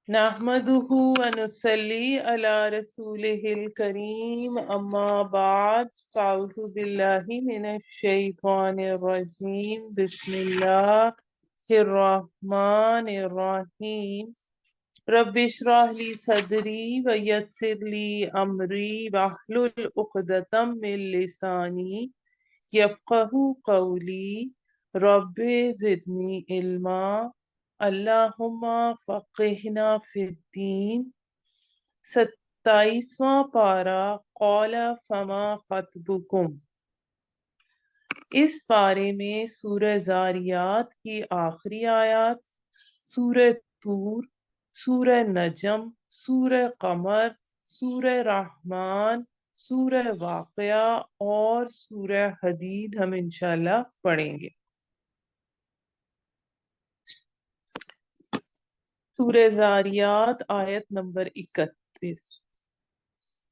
نحمدہ ونصلی علی رسولہ الکریم اما بعد فاعوذ باللہ من الشیطان الرجیم بسم اللہ الرحمن الرحیم رب اشرح لی صدری ویسر لی امری واحلل عقدۃ من لسانی یفقہوا قولی رب زدنی علما اللہم فقہنا فی الدین 27واں پارہ قال فما خطبکم۔ اس پارے میں سورہ زاریات کی آخری آیات، سورہ طور، سورہ نجم، سورہ قمر، سورہ رحمان، سورہ واقعہ اور سورہ حدید ہم انشاءاللہ پڑھیں گے۔ سورہ زاریات آیت نمبر 31۔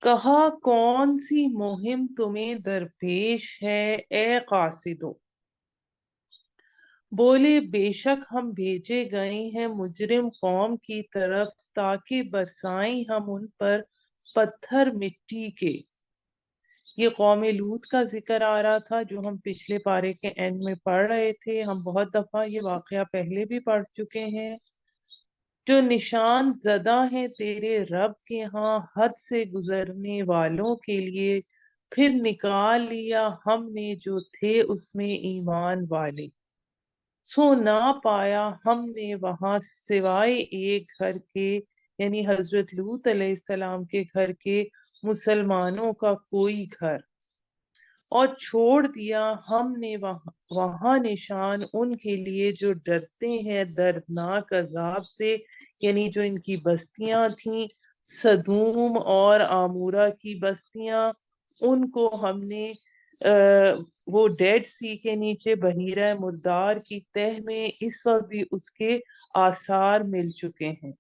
کہا کون سی مہم تمہیں درپیش ہے اے قاصدو؟ بولے بے شک ہم بھیجے گئے ہیں مجرم قوم کی طرف تاکہ برسائیں ہم ان پر پتھر مٹی کے۔ یہ قوم لوط کا ذکر آ رہا تھا جو ہم پچھلے پارے کے اینڈ میں پڑھ رہے تھے۔ ہم بہت دفعہ یہ واقعہ پہلے بھی پڑھ چکے ہیں۔ جو نشان زدہ ہیں تیرے رب کے ہاں حد سے گزرنے والوں کے لیے، پھر نکال لیا ہم نے جو تھے اس میں ایمان والے۔ سو نہ پایا ہم نے وہاں سوائے ایک گھر کے، یعنی حضرت لوط علیہ السلام کے گھر کے، مسلمانوں کا کوئی گھر، اور چھوڑ دیا ہم نے وہاں نشان ان کے لیے جو ڈرتے ہیں دردناک عذاب سے، یعنی جو ان کی بستیاں تھیں سدوم اور آمورہ کی بستیاں، ان کو ہم نے وہ ڈیڈ سی کے نیچے بحیرہ مردار کی تہ میں اس وقت بھی اس کے آثار مل چکے ہیں۔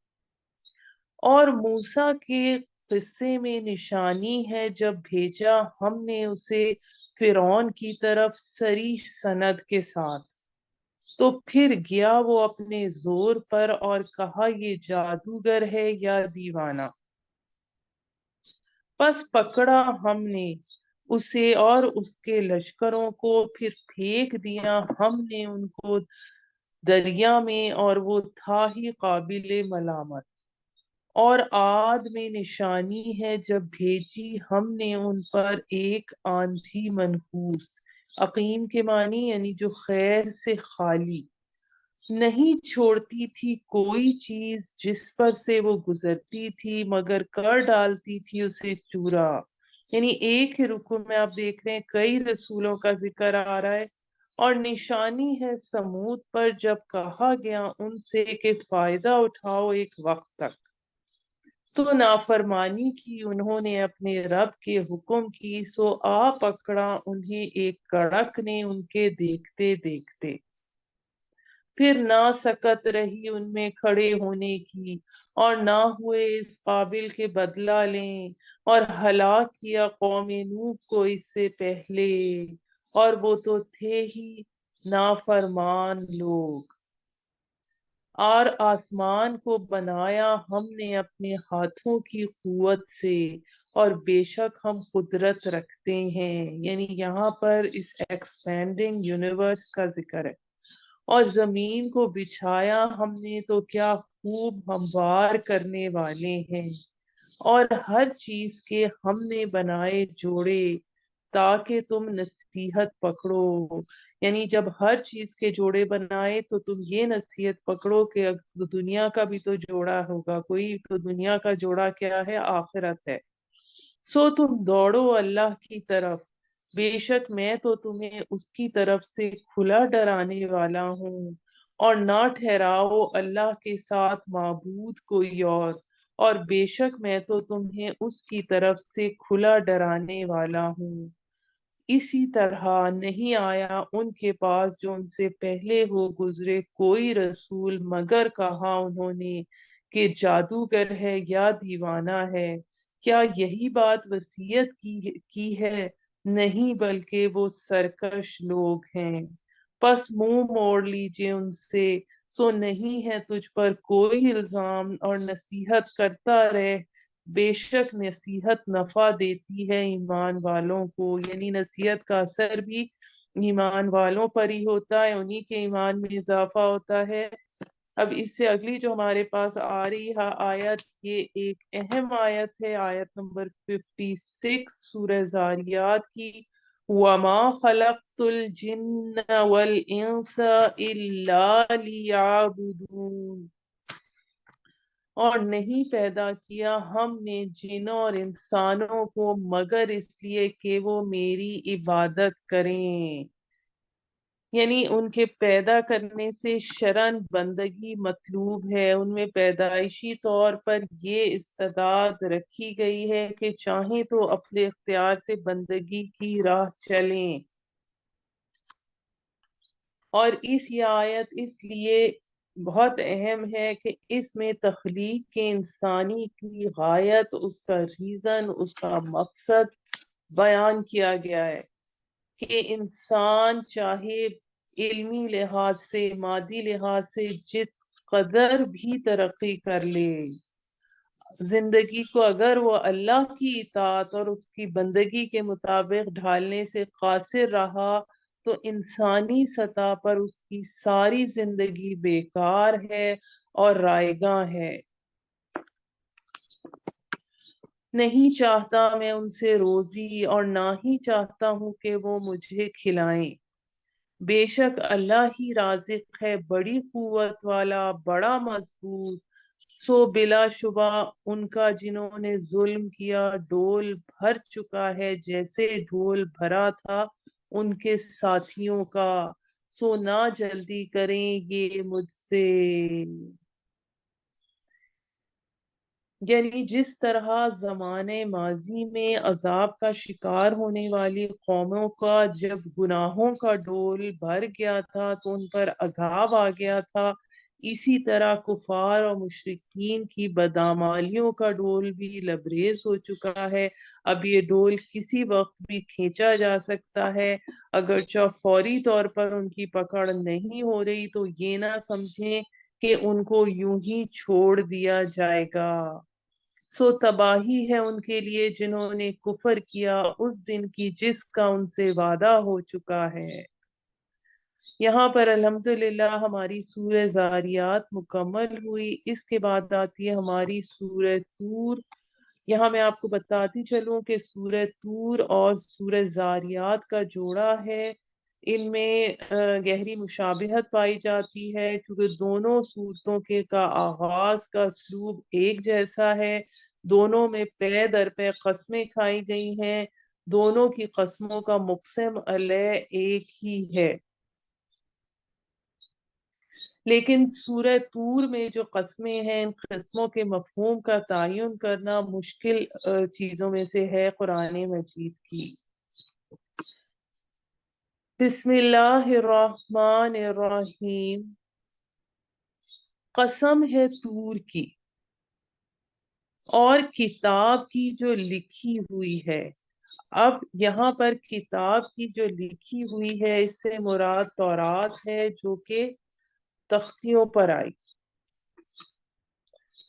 اور موسیٰ کے قصے میں نشانی ہے جب بھیجا ہم نے اسے فرعون کی طرف صریح سند کے ساتھ، تو پھر گیا وہ اپنے زور پر اور کہا یہ جادوگر ہے یا دیوانہ۔ پس پکڑا ہم نے اسے اور اس کے لشکروں کو، پھر پھینک دیا ہم نے ان کو دریا میں، اور وہ تھا ہی قابل ملامت۔ اور عاد میں نشانی ہے جب بھیجی ہم نے ان پر ایک آندھی منحوس، عقیم کے معنی یعنی جو خیر سے خالی، نہیں چھوڑتی تھی کوئی چیز جس پر سے وہ گزرتی تھی مگر کر ڈالتی تھی اسے چورا۔ یعنی ایک ہی رکوع میں آپ دیکھ رہے ہیں کئی رسولوں کا ذکر آ رہا ہے۔ اور نشانی ہے سمود پر جب کہا گیا ان سے کہ فائدہ اٹھاؤ ایک وقت تک، تو نافرمانی کی انہوں نے اپنے رب کے حکم کی، سو آ پکڑا انہیں ایک کڑک نے ان کے دیکھتے دیکھتے۔ پھر نہ سکت رہی ان میں کھڑے ہونے کی، اور نہ ہوئے اس قابل کے بدلہ لیں، اور ہلاک کیا قوم نوح کو اس سے پہلے، اور وہ تو تھے ہی نافرمان لوگ۔ اور آسمان کو بنایا ہم نے اپنے ہاتھوں کی قوت سے، اور بے شک ہم قدرت رکھتے ہیں، یعنی یہاں پر اس ایکسپینڈنگ یونیورس کا ذکر ہے۔ اور زمین کو بچھایا ہم نے تو کیا خوب ہموار کرنے والے ہیں، اور ہر چیز کے ہم نے بنائے جوڑے تاکہ تم نصیحت پکڑو۔ یعنی جب ہر چیز کے جوڑے بنائے تو تم یہ نصیحت پکڑو کہ دنیا کا بھی تو جوڑا ہوگا کوئی، تو دنیا کا جوڑا کیا ہے؟ آخرت ہے۔ سو تم دوڑو اللہ کی طرف، بے شک میں تو تمہیں اس کی طرف سے کھلا ڈرانے والا ہوں، اور نہ ٹھہراؤ اللہ کے ساتھ معبود کوئی اور بے شک میں تو تمہیں اس کی طرف سے کھلا ڈرانے والا ہوں۔ اسی طرح نہیں آیا ان کے پاس جو ان سے پہلے ہو گزرے کوئی رسول، مگر کہا انہوں نے کہ جادوگر ہے یا دیوانہ ہے۔ کیا یہی بات وصیت کی ہے؟ نہیں بلکہ وہ سرکش لوگ ہیں۔ پس منہ موڑ لیجئے ان سے، سو نہیں ہے تجھ پر کوئی الزام اور نصیحت کرتا رہ، بے شک نصیحت نفع دیتی ہے ایمان والوں کو، یعنی نصیحت کا اثر بھی ایمان والوں پر ہی ہوتا ہے، انہی کے ایمان میں اضافہ ہوتا ہے۔ اب اس سے اگلی جو ہمارے پاس آ رہی ہے آیت، یہ ایک اہم آیت ہے، آیت نمبر 56 سورہ زاریات کی۔ وَمَا خَلَقْتُ الْجِنَّ وَالْإِنسَ إِلَّا لِيَعْبُدُونَ، اور نہیں پیدا کیا ہم نے جنوں اور انسانوں کو مگر اس لیے کہ وہ میری عبادت کریں، یعنی ان کے پیدا کرنے سے شرعاً بندگی مطلوب ہے، ان میں پیدائشی طور پر یہ استعداد رکھی گئی ہے کہ چاہیں تو اپنے اختیار سے بندگی کی راہ چلیں۔ اور یہ آیت اس لیے بہت اہم ہے کہ اس میں تخلیق کے انسانی کی غایت، اس کا ریزن، اس کا مقصد بیان کیا گیا ہے کہ انسان چاہے علمی لحاظ سے، مادی لحاظ سے جس قدر بھی ترقی کر لے، زندگی کو اگر وہ اللہ کی اطاعت اور اس کی بندگی کے مطابق ڈھالنے سے قاصر رہا تو انسانی سطح پر اس کی ساری زندگی بیکار ہے اور رائیگاں ہے۔ نہیں چاہتا میں ان سے روزی اور نہ ہی چاہتا ہوں کہ وہ مجھے کھلائیں، بے شک اللہ ہی رازق ہے، بڑی قوت والا، بڑا مضبوط۔ سو بلا شبہ ان کا جنہوں نے ظلم کیا ڈول بھر چکا ہے جیسے ڈھول بھرا تھا ان کے ساتھیوں کا، سو نہ جلدی کریں یہ مجھ سے۔ یعنی جس طرح زمانے ماضی میں عذاب کا شکار ہونے والی قوموں کا جب گناہوں کا ڈول بھر گیا تھا تو ان پر عذاب آ گیا تھا، اسی طرح کفار اور مشرکین کی بدعمالیوں کا ڈول بھی لبریز ہو چکا ہے۔ اب یہ ڈول کسی وقت بھی کھینچا جا سکتا ہے، اگرچہ فوری طور پر ان کی پکڑ نہیں ہو رہی تو یہ نہ سمجھیں کہ ان کو یوں ہی چھوڑ دیا جائے گا۔ سو تباہی ہے ان کے لیے جنہوں نے کفر کیا اس دن کی جس کا ان سے وعدہ ہو چکا ہے۔ یہاں پر الحمدللہ ہماری سورہ زاریات مکمل ہوئی، اس کے بعد آتی ہے ہماری سورہ طور۔ یہاں میں آپ کو بتاتی چلوں کہ سورہ طور اور سورہ زاریات کا جوڑا ہے، ان میں گہری مشابہت پائی جاتی ہے کیونکہ دونوں صورتوں کا آغاز کا اسلوب ایک جیسا ہے، دونوں میں پے در پے قسمیں کھائی گئی ہیں، دونوں کی قسموں کا مقسم علیہ ایک ہی ہے، لیکن سورہ طور میں جو قسمیں ہیں ان قسموں کے مفہوم کا تعین کرنا مشکل چیزوں میں سے ہے قرآن مجید کی۔ بسم اللہ الرحمن الرحیم، قسم ہے طور کی اور کتاب کی جو لکھی ہوئی ہے۔ اب یہاں پر کتاب کی جو لکھی ہوئی ہے اس سے مراد تورات ہے جو کہ تختیوں پر آئی،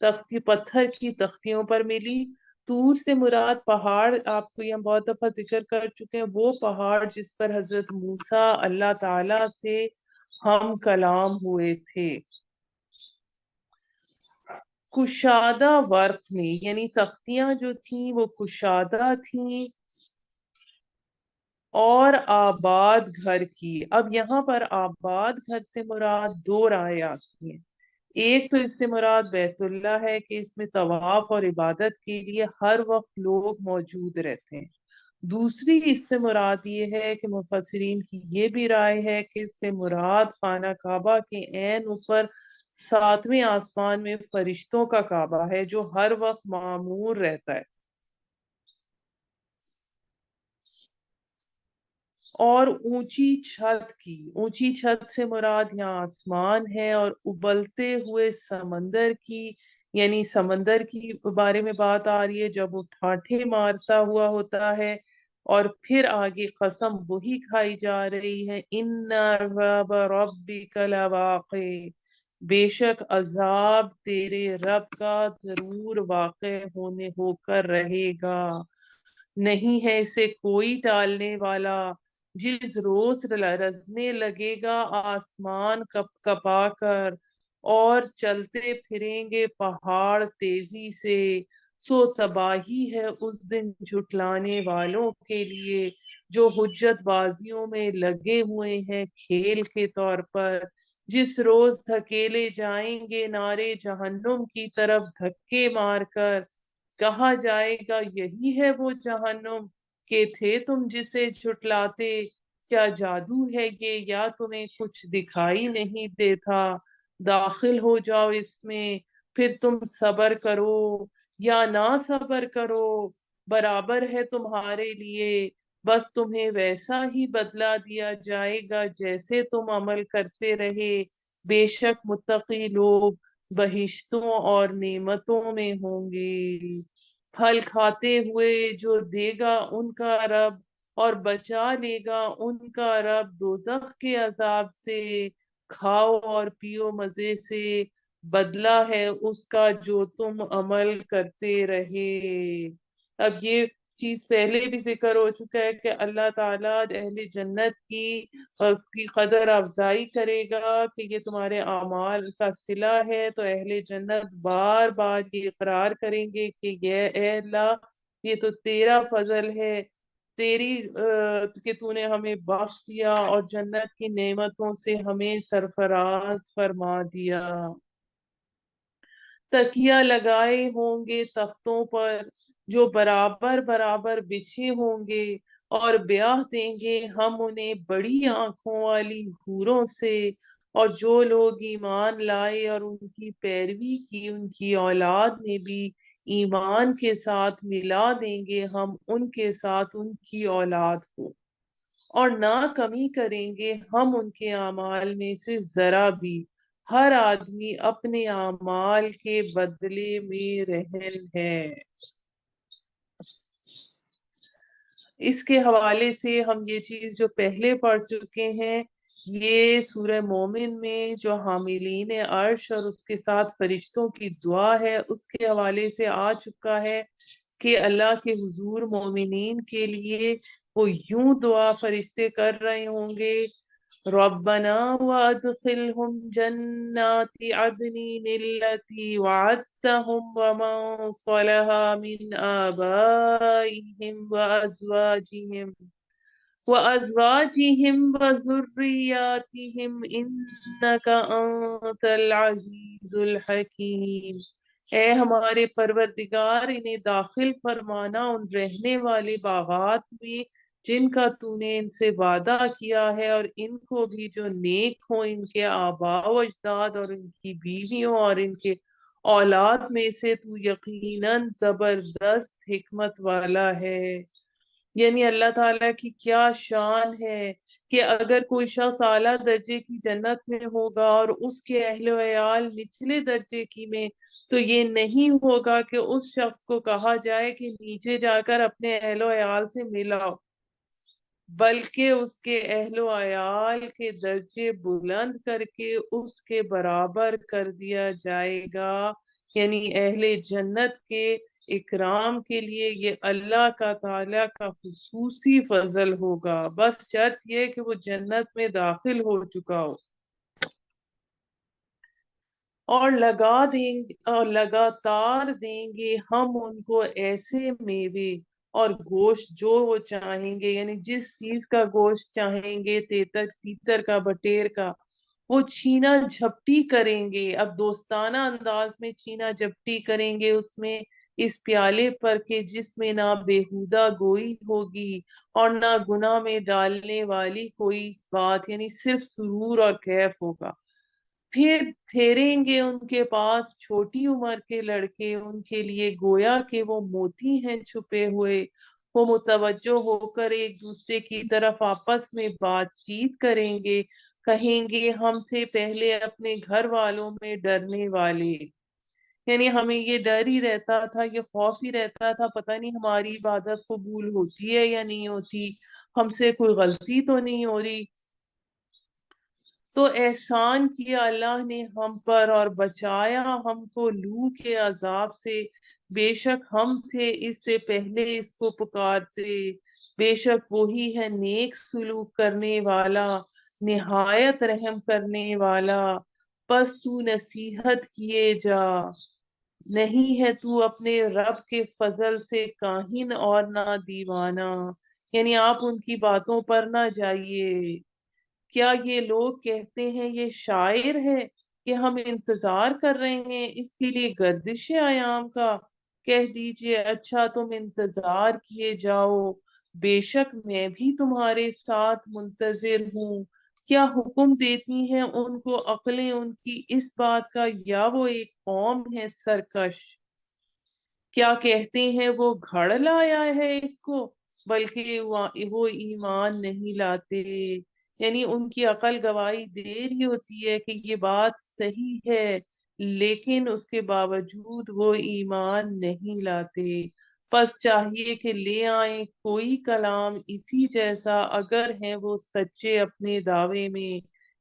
تختی پتھر کی تختیوں پر ملی۔ طور سے مراد پہاڑ، آپ کو یہ ہم بہت دفعہ ذکر کر چکے ہیں، وہ پہاڑ جس پر حضرت موسیٰ اللہ تعالی سے ہم کلام ہوئے تھے۔ کشادہ ورق میں، یعنی تختیاں جو تھیں وہ کشادہ تھیں اور آباد گھر کی۔ اب یہاں پر آباد گھر سے مراد دو رائے آتی ہیں، ایک تو اس سے مراد بیت اللہ ہے کہ اس میں طواف اور عبادت کے لیے ہر وقت لوگ موجود رہتے ہیں، دوسری اس سے مراد یہ ہے کہ مفسرین کی یہ بھی رائے ہے کہ اس سے مراد خانہ کعبہ کے عین اوپر 7ویں آسمان میں فرشتوں کا کعبہ ہے جو ہر وقت معمور رہتا ہے، اور اونچی چھت کی، اونچی چھت سے مراد یہاں آسمان ہے، اور ابلتے ہوئے سمندر کی، یعنی سمندر کی بارے میں بات آ رہی ہے جب وہ ٹھاٹھے مارتا ہوا ہوتا ہے، اور پھر آگے قسم وہی کھائی جا رہی ہے، ان عذاب ربک لواقع، بے شک عذاب تیرے رب کا ضرور واقع ہو کر رہے گا، نہیں ہے اسے کوئی ٹالنے والا۔ جس روز رزنے لگے گا آسمان کپ کپا کر، اور چلتے پھریں گے پہاڑ تیزی سے، سو تباہی ہے اس دن جھٹلانے والوں کے لیے جو حجت بازیوں میں لگے ہوئے ہیں کھیل کے طور پر۔ جس روز دھکیلے جائیں گے نارے جہنم کی طرف دھکے مار کر، کہا جائے گا یہی ہے وہ جہنم کہ تھے تم جسے جھٹلاتے، کیا جادو ہے یہ یا تمہیں کچھ دکھائی نہیں دیتا؟ داخل ہو جاؤ اس میں، پھر تم صبر کرو یا نہ صبر کرو، برابر ہے تمہارے لیے، بس تمہیں ویسا ہی بدلہ دیا جائے گا جیسے تم عمل کرتے رہے۔ بے شک متقی لوگ بہشتوں اور نعمتوں میں ہوں گے۔ پھل کھاتے ہوئے جو دے گا ان کا رب، اور بچا لے گا ان کا رب دوزخ کے عذاب سے۔ کھاؤ اور پیو مزے سے، بدلہ ہے اس کا جو تم عمل کرتے رہے۔ اب یہ چیز پہلے بھی ذکر ہو چکا ہے کہ اللہ تعالیٰ اہل جنت کی قدر افزائی کرے گا کہ یہ تمہارے اعمال کا صلہ ہے، تو اہل جنت بار بار یہ اقرار کریں گے کہ یہ اے اللہ، یہ تو تیرا فضل ہے، تیری کہ تو نے ہمیں بخش دیا اور جنت کی نعمتوں سے ہمیں سرفراز فرما دیا۔ تکیا لگائے ہوں گے تختوں پر جو برابر برابر بچھے ہوں گے، اور بیاہ دیں گے ہم انہیں بڑی آنکھوں والی حوروں سے، اور جو لوگ ایمان لائے اور ان کی پیروی کی ان کی اولاد نے بھی ایمان کے ساتھ ملا دیں گے ہم ان کے ساتھ ان کی اولاد کو، اور نہ کمی کریں گے ہم ان کے اعمال میں سے ذرا بھی، ہر آدمی اپنے اعمال کے بدلے میں رہن ہے۔ اس کے حوالے سے ہم یہ چیز جو پہلے پڑھ چکے ہیں، یہ سورہ مومن میں جو حاملین عرش اور اس کے ساتھ فرشتوں کی دعا ہے اس کے حوالے سے آ چکا ہے کہ اللہ کے حضور مومنین کے لیے وہ یوں دعا فرشتے کر رہے ہوں گے: ربنا وادخلهم جنات عدن التي وعدتهم ومن صلح من آبائهم وأزواجهم وذرياتهم إنك أنت العزيز الحكيم۔ اے ہمارے پروردگار، انہیں داخل فرمانا ان رہنے والے باغات میں جن کا تو نے ان سے وعدہ کیا ہے، اور ان کو بھی جو نیک ہوں ان کے آباء و اجداد اور ان کی بیویوں اور ان کے اولاد میں سے، تو یقیناً زبردست حکمت والا ہے۔ یعنی اللہ تعالیٰ کی کیا شان ہے کہ اگر کوئی شخص اعلیٰ درجے کی جنت میں ہوگا اور اس کے اہل و عیال نچلے درجے کی میں، تو یہ نہیں ہوگا کہ اس شخص کو کہا جائے کہ نیچے جا کر اپنے اہل و عیال سے ملاؤ، بلکہ اس کے اہل و عیال کے درجے بلند کر کے اس کے برابر کر دیا جائے گا۔ یعنی اہل جنت کے اکرام کے لیے یہ اللہ کا تعالیٰ کا خصوصی فضل ہوگا، بس شرط یہ کہ وہ جنت میں داخل ہو چکا ہو۔ اور لگاتار دیں گے ہم ان کو ایسے میوے اور گوشت جو وہ چاہیں گے، یعنی جس چیز کا گوشت چاہیں گے، تیتر کا، بٹیر کا، وہ چھینا جھپٹی کریں گے، اب دوستانہ انداز میں چھینا جھپٹی کریں گے اس میں، اس پیالے پر کہ جس میں نہ بےہودہ گوئی ہوگی اور نہ گناہ میں ڈالنے والی کوئی بات، یعنی صرف سرور اور کیف ہوگا۔ پھر پھیریں گے ان کے پاس چھوٹی عمر کے لڑکے ان کے لیے گویا کہ وہ موتی ہیں چھپے ہوئے، وہ متوجہ ہو کر ایک دوسرے کی طرف آپس میں بات چیت کریں گے، کہیں گے ہم تھے پہلے اپنے گھر والوں میں ڈرنے والے۔ یعنی ہمیں یہ ڈر ہی رہتا تھا، یہ خوف ہی رہتا تھا، پتہ نہیں ہماری عبادت قبول ہوتی ہے یا نہیں ہوتی، ہم سے کوئی غلطی تو نہیں ہو رہی۔ تو احسان کیا اللہ نے ہم پر اور بچایا ہم کو لو کے عذاب سے، بے شک ہم تھے اس سے پہلے اس کو پکارتے، بے شک وہی ہے نیک سلوک کرنے والا، نہایت رحم کرنے والا۔ پس تو نصیحت کیے جا، نہیں ہے تو اپنے رب کے فضل سے کاہن اور نہ دیوانہ، یعنی آپ ان کی باتوں پر نہ جائیے۔ کیا یہ لوگ کہتے ہیں یہ شاعر ہے کہ ہم انتظار کر رہے ہیں اس کے لیے گردش ایام کا؟ کہہ دیجئے اچھا تم انتظار کیے جاؤ، بے شک میں بھی تمہارے ساتھ منتظر ہوں۔ کیا حکم دیتی ہیں ان کو عقلیں ان کی اس بات کا، یا وہ ایک قوم ہے سرکش؟ کیا کہتے ہیں وہ گھڑ لایا ہے اس کو، بلکہ وہ ایمان نہیں لاتے، یعنی ان کی عقل گواہی دے رہی ہوتی ہے کہ یہ بات صحیح ہے، لیکن اس کے باوجود وہ ایمان نہیں لاتے۔ پس چاہیے کہ لے آئیں کوئی کلام اسی جیسا اگر ہیں وہ سچے اپنے دعوے میں،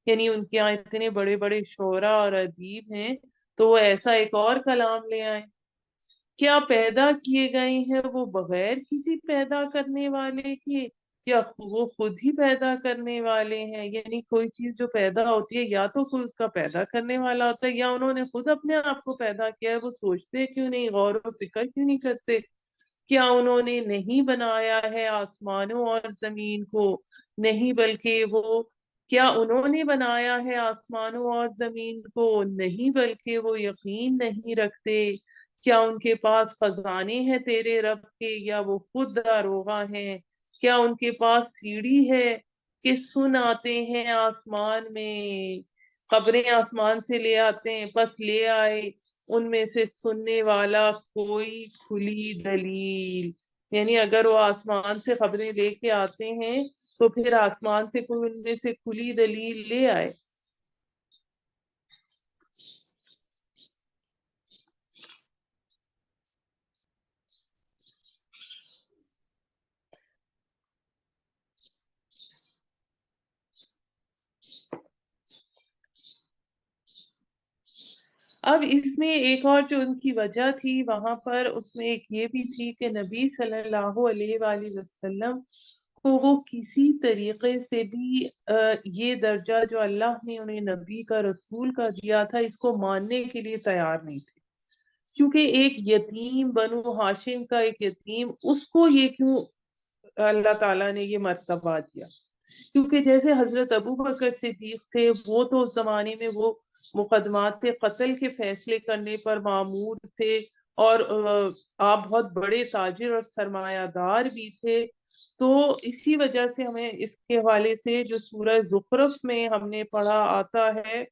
یعنی ان کے یہاں اتنے بڑے بڑے شعراء اور ادیب ہیں تو وہ ایسا ایک اور کلام لے آئیں۔ کیا پیدا کیے گئے ہیں وہ بغیر کسی پیدا کرنے والے کے، یا وہ خود ہی پیدا کرنے والے ہیں؟ یعنی کوئی چیز جو پیدا ہوتی ہے یا تو کوئی اس کا پیدا کرنے والا ہوتا ہے، یا انہوں نے خود اپنے آپ کو پیدا کیا ہے، وہ سوچتے کیوں نہیں، غور و فکر کیوں نہیں کرتے؟ کیا انہوں نے نہیں بنایا ہے آسمانوں اور زمین کو؟ نہیں بلکہ وہ، کیا انہوں نے بنایا ہے آسمانوں اور زمین کو؟ نہیں بلکہ وہ یقین نہیں رکھتے۔ کیا ان کے پاس خزانے ہیں تیرے رب کے، یا وہ خود داروغہ ہیں؟ کیا ان کے پاس سیڑھی ہے کہ سن آتے ہیں آسمان میں؟ خبریں آسمان سے لے آتے ہیں، پس لے آئے ان میں سے سننے والا کوئی کھلی دلیل، یعنی اگر وہ آسمان سے خبریں لے کے آتے ہیں تو پھر آسمان سے کوئی ان میں سے کھلی دلیل لے آئے۔ اب اس میں ایک اور جو ان کی وجہ تھی وہاں پر، اس میں ایک یہ بھی تھی کہ نبی صلی اللہ علیہ وآلہ وسلم کو وہ کسی طریقے سے بھی یہ درجہ جو اللہ نے انہیں نبی کا رسول کا دیا تھا اس کو ماننے کے لیے تیار نہیں تھے، کیونکہ ایک یتیم بنو ہاشم کا ایک یتیم، اس کو یہ کیوں اللہ تعالیٰ نے یہ مرتبہ دیا؟ کیونکہ جیسے حضرت ابو بکر صدیق تھے، وہ تو اس زمانے میں وہ مقدمات قتل کے فیصلے کرنے پر معمور تھے، اور آپ بہت بڑے تاجر اور سرمایہ دار بھی تھے۔ تو اسی وجہ سے ہمیں اس کے حوالے سے جو سورہ زخرف میں ہم نے پڑھا آتا ہے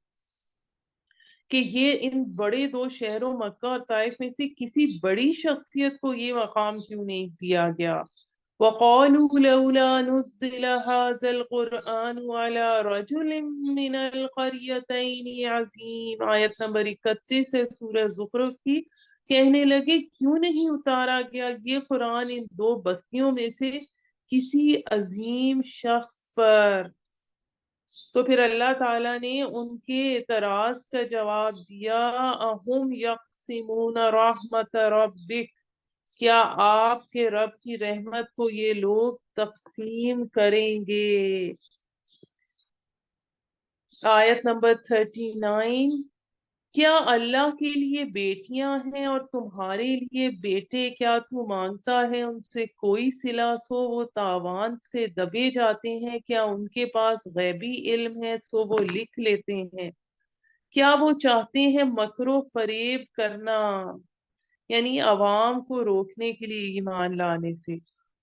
کہ یہ ان بڑے دو شہروں مکہ اور طائف میں سے کسی بڑی شخصیت کو یہ مقام کیوں نہیں دیا گیا؟ وَقَالُوا لَوْلَا نُزِّلَ هَذَا الْقُرْآنُ عَلَى رَجُلٍ مِّنَ الْقَرْيَتَيْنِ عَظِيمٍ، آیت نمبر 31 ہے سورہ زخرف کی۔ کہنے لگے کیوں نہیں اتارا گیا یہ قرآن ان دو بستیوں میں سے کسی عظیم شخص پر؟ تو پھر اللہ تعالیٰ نے ان کے اعتراض کا جواب دیا، اَهُمْ يَقْسِمُونَ رَحْمَتَ رَبِّكَ، کیا آپ کے رب کی رحمت کو یہ لوگ تقسیم کریں گے؟ آیت نمبر 39، کیا اللہ کے لیے بیٹیاں ہیں اور تمہارے لیے بیٹے؟ کیا تو مانگتا ہے ان سے کوئی صلہ سو وہ تاوان سے دبے جاتے ہیں؟ کیا ان کے پاس غیبی علم ہے سو وہ لکھ لیتے ہیں؟ کیا وہ چاہتے ہیں مکر و فریب کرنا، یعنی عوام کو روکنے کے لیے ایمان لانے سے؟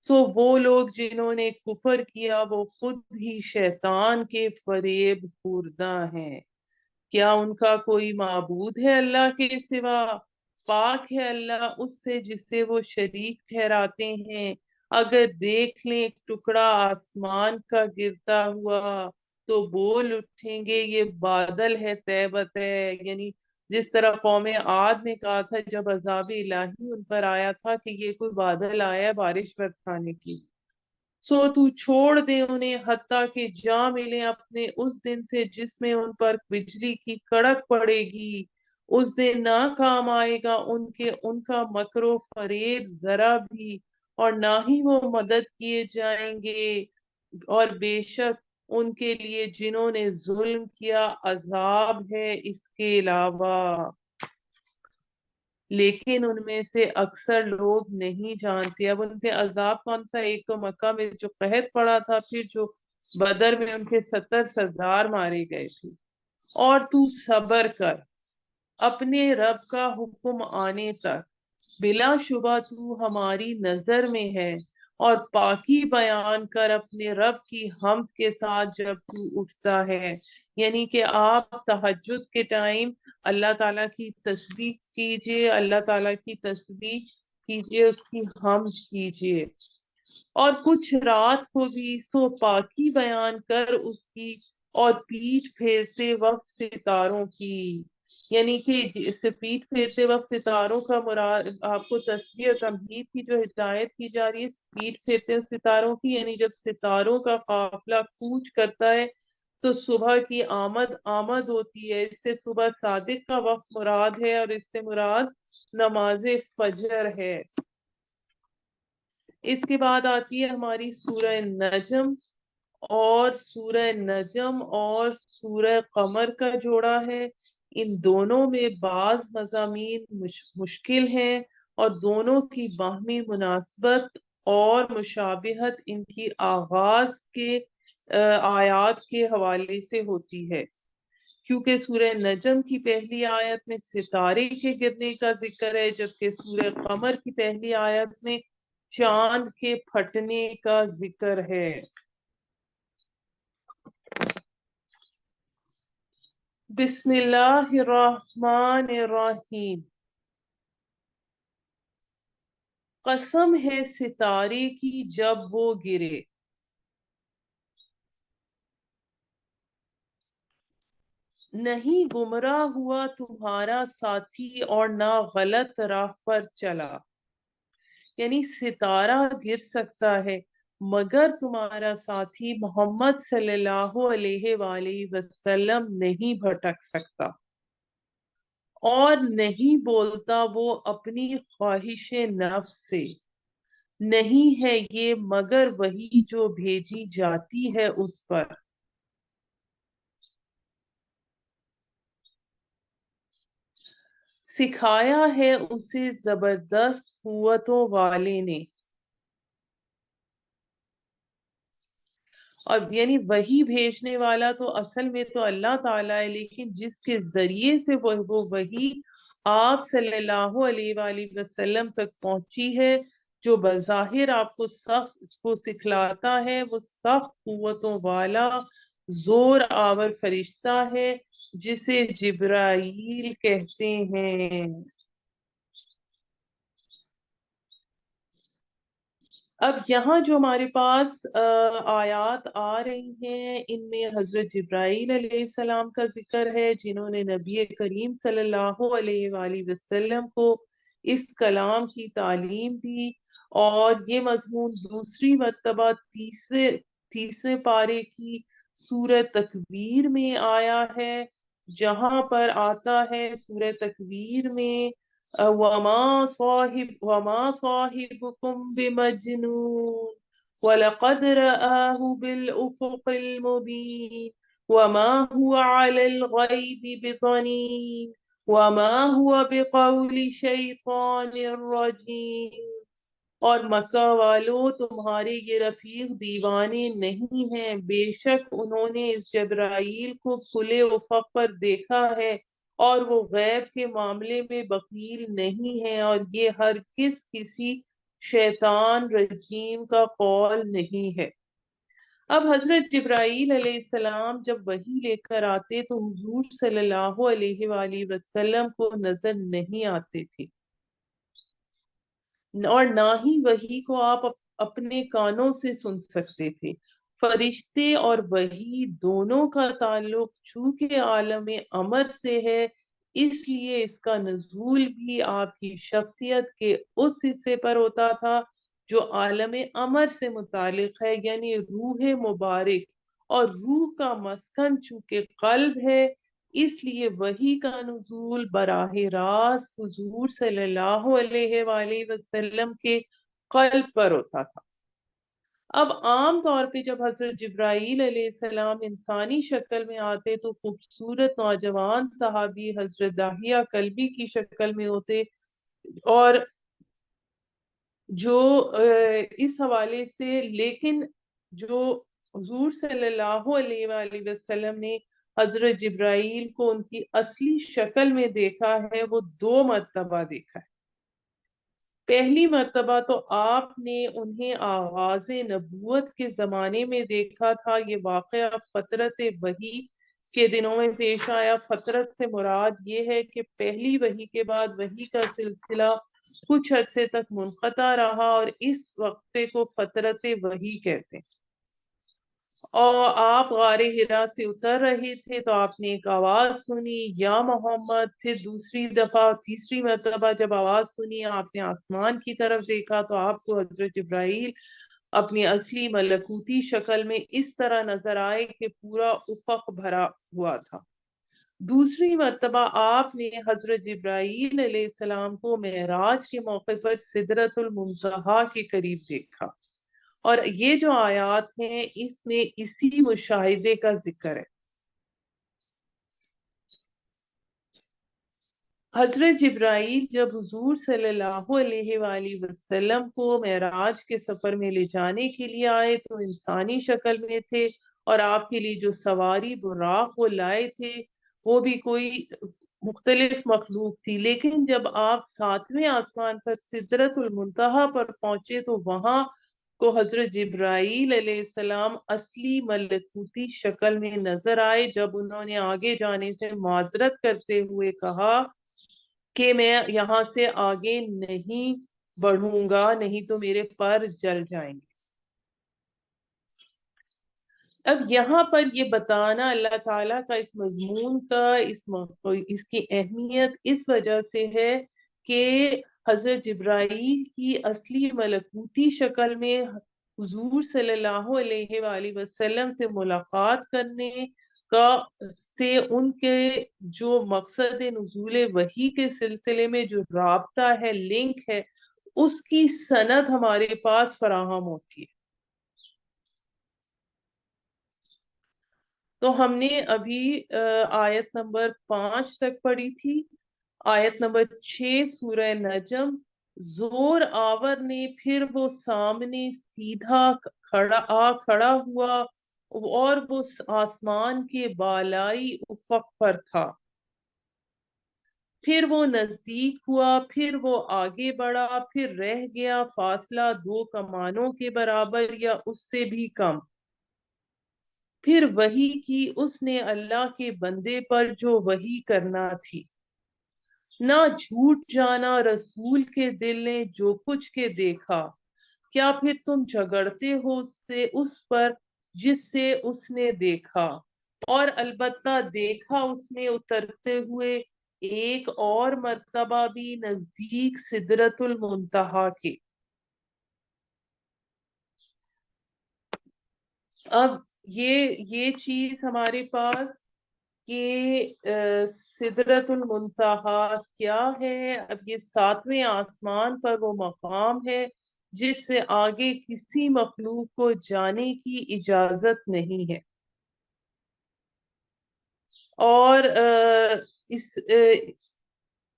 سو وہ لوگ جنہوں نے کفر کیا وہ خود ہی شیطان کے فریب خوردہ ہیں۔ کیا ان کا کوئی معبود ہے اللہ کے سوا؟ پاک ہے اللہ اس سے جسے وہ شریک ٹھہراتے ہیں۔ اگر دیکھ لیں ایک ٹکڑا آسمان کا گرتا ہوا تو بول اٹھیں گے یہ بادل ہے طیبت ہے، یعنی جس طرح قوم عاد نے کہا تھا جب عذاب الہی ان پر آیا تھا کہ یہ کوئی بادل آیا ہے بارش برسانے کی۔ سو تو چھوڑ دے انہیں حتیٰ کہ جا ملے اپنے اس دن سے جس میں ان پر بجلی کی کڑک پڑے گی۔ اس دن نہ کام آئے گا ان کا مکر و فریب ذرا بھی، اور نہ ہی وہ مدد کیے جائیں گے، اور بے شک ان کے لیے جنہوں نے ظلم کیا عذاب ہے اس کے علاوہ۔ لیکن ان میں سے اکثر لوگ نہیں جانتے۔ اب ان پہ عذاب کون سا؟ ایک تو مکہ میں جو قحط پڑا تھا، پھر جو بدر میں ان کے 70 سردار مارے گئے تھے۔ اور تو صبر کر اپنے رب کا حکم آنے تک، بلا شبہ تو ہماری نظر میں ہے، اور پاکی بیان کر اپنے رب کی حمد کے ساتھ جب تو اٹھتا ہے، یعنی کہ آپ تہجد کے ٹائم اللہ تعالیٰ کی تسبیح کیجئے، اللہ تعالیٰ کی تسبیح کیجئے، اس کی حمد کیجئے، اور کچھ رات کو بھی سو پاکی بیان کر اس کی، اور پیٹھ پھیرتے وقت ستاروں کی، یعنی کہ پیٹھ پھیرتے وقت ستاروں کا مراد آپ کو تسبیح اور تمجید کی جو ہدایت کی جا رہی ہے، پیٹھ پھیرتے ستاروں کی، یعنی جب ستاروں کا قافلہ کوچ کرتا ہے تو صبح کی آمد ہوتی ہے۔ اس سے صبح صادق کا وقت مراد ہے، اور اس سے مراد نماز فجر ہے۔ اس کے بعد آتی ہے ہماری سورہ نجم، اور سورہ نجم اور سورہ قمر کا جوڑا ہے۔ ان دونوں میں بعض مضامین مشکل ہیں، اور دونوں کی باہمی مناسبت اور مشابہت ان کی آغاز کے آیات کے حوالے سے ہوتی ہے، کیونکہ سورہ نجم کی پہلی آیت میں ستارے کے گرنے کا ذکر ہے، جبکہ سورہ قمر کی پہلی آیت میں چاند کے پھٹنے کا ذکر ہے۔ بسم اللہ الرحمن الرحیم۔ قسم ہے ستارے کی جب وہ گرے، نہیں گمراہ ہوا تمہارا ساتھی اور نہ غلط راہ پر چلا، یعنی ستارہ گر سکتا ہے مگر تمہارا ساتھی محمد صلی اللہ علیہ وآلہ وسلم نہیں بھٹک سکتا، اور نہیں بولتا وہ اپنی خواہش نفس سے، نہیں ہے یہ مگر وہی جو بھیجی جاتی ہے اس پر۔ سکھایا ہے اسے زبردست قوتوں والے نے، اور یعنی وہی بھیجنے والا تو اصل میں تو اللہ تعالیٰ ہے، لیکن جس کے ذریعے سے وہ وہی آپ صلی اللہ علیہ وآلہ وسلم تک پہنچی ہے، جو بظاہر آپ کو سخت کو سکھلاتا ہے، وہ سخت قوتوں والا زور آور فرشتہ ہے جسے جبرائیل کہتے ہیں۔ اب یہاں جو ہمارے پاس آیات آ رہی ہیں، ان میں حضرت جبرائیل علیہ السلام کا ذکر ہے، جنہوں نے نبی کریم صلی اللہ علیہ وآلہ وسلم کو اس کلام کی تعلیم دی، اور یہ مضمون دوسری مرتبہ تیسویں پارے کی سورہ تکویر میں آیا ہے، جہاں پر آتا ہے سورہ تکویر میں وما صاحبكم بمجنون ولقد رآه بالأفق المبين وما هو على الغيب بضنين وما هو بقول شيطان رجيم۔ اور مکہ والو، تمہارے یہ رفیق دیوانے نہیں ہیں، بے شک انہوں نے اس جبرائیل کو کھلے افق پر دیکھا ہے، اور وہ غیب کے معاملے میں بخیل نہیں ہے، اور یہ ہرگز کسی شیطان رجیم کا قول نہیں ہے۔ اب حضرت جبرائیل علیہ السلام جب وحی لے کر آتے تو حضور صلی اللہ علیہ وآلہ وسلم کو نظر نہیں آتے تھے، اور نہ ہی وحی کو آپ اپنے کانوں سے سن سکتے تھے۔ فرشتے اور وحی دونوں کا تعلق چونکہ عالم امر سے ہے، اس لیے اس کا نزول بھی آپ کی شخصیت کے اس حصے پر ہوتا تھا جو عالم امر سے متعلق ہے، یعنی روح مبارک، اور روح کا مسکن چونکہ قلب ہے، اس لیے وحی کا نزول براہ راست حضور صلی اللہ علیہ وآلہ وسلم کے قلب پر ہوتا تھا۔ اب عام طور پہ جب حضرت جبرائیل علیہ السلام انسانی شکل میں آتے تو خوبصورت نوجوان صحابی حضرت داہیہ کلبی کی شکل میں ہوتے، اور جو اس حوالے سے، لیکن جو حضور صلی اللہ علیہ وآلہ وسلم نے حضرت جبرائیل کو ان کی اصلی شکل میں دیکھا ہے، وہ 2 مرتبہ دیکھا ہے۔ پہلی مرتبہ تو آپ نے انہیں آغاز نبوت کے زمانے میں دیکھا تھا۔ یہ واقعہ فترت وحی کے دنوں میں پیش آیا۔ فترت سے مراد یہ ہے کہ پہلی وحی کے بعد وحی کا سلسلہ کچھ عرصے تک منقطع رہا، اور اس وقفے کو فترت وحی کہتے ہیں۔ اور آپ غار حرا سے اتر رہے تھے تو آپ نے ایک آواز سنی، یا محمد۔ پھر دوسری دفعہ، تیسری مرتبہ جب آواز سنی، آپ نے آسمان کی طرف دیکھا تو آپ کو حضرت جبرائیل اپنی اصلی ملکوتی شکل میں اس طرح نظر آئے کہ پورا افق بھرا ہوا تھا۔ دوسری مرتبہ آپ نے حضرت جبرائیل علیہ السلام کو معراج کے موقع پر سدرۃ المنتہا کے قریب دیکھا، اور یہ جو آیات ہیں اس میں اسی مشاہدے کا ذکر ہے۔ حضرت جبرائیل جب حضور صلی اللہ علیہ وآلہ وسلم کو معراج کے سفر میں لے جانے کے لیے آئے تو انسانی شکل میں تھے، اور آپ کے لیے جو سواری براق وہ لائے تھے وہ بھی کوئی مختلف مخلوق تھی۔ لیکن جب آپ 7ویں آسمان پر سدرۃ المنتہا پر پہنچے تو وہاں کو حضرت جبرائیل علیہ السلام اصلی ملکوتی شکل میں نظر آئے، جب انہوں نے آگے جانے سے معذرت کرتے ہوئے کہا کہ میں یہاں سے آگے نہیں بڑھوں گا، نہیں تو میرے پر جل جائیں گے۔ اب یہاں پر یہ بتانا اللہ تعالیٰ کا اس مضمون کا اس کی اہمیت اس وجہ سے ہے کہ حضرت جبرائیل کی اصلی ملکوتی شکل میں حضور صلی اللہ علیہ وآلہ وسلم سے ملاقات کرنے کا سے ان کے جو مقصد نزول وحی کے سلسلے میں جو رابطہ ہے، لنک ہے، اس کی سند ہمارے پاس فراہم ہوتی ہے۔ تو ہم نے ابھی آیت نمبر 5 تک پڑھی تھی۔ آیت نمبر 6 سورہ نجم، زور آور نے پھر وہ سامنے سیدھا کھڑا ہوا، اور وہ آسمان کے بالائی افق پر تھا۔ پھر وہ نزدیک ہوا، پھر وہ آگے بڑھا، پھر رہ گیا فاصلہ 2 کمانوں کے برابر یا اس سے بھی کم۔ پھر وحی کی اس نے اللہ کے بندے پر جو وحی کرنا تھی۔ نہ جھوٹ جانا رسول کے دل نے جو کچھ کے دیکھا، کیا پھر تم جھگڑتے ہو اس پر جس سے اس نے دیکھا، اور البتہ دیکھا اس میں اترتے ہوئے ایک اور مرتبہ بھی نزدیک سدرۃ المنتہا کے۔ اب یہ چیز ہمارے پاس کہ سدرۃ المنتہا کیا ہے، اب یہ 7ویں آسمان پر وہ مقام ہے جس سے آگے کسی مخلوق کو جانے کی اجازت نہیں ہے، اور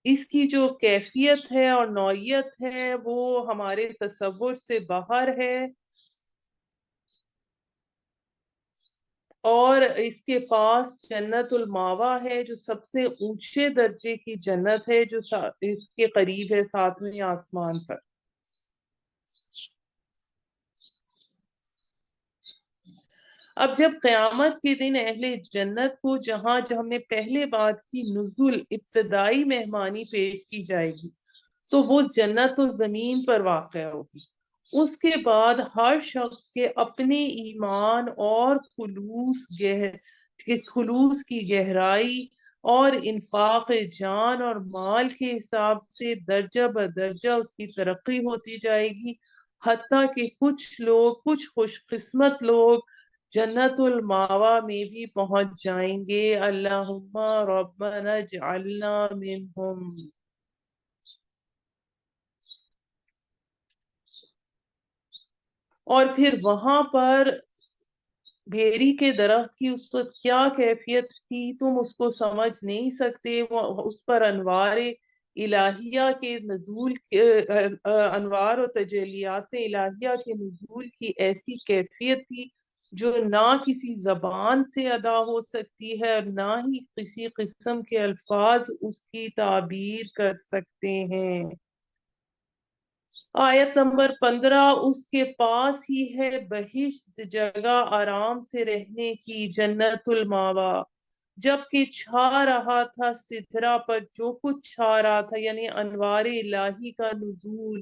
اس کی جو کیفیت ہے اور نوعیت ہے وہ ہمارے تصور سے باہر ہے، اور اس کے پاس جنت الماوا ہے جو سب سے اونچے درجے کی جنت ہے، جو اس کے قریب ہے 7ویں آسمان پر۔ اب جب قیامت کے دن اہل جنت کو جہاں جو ہم نے پہلے بات کی نزول ابتدائی مہمانی پیش کی جائے گی تو وہ جنت و زمین پر واقع ہوگی۔ اس کے بعد ہر شخص کے اپنے ایمان اور خلوص کی گہرائی اور انفاق جان اور مال کے حساب سے درجہ بدرجہ اس کی ترقی ہوتی جائے گی، حتیٰ کہ کچھ خوش قسمت لوگ جنت الماوا میں بھی پہنچ جائیں گے. اللہم ربنا اجعلنا منہم. اور پھر وہاں پر بھیری کے درخت کی اس وقت کیا کیفیت تھی تم اس کو سمجھ نہیں سکتے. وہ اس پر انوار الہیہ کے نزول انوار و تجلیات الہیہ کے نزول کی ایسی کیفیت تھی جو نہ کسی زبان سے ادا ہو سکتی ہے اور نہ ہی کسی قسم کے الفاظ اس کی تعبیر کر سکتے ہیں. آیت نمبر 15. اس کے پاس ہی ہے بہشت، جگہ آرام سے رہنے کی، جنت الماوا. جبکہ چھا رہا تھا سدرا پر جو کچھ چھا رہا تھا، یعنی انوار الہی کا نزول،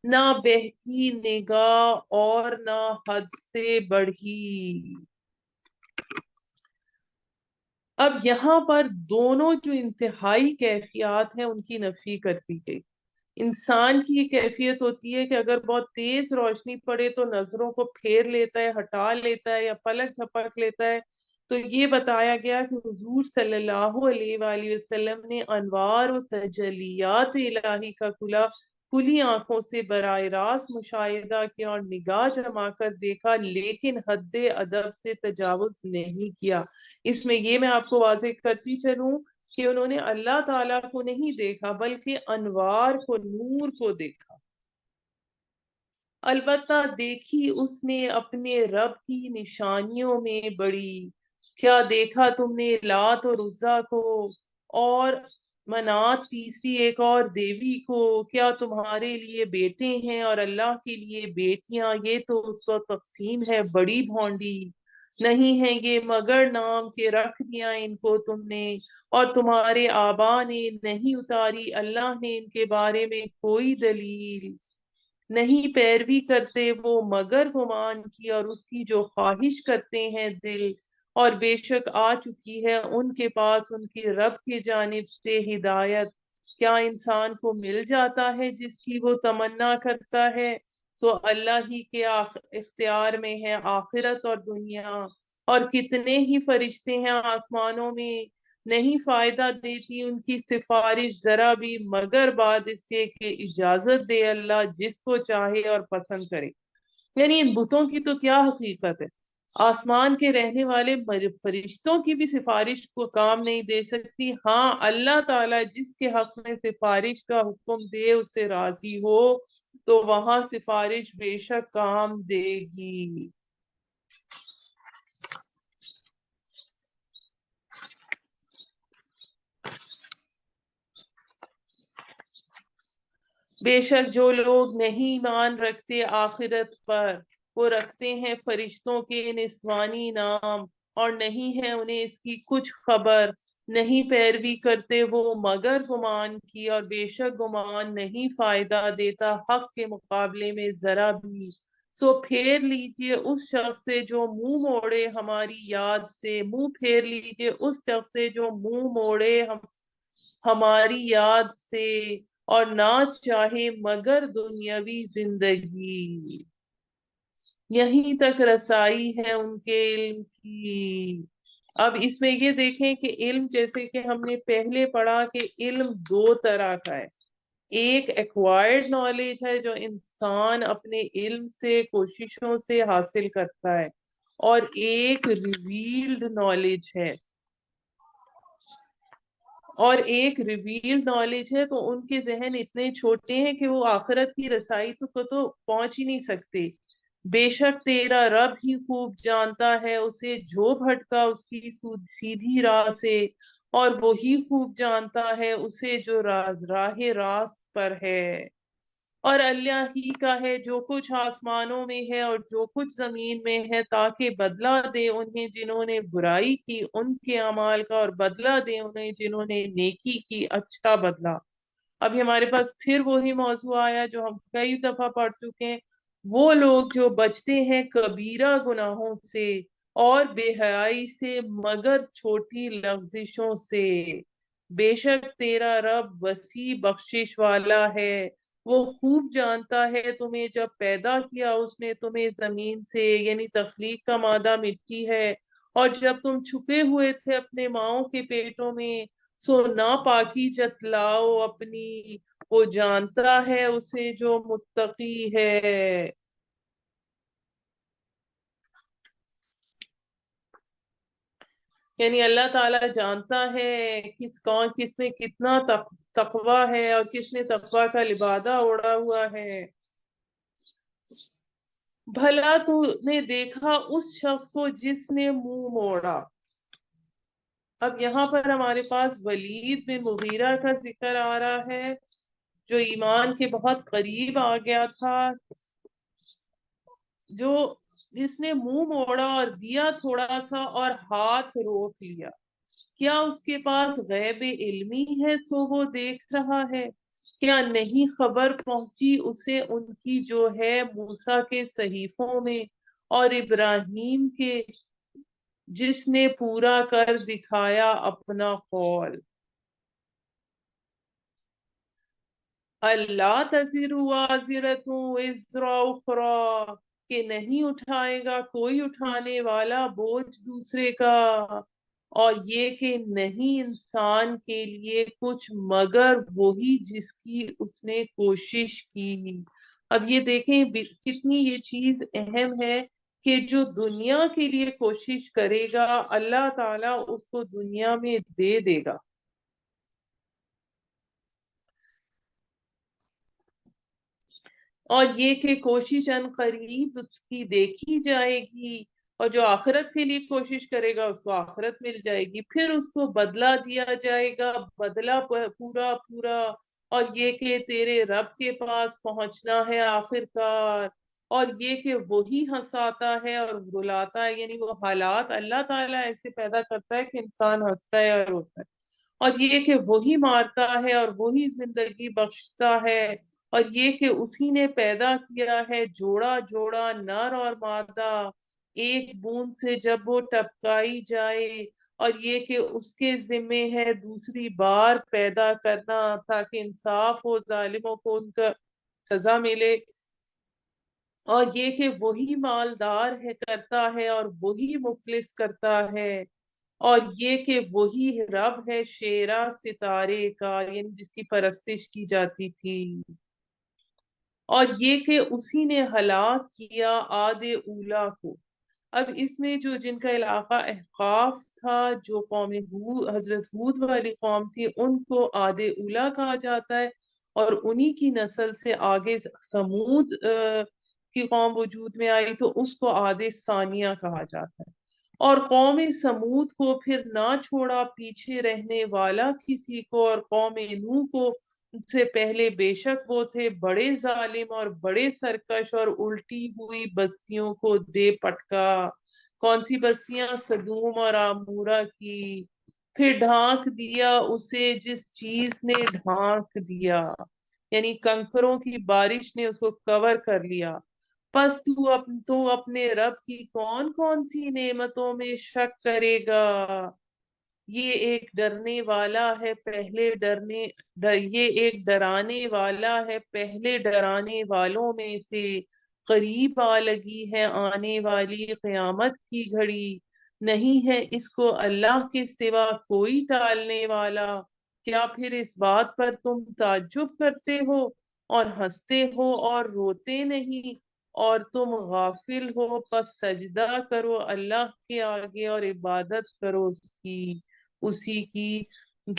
نہ بہتی نگاہ اور نہ حد سے بڑھی. اب یہاں پر دونوں جو انتہائی کیفیات ہیں ان کی نفی کر دی گئی. انسان کی یہ کیفیت ہوتی ہے کہ اگر بہت تیز روشنی پڑے تو نظروں کو پھیر لیتا ہے، ہٹا لیتا ہے یا پلک جھپک لیتا ہے. تو یہ بتایا گیا کہ حضور صلی اللہ علیہ وآلہ وسلم نے انوار و تجلیات الہی کا کھلی آنکھوں سے براہ راست مشاہدہ کیا اور نگاہ جما کر دیکھا، لیکن حد ادب سے تجاوز نہیں کیا. اس میں یہ میں آپ کو واضح کرتی چلوں کہ انہوں نے اللہ تعالیٰ کو نہیں دیکھا بلکہ انوار کو، نور کو دیکھا. البتہ دیکھی اس نے اپنے رب کی نشانیوں میں بڑی. کیا دیکھا تم نے لات اور عزا کو اور منات تیسری ایک اور دیوی کو؟ کیا تمہارے لیے بیٹے ہیں اور اللہ کے لیے بیٹیاں؟ یہ تو اس کو تقسیم ہے بڑی بھونڈی. نہیں ہے یہ مگر نام کے رکھ دیا ان کو تم نے، اور تمہارے آبا نے نہیں اتاری اللہ نے ان کے بارے میں کوئی دلیل. نہیں پیروی کرتے وہ مگر گمان کی اور اس کی جو خواہش کرتے ہیں دل. اور بے شک آ چکی ہے ان کے پاس ان کے رب کی جانب سے ہدایت. کیا انسان کو مل جاتا ہے جس کی وہ تمنا کرتا ہے؟ تو اللہ ہی کے اختیار میں ہے آخرت اور دنیا. اور کتنے ہی فرشتے ہیں آسمانوں میں، نہیں فائدہ دیتی ان کی سفارش ذرا بھی مگر بعد اس کے کہ اجازت دے اللہ جس کو چاہے اور پسند کرے. یعنی ان بتوں کی تو کیا حقیقت ہے، آسمان کے رہنے والے فرشتوں کی بھی سفارش کو کام نہیں دے سکتی. ہاں اللہ تعالیٰ جس کے حق میں سفارش کا حکم دے اس سے راضی ہو تو وہاں سفارش بے شک کام دے گی. بے شک جو لوگ نہیں ایمان رکھتے آخرت پر، وہ رکھتے ہیں فرشتوں کے نسوانی نام اور نہیں ہے انہیں اس کی کچھ خبر. نہیں پیروی کرتے وہ مگر گمان کی اور بے شک گمان نہیں فائدہ دیتا حق کے مقابلے میں ذرا بھی. سو پھیر لیجئے اس شخص سے جو منہ موڑے ہماری یاد سے، منہ پھیر لیجئے اس شخص سے جو منہ موڑے ہماری یاد سے اور نہ چاہے مگر دنیاوی زندگی. یہیں تک رسائی ہے ان کے علم کی. اب اس میں یہ دیکھیں کہ علم، جیسے کہ ہم نے پہلے پڑھا کہ علم دو طرح کا ہے. ایک ایکوائرڈ نالج ہے جو انسان اپنے علم سے، کوششوں سے حاصل کرتا ہے، اور ایک ریویلڈ نالج ہے. اور ایک ریویلڈ نالج ہے تو ان کے ذہن اتنے چھوٹے ہیں کہ وہ آخرت کی رسائی تو پہنچ ہی نہیں سکتے. بے شک تیرا رب ہی خوب جانتا ہے اسے جو بھٹکا اس کی سیدھی راہ سے، اور وہی خوب جانتا ہے اسے جو راہ راست پر ہے. اور اللہ ہی کا ہے جو کچھ آسمانوں میں ہے اور جو کچھ زمین میں ہے، تاکہ بدلہ دے انہیں جنہوں نے برائی کی ان کے اعمال کا، اور بدلہ دے انہیں جنہوں نے نیکی کی اچھا بدلہ. ابھی ہمارے پاس پھر وہی موضوع آیا جو ہم کئی دفعہ پڑھ چکے ہیں. وہ لوگ جو بچتے ہیں کبیرہ گناہوں سے اور بے حیائی سے مگر چھوٹی لغزشوں سے. بے شک تیرا رب وسیع بخشش والا ہے وہ خوب جانتا ہے تمہیں جب پیدا کیا اس نے تمہیں زمین سے، یعنی تخلیق کا مادہ مٹی ہے، اور جب تم چھپے ہوئے تھے اپنے ماؤں کے پیٹوں میں، سو ناپاکی جتلاؤ اپنی، وہ جانتا ہے اسے جو متقی ہے۔ یعنی اللہ تعالیٰ جانتا ہے کس میں کتنا تقوی ہے اور کس نے تقوی کا لبادہ اوڑھا ہوا ہے۔ بھلا تو نے دیکھا اس شخص کو جس نے منہ موڑا۔ اب یہاں پر ہمارے پاس ولید بن مغیرہ کا ذکر آ رہا ہے، جو ایمان کے بہت قریب آ گیا تھا، جو جس نے منہ موڑا اور دیا تھوڑا سا اور ہاتھ روک لیا۔ کیا اس کے پاس غیب علمی ہے سو وہ دیکھ رہا ہے؟ کیا نہیں خبر پہنچی اسے ان کی جو ہے موسیٰ کے صحیفوں میں، اور ابراہیم کے جس نے پورا کر دکھایا اپنا قول۔ اللہ تزر وازرۃ وزر اخری، کہ نہیں اٹھائے گا کوئی اٹھانے والا بوجھ دوسرے کا، اور یہ کہ نہیں انسان کے لیے کچھ مگر وہی جس کی اس نے کوشش کی۔ اب یہ دیکھیں کتنی یہ چیز اہم ہے کہ جو دنیا کے لیے کوشش کرے گا اللہ تعالیٰ اس کو دنیا میں دے دے گا۔ اور یہ کہ کوشش ان قریب اس کی دیکھی جائے گی، اور جو آخرت کے لیے کوشش کرے گا اس کو آخرت مل جائے گی، پھر اس کو بدلہ دیا جائے گا، بدلہ پورا پورا۔ اور یہ کہ تیرے رب کے پاس پہنچنا ہے آخر کار، اور یہ کہ وہی ہنساتا ہے اور رلاتا ہے، یعنی وہ حالات اللہ تعالیٰ ایسے پیدا کرتا ہے کہ انسان ہنستا ہے اور روتا ہے، اور یہ کہ وہی مارتا ہے اور وہی زندگی بخشتا ہے، اور یہ کہ اسی نے پیدا کیا ہے جوڑا جوڑا نر اور مادہ ایک بوند سے جب وہ ٹپکائی جائے، اور یہ کہ اس کے ذمے ہے دوسری بار پیدا کرنا تاکہ انصاف ہو، ظالموں کو ان کا سزا ملے، اور یہ کہ وہی مالدار ہے کرتا ہے اور وہی مفلس کرتا ہے، اور یہ کہ وہی رب ہے شیرا ستارے کا، یعنی جس کی پرستش کی جاتی تھی، اور یہ کہ اسی نے ہلاک کیا عاد اولا کو۔ اب اس میں جو جن کا علاقہ احقاف تھا، جو قوم حضرت ہود والی قوم تھی، ان کو عاد اولا کہا جاتا ہے، اور انہی کی نسل سے آگے سمود کی قوم وجود میں آئی تو اس کو عاد ثانیہ کہا جاتا ہے۔ اور قوم سمود کو پھر نہ چھوڑا پیچھے رہنے والا کسی کو، اور قوم نوح کو سے پہلے بے شک وہ تھے بڑے ظالم اور بڑے سرکش، اور الٹی ہوئی بستیوں کو دے پٹکا۔ کون سی بستیاں؟ سدوم اور عمورہ کی۔ پھر ڈھانک دیا اسے جس چیز نے ڈھانک دیا، یعنی کنکروں کی بارش نے اس کو کور کر لیا۔ پس تو اپنے رب کی کون کون سی نعمتوں میں شک کرے گا؟ یہ ایک ڈرنے والا ہے پہلے یہ ایک ڈرانے والا ہے پہلے ڈرانے والوں میں سے، قریب آ لگی ہے آنے والی قیامت کی گھڑی، نہیں ہے اس کو اللہ کے سوا کوئی ٹالنے والا۔ کیا پھر اس بات پر تم تعجب کرتے ہو اور ہنستے ہو اور روتے نہیں، اور تم غافل ہو؟ پس سجدہ کرو اللہ کے آگے اور عبادت کرو اس کی، اسی کی۔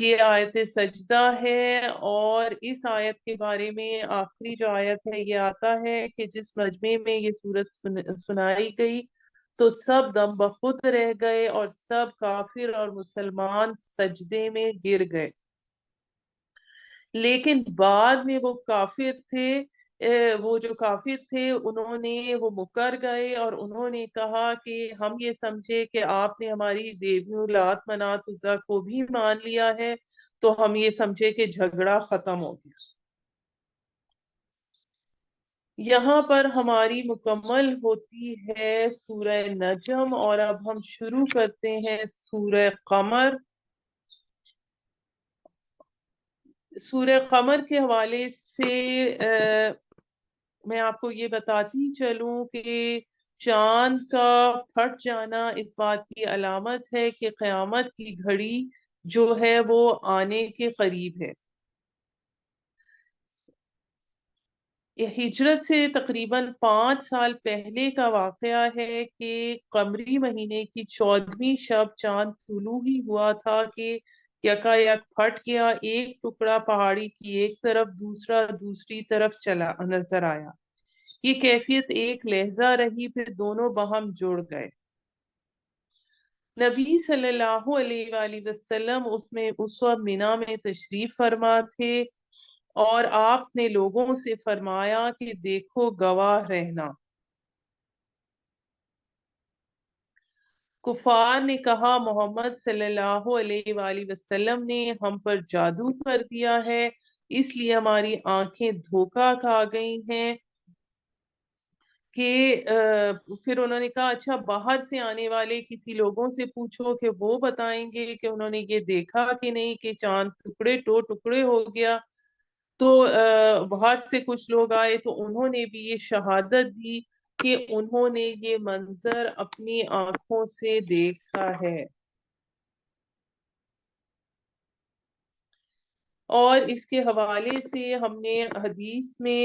یہ آیت سجدہ ہے، اور اس آیت کے بارے میں آخری جو آیت ہے یہ آتا ہے کہ جس مجمع میں یہ سورت سنائی گئی تو سب دم بخود رہ گئے اور سب کافر اور مسلمان سجدے میں گر گئے، لیکن بعد میں وہ جو کافر تھے انہوں نے وہ مکر گئے، اور انہوں نے کہا کہ ہم یہ سمجھے کہ آپ نے ہماری دیویوں لات منات عزا کو بھی مان لیا ہے، تو ہم یہ سمجھے کہ جھگڑا ختم ہو گیا۔ یہاں پر ہماری مکمل ہوتی ہے سورہ نجم، اور اب ہم شروع کرتے ہیں سورہ قمر۔ سورہ قمر کے حوالے سے میں آپ کو یہ بتاتی چلوں کہ چاند کا پھٹ جانا اس بات کی علامت ہے کہ قیامت کی گھڑی جو ہے وہ آنے کے قریب ہے۔ یہ ہجرت سے تقریباً 5 سال پہلے کا واقعہ ہے کہ قمری مہینے کی 14ویں شب چاند طلوع ہی ہوا تھا کہ یکا یک پھٹ گیا، ایک ٹکڑا پہاڑی کی ایک طرف، دوسرا دوسری طرف چلا نظر آیا۔ یہ کیفیت ایک لہجہ رہی، پھر دونوں باہم جڑ گئے۔ نبی صلی اللہ علیہ وآلہ وسلم اس وقت مینا میں تشریف فرما تھے، اور آپ نے لوگوں سے فرمایا کہ دیکھو گواہ رہنا۔ کفار نے کہا محمد صلی اللہ علیہ وآلہ وسلم نے ہم پر جادو کر دیا ہے، اس لیے ہماری آنکھیں دھوکا کھا گئی ہیں کہ پھر انہوں نے کہا اچھا باہر سے آنے والے کسی لوگوں سے پوچھو کہ وہ بتائیں گے کہ انہوں نے یہ دیکھا کہ نہیں کہ چاند ٹکڑے ہو گیا۔ تو باہر سے کچھ لوگ آئے تو انہوں نے بھی یہ شہادت دی کہ انہوں نے یہ منظر اپنی آنکھوں سے دیکھا ہے۔ اور اس کے حوالے سے ہم نے حدیث میں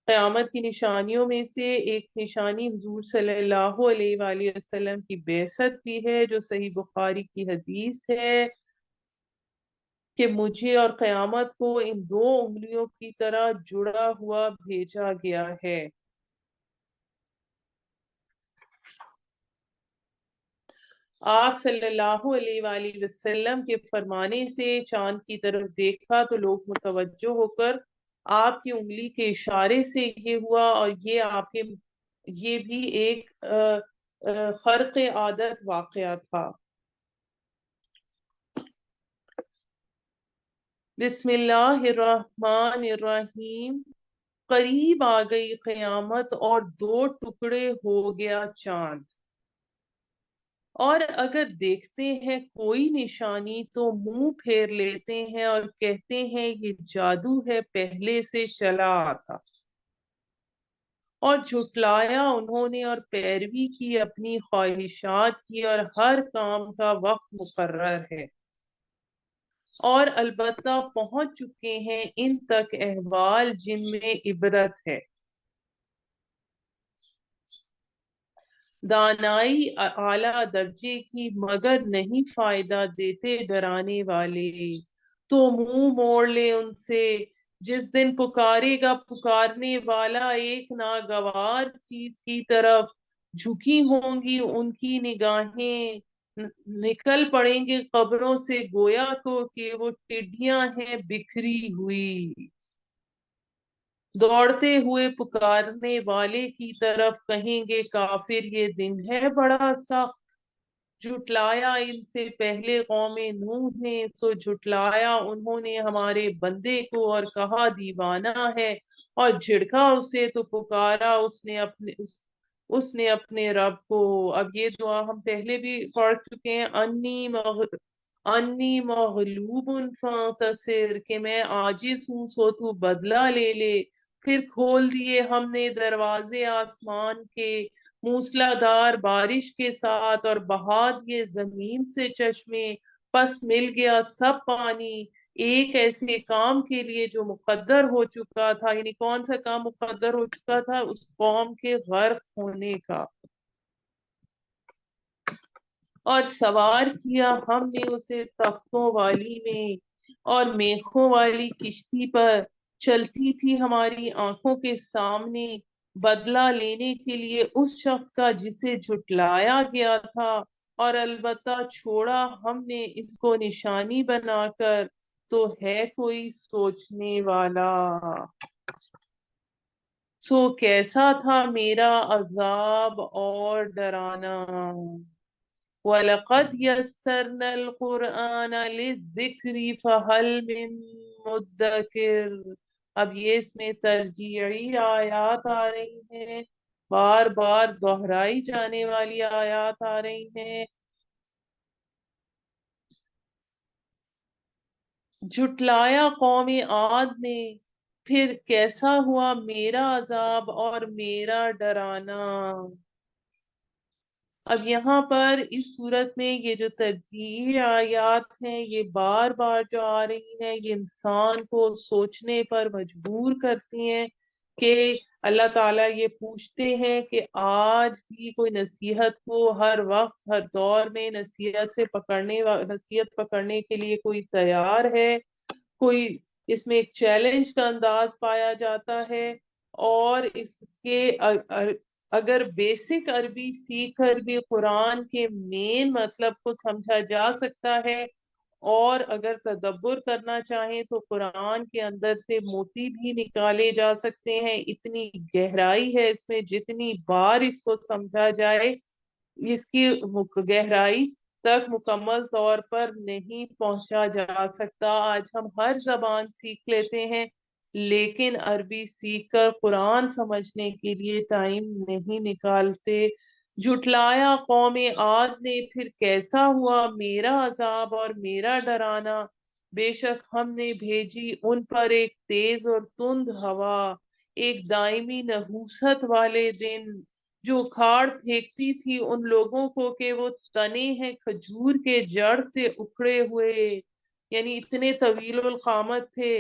قیامت کی نشانیوں میں سے ایک نشانی حضور صلی اللہ علیہ وآلہ وسلم کی بعثت بھی ہے، جو صحیح بخاری کی حدیث ہے کہ مجھے اور قیامت کو ان 2 انگلیوں کی طرح جڑا ہوا بھیجا گیا ہے۔ آپ صلی اللہ علیہ وآلہ وسلم کے فرمانے سے چاند کی طرف دیکھا تو لوگ متوجہ ہو کر آپ کی انگلی کے اشارے سے یہ ہوا، اور یہ بھی ایک خرق عادت واقعہ تھا۔ بسم اللہ الرحمن الرحیم۔ قریب آ گئی قیامت اور 2 ٹکڑے ہو گیا چاند، اور اگر دیکھتے ہیں کوئی نشانی تو منہ پھیر لیتے ہیں اور کہتے ہیں یہ جادو ہے، پہلے سے چلا آتا، اور جھٹلایا انہوں نے اور پیروی کی اپنی خواہشات کی، اور ہر کام کا وقت مقرر ہے، اور البتہ پہنچ چکے ہیں ان تک احوال جن میں عبرت ہے۔ دانائی اعلیٰ درجے کی مگر نہیں فائدہ دیتے ڈرانے والے، تو منہ موڑ لے ان سے، جس دن پکارے گا پکارنے والا ایک ناگوار چیز کی طرف، جھکی ہوں گی ان کی نگاہیں، نکل پڑیں گے قبروں سے گویا کو کہ وہ ٹڈیاں ہیں بکھری ہوئی، دوڑتے ہوئے پکارنے والے کی طرف کہیں گے کافر یہ دن ہے بڑا سخت، جھٹلایا ان سے پہلے قوم نوح نے، سو جھٹلایا انہوں نے ہمارے بندے کو اور کہا دیوانہ ہے، اور جھڑکا اسے تو پکارا اس نے اپنے رب کو۔ اب یہ دعا ہم پہلے بھی پڑھ چکے ہیں، انی مغلوب فانتصر، کہ میں عاجز ہوں سو تو بدلہ لے لے۔ پھر کھول دیے ہم نے دروازے آسمان کے موسلادھار بارش کے ساتھ، اور بہا دیے زمین سے چشمے، پس مل گیا سب پانی ایک ایسے کام کے لیے جو مقدر ہو چکا تھا۔ یعنی کون سا کام مقدر ہو چکا تھا؟ اس قوم کے غرق ہونے کا۔ اور سوار کیا ہم نے اسے تختوں والی میں اور میخوں والی کشتی پر، چلتی تھی ہماری آنکھوں کے سامنے، بدلہ لینے کے لیے اس شخص کا جسے جھٹلایا گیا تھا، اور البتہ چھوڑا ہم نے اس کو نشانی بنا کر، تو ہے کوئی سوچنے والا۔ سو کیسا تھا میرا عذاب اور ڈرانا۔ وَلَقَدْ يَسَّرْنَا الْقُرْآنَ لِلذِّكْرِ فَهَلْ مِن مُدَّكِرٍ۔ اب یہ اس میں ترجیعی آیات آ رہی ہیں، بار بار دہرائی جانے والی آیات آ رہی ہیں۔ جھٹلایا قوم عاد نے، پھر کیسا ہوا میرا عذاب اور میرا ڈرانا۔ اب یہاں پر اس صورت میں یہ جو ترجیحی آیات ہیں یہ بار بار جو آ رہی ہیں یہ انسان کو سوچنے پر مجبور کرتی ہیں کہ اللہ تعالیٰ یہ پوچھتے ہیں کہ آج بھی کوئی نصیحت کو ہر وقت ہر دور میں نصیحت پکڑنے کے لیے کوئی تیار ہے؟ کوئی اس میں ایک چیلنج کا انداز پایا جاتا ہے، اور اس کے اگر بیسک عربی سیکھ کر بھی قرآن کے مین مطلب کو سمجھا جا سکتا ہے، اور اگر تدبر کرنا چاہیں تو قرآن کے اندر سے موتی بھی نکالے جا سکتے ہیں۔ اتنی گہرائی ہے اس میں، جتنی بار اس کو سمجھا جائے اس کی گہرائی تک مکمل طور پر نہیں پہنچا جا سکتا۔ آج ہم ہر زبان سیکھ لیتے ہیں لیکن عربی سیکھ کر قرآن سمجھنے کے لیے ٹائم نہیں نکالتے۔ جھٹلایا قوم عاد نے، پھر کیسا ہوا میرا عذاب اور میرا ڈرانا۔ بے شک ہم نے بھیجی ان پر ایک تیز اور تند ہوا، ایک دائمی نحوست والے دن جو اکھاڑ پھینکتی تھی ان لوگوں کو کہ وہ تنے ہیں کھجور کے جڑ سے اکھڑے ہوئے، یعنی اتنے طویل القامت تھے۔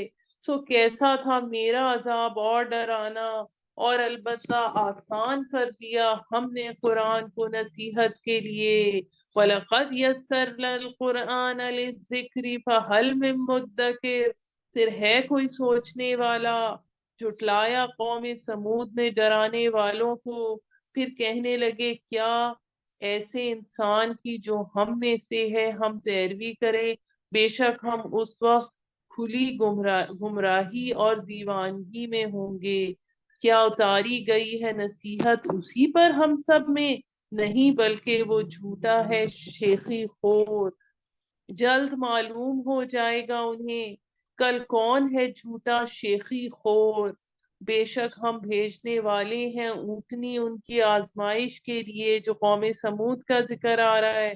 سو کیسا تھا میرا عذاب اور ڈرانا، اور البتہ آسان کر دیا ہم نے قرآن کو نصیحت کے لیے۔ وَلَقَدْ يَسَّرْنَا الْقُرْآنَ لِلذِّكْرِ فَهَلْ مِن مُدَّكِرٍ، پھر ہے کوئی سوچنے والا؟ جھٹلایا قوم سمود نے ڈرانے والوں کو، پھر کہنے لگے کیا ایسے انسان کی جو ہم میں سے ہے ہم پیروی کریں؟ بے شک ہم اس وقت کھلی گمراہی اور دیوانگی میں ہوں گے۔ کیا اتاری گئی ہے نصیحت اسی پر ہم سب میں؟ نہیں، بلکہ وہ جھوٹا ہے شیخی خور۔ جلد معلوم ہو جائے گا انہیں کل کون ہے جھوٹا شیخی خور۔ بے شک ہم بھیجنے والے ہیں اونٹنی ان کی آزمائش کے لیے، جو قوم سمود کا ذکر آ رہا ہے۔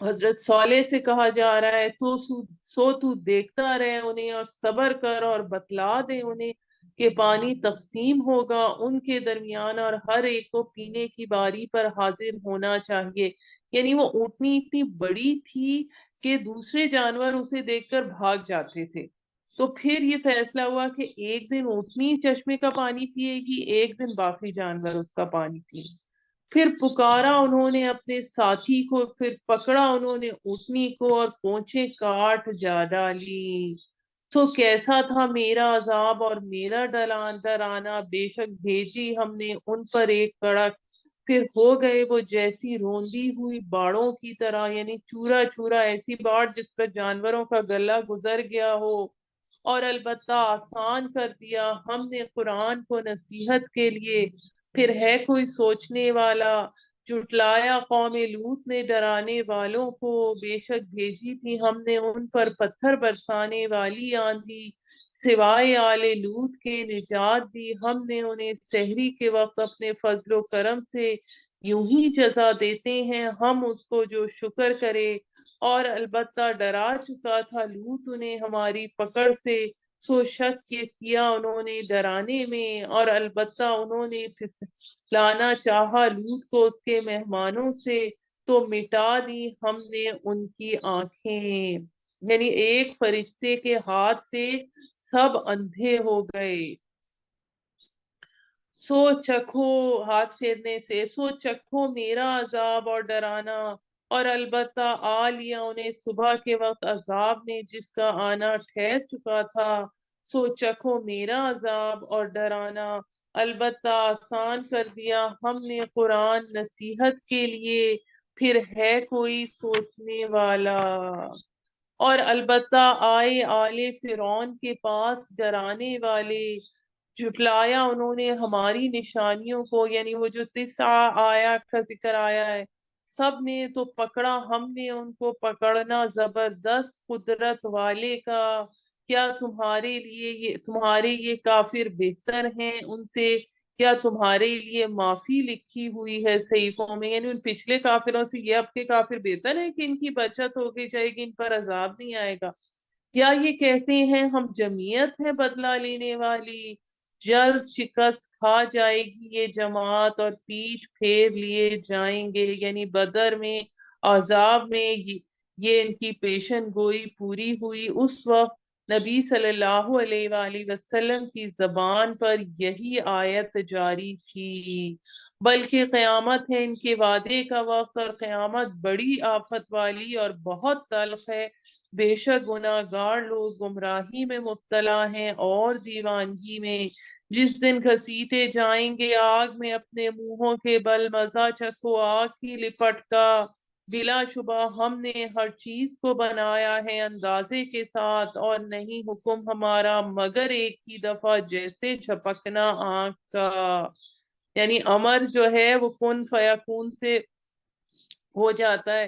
حضرت صالح سے کہا جا رہا ہے تو دیکھتا رہے انہیں اور صبر کر اور بتلا دے انہیں کہ پانی تقسیم ہوگا ان کے درمیان اور ہر ایک کو پینے کی باری پر حاضر ہونا چاہیے۔ یعنی وہ اونٹنی اتنی بڑی تھی کہ دوسرے جانور اسے دیکھ کر بھاگ جاتے تھے، تو پھر یہ فیصلہ ہوا کہ ایک دن اونٹنی چشمے کا پانی پیے گی، ایک دن باقی جانور اس کا پانی پیے گی۔ پھر پکارا انہوں نے اپنے ساتھی کو، پھر پکڑا انہوں نے اونٹنی کو اور پونچھیں کاٹ جا ڈالی۔ تو کیسا تھا میرا عذاب اور میرا ڈرانا، بے شک بھیجی ہم نے ان پر ایک کڑک، پھر ہو گئے وہ جیسی روندی ہوئی باڑوں کی طرح، یعنی چورا چورا ایسی باڑ جس پر جانوروں کا گلا گزر گیا ہو۔ اور البتہ آسان کر دیا ہم نے قرآن کو نصیحت کے لیے، پھر ہے کوئی سوچنے والا؟ جھٹلایا قوم لوط نے ڈرانے والوں کو، بے شک بھیجی تھی ہم نے ان پر پتھر برسانے والی آندھی، سوائے آل لوط کے نجات دی ہم نے انہیں سحری کے وقت اپنے فضل و کرم سے۔ یوں ہی جزا دیتے ہیں ہم اس کو جو شکر کرے۔ اور البتہ ڈرا چکا تھا لوط انہیں ہماری پکڑ سے، سو شک یہ کیا انہوں نے ڈرانے میں، اور البتہ انہوں نے پھسلانا چاہا لوط کو اس کے مہمانوں سے، تو مٹا دی ہم نے ان کی آنکھیں، یعنی ایک فرشتے کے ہاتھ سے سب اندھے ہو گئے۔ سو چکھو، ہاتھ پھیرنے سے، سو چکھو میرا عذاب اور ڈرانا، اور البتہ آ لیا انہیں صبح کے وقت عذاب نے جس کا آنا ٹھہر چکا تھا۔ سو چکھو میرا عذاب اور ڈرانا، البتہ آسان کر دیا ہم نے قرآن نصیحت کے لیے، پھر ہے کوئی سوچنے والا؟ اور البتہ آئے آل فرعون کے پاس ڈرانے والے، جھٹلایا انہوں نے ہماری نشانیوں کو، یعنی وہ جو 9 آیات کا ذکر آیا ہے سب نے تو پکڑا ہم نے ان کو پکڑنا زبردست قدرت والے کا۔ کیا تمہارے یہ کافر بہتر ہیں ان سے؟ کیا تمہارے لیے معافی لکھی ہوئی ہے صحیفوں میں؟ یعنی ان پچھلے کافروں سے یہ اب کے کافر بہتر ہیں کہ ان کی بچت ہو گئی جائے گی، ان پر عذاب نہیں آئے گا؟ کیا یہ کہتے ہیں ہم جمعیت ہے بدلہ لینے والی؟ جلد شکست کھا جائے گی یہ جماعت اور پیٹھ پھیر لیے جائیں گے، یعنی بدر میں، عذاب میں یہ ان کی پیشن گوئی پوری ہوئی۔ اس وقت نبی صلی اللہ علیہ وآلہ وسلم کی زبان پر یہی آیت جاری تھی، بلکہ قیامت ہے ان کے وعدے کا وقت، اور قیامت بڑی آفت والی اور بہت تلخ ہے۔ بے شک گناہ گار لوگ گمراہی میں مبتلا ہیں اور دیوانگی میں۔ جس دن گھسیٹے جائیں گے آگ میں اپنے منہوں کے بل، مزہ چکھو آگ کی لپٹ کا۔ بلا شبہ ہم نے ہر چیز کو بنایا ہے اندازے کے ساتھ، اور نہیں حکم ہمارا مگر ایک ہی دفعہ جیسے جھپکنا آنکھ کا۔ یعنی امر جو ہے وہ کن فیکون سے ہو جاتا ہے۔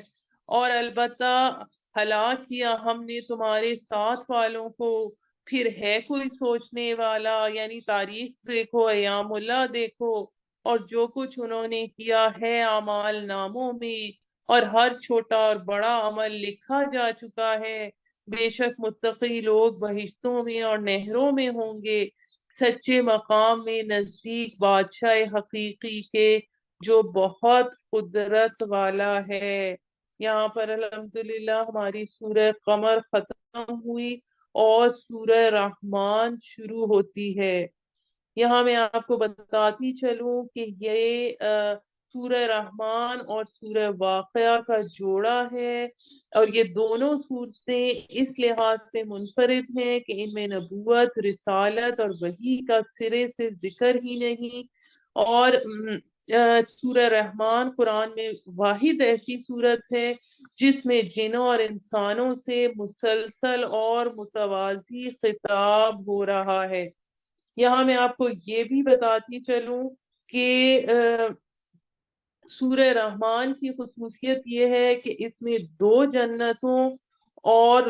اور البتہ ہلاک کیا ہم نے تمہارے ساتھ والوں کو، پھر ہے کوئی سوچنے والا؟ یعنی تاریخ دیکھو، ایام اللہ دیکھو، اور جو کچھ انہوں نے کیا ہے اعمال ناموں میں، اور ہر چھوٹا اور بڑا عمل لکھا جا چکا ہے۔ بے شک متقی لوگ بہشتوں میں اور نہروں میں ہوں گے، سچے مقام میں نزدیک بادشاہ حقیقی کے، جو بہت قدرت والا ہے۔ یہاں پر الحمدللہ ہماری سورہ قمر ختم ہوئی اور سورہ رحمان شروع ہوتی ہے۔ یہاں میں آپ کو بتاتی چلوں کہ یہ سورہ رحمان اور سورہ واقعہ کا جوڑا ہے، اور یہ دونوں صورتیں اس لحاظ سے منفرد ہیں کہ ان میں نبوت، رسالت اور وحی کا سرے سے ذکر ہی نہیں۔ اور سورہ رحمان قرآن میں واحد ایسی صورت ہے جس میں جنوں اور انسانوں سے مسلسل اور متوازی خطاب ہو رہا ہے۔ یہاں میں آپ کو یہ بھی بتاتی چلوں کہ سورہ رحمان کی خصوصیت یہ ہے کہ اس میں دو جنتوں اور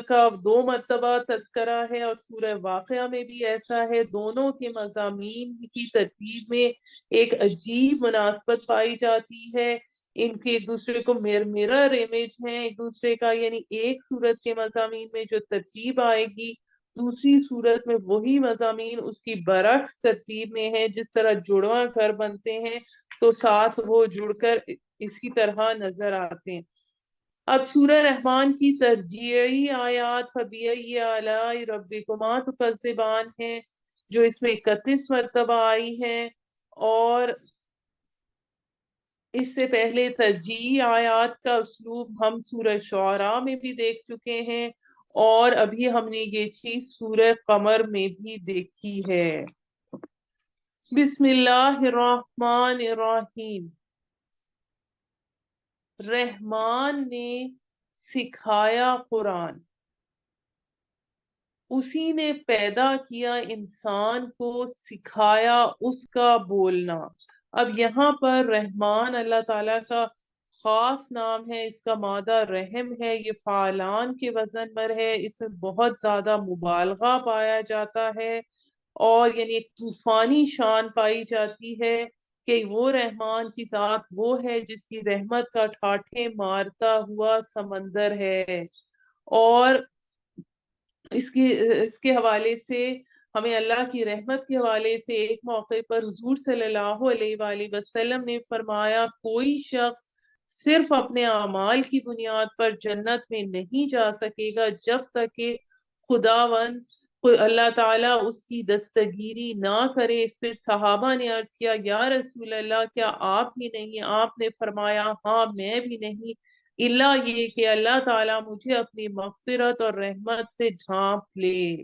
کا دو مرتبہ تذکرہ ہے، اور سورہ واقعہ میں بھی ایسا ہے۔ دونوں کے مضامین کی ترتیب میں ایک عجیب مناسبت پائی جاتی ہے، ان کے ایک دوسرے کو mirror امیج ہیں ایک دوسرے کا، یعنی ایک سورت کے مضامین میں جو ترتیب آئے گی دوسری صورت میں وہی مضامین اس کی برعکس ترتیب میں ہے۔ جس طرح جڑواں گھر بنتے ہیں تو ساتھ وہ جڑ کر اسی طرح نظر آتے ہیں۔ اب سورہ رحمان کی ترجیحی آیات فَبِأَيِّ آلَاءِ رَبِّكُمَا تُكَذِّبَانِ ہیں، جو اس میں 31 مرتبہ آئی ہیں، اور اس سے پہلے ترجیحی آیات کا اسلوب ہم سورہ شعراء میں بھی دیکھ چکے ہیں، اور ابھی ہم نے یہ چیز سورہ قمر میں بھی دیکھی ہے۔ بسم اللہ الرحمن الرحیم۔ رحمان نے سکھایا قرآن، اسی نے پیدا کیا انسان کو، سکھایا اس کا بولنا۔ اب یہاں پر رحمان اللہ تعالیٰ کا خاص نام ہے، اس کا مادہ رحم ہے، یہ فعلان کے وزن پر ہے، اس میں بہت زیادہ مبالغہ پایا جاتا ہے، اور یعنی ایک طوفانی شان پائی جاتی ہے کہ وہ رحمان کی ذات وہ ہے جس کی رحمت کا ٹھاٹھے مارتا ہوا سمندر ہے۔ اور اس کے حوالے سے ہمیں اللہ کی رحمت کے حوالے سے ایک موقع پر حضور صلی اللہ علیہ وآلہ وسلم نے فرمایا، کوئی شخص صرف اپنے اعمال کی بنیاد پر جنت میں نہیں جا سکے گا جب تک کہ خداوند اللہ تعالیٰ اس کی دستگیری نہ کرے۔ اس پر صحابہ نے عرض کیا، یا رسول اللہ کیا آپ بھی نہیں؟ آپ نے فرمایا، ہاں میں بھی نہیں، اللہ یہ کہ اللہ تعالیٰ مجھے اپنی مغفرت اور رحمت سے ڈھانپ لے۔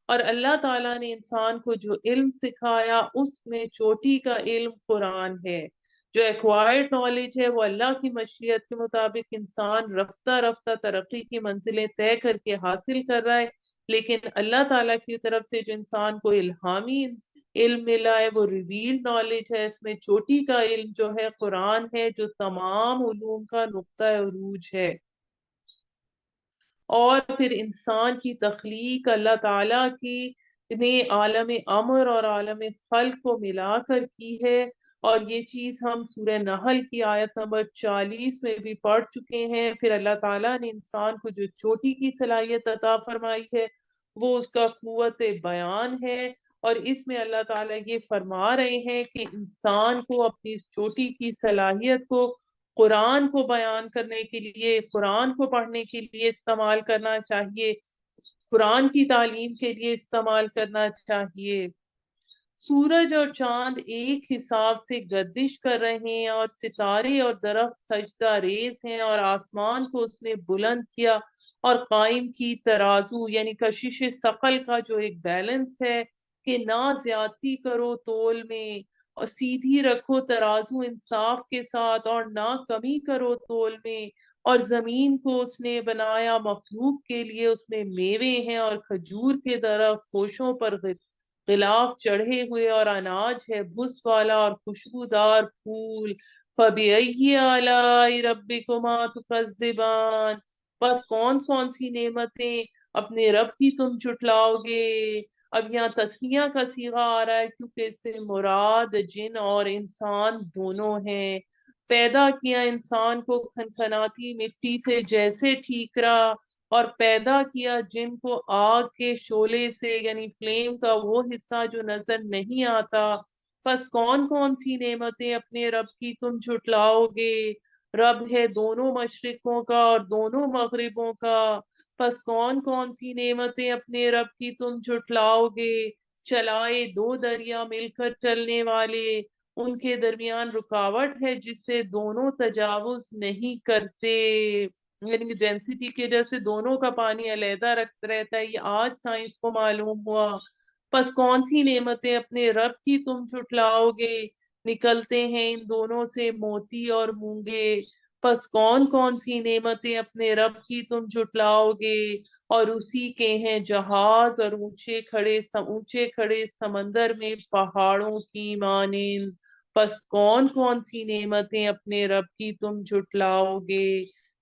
اور اللہ تعالیٰ نے انسان کو جو علم سکھایا اس میں چوٹی کا علم قرآن ہے۔ جو ایکوائرڈ نالج ہے وہ اللہ کی مشیت کے مطابق انسان رفتہ رفتہ ترقی کی منزلیں طے کر کے حاصل کر رہا ہے، لیکن اللہ تعالیٰ کی طرف سے جو انسان کو الہامی علم ملا ہے وہ ریویلڈ نالج ہے۔ اس میں چوٹی کا علم جو ہے قرآن ہے، جو تمام علوم کا نقطہ عروج ہے۔ اور پھر انسان کی تخلیق اللہ تعالیٰ کی نے عالم امر اور عالم خلق کو ملا کر کی ہے، اور یہ چیز ہم سورہ نحل کی آیت نمبر 40 میں بھی پڑھ چکے ہیں۔ پھر اللہ تعالیٰ نے انسان کو جو چوٹی کی صلاحیت عطا فرمائی ہے وہ اس کا قوت بیان ہے، اور اس میں اللہ تعالیٰ یہ فرما رہے ہیں کہ انسان کو اپنی اس چوٹی کی صلاحیت کو قرآن کو بیان کرنے کے لیے، قرآن کو پڑھنے کے لیے استعمال کرنا چاہیے، قرآن کی تعلیم کے لیے استعمال کرنا چاہیے۔ سورج اور چاند ایک حساب سے گردش کر رہے ہیں، اور ستارے اور درخت سجدہ ریز ہیں، اور آسمان کو اس نے بلند کیا اور قائم کی ترازو یعنی کشش ثقل کا جو ایک بیلنس ہے کہ نہ زیادتی کرو تول میں، اور سیدھی رکھو ترازو انصاف کے ساتھ، اور نہ کمی کرو تول میں۔ اور زمین کو اس نے بنایا مخلوق کے لیے، اس میں میوے ہیں اور کھجور کے درخت، خوشوں پر غلاف چڑھے ہوئے، اور اناج ہے بھس والا اور خوشبودار پھول۔ فَبِأَيِّ آلَاءِ رَبِّكُمَا تُكَذِّبَانِ، بس کون کون سی نعمتیں اپنے رب کی تم جھٹلاؤ گے۔ اب یہاں تثنیہ کا صیغہ آ رہا ہے کیونکہ اس سے مراد جن اور انسان دونوں ہیں۔ پیدا کیا انسان کو کھنکھناتی مٹی سے جیسے ٹھیکرا، اور پیدا کیا جن کو آگ کے شعلے سے یعنی فلیم کا وہ حصہ جو نظر نہیں آتا۔ پس کون کون سی نعمتیں اپنے رب کی تم جھٹلاؤ گے۔ رب ہے دونوں مشرقوں کا اور دونوں مغربوں کا، پس کون کون سی نعمتیں اپنے رب کی تم جھٹلاؤ گے۔ چلائے دو دریا مل کر چلنے والے، ان کے درمیان رکاوٹ ہے جس سے دونوں تجاوز نہیں کرتے، یعنی ڈینسٹی کی وجہ سے دونوں کا پانی علیحدہ رہتا ہے، یہ آج سائنس کو معلوم ہوا۔ پس کون سی نعمتیں اپنے رب کی تم جھٹلاؤ گے، نکلتے ہیں ان دونوں سے موتی اور مونگے۔ پس کون کون سی نعمتیں اپنے رب کی تم جھٹلاؤ گے، اور اسی کے ہیں جہاز اور اونچے کھڑے سمندر میں پہاڑوں کی مانند۔ پس کون کون سی نعمتیں اپنے رب کی تم جھٹلاؤ گے۔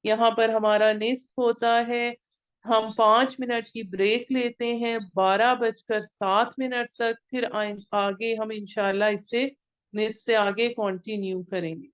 یہاں پر ہمارا نصف ہوتا ہے، ہم 5 منٹ کی بریک لیتے ہیں 12:07 تک، پھر آگے ہم انشاءاللہ اس سے نصف سے آگے کنٹینیو کریں گے۔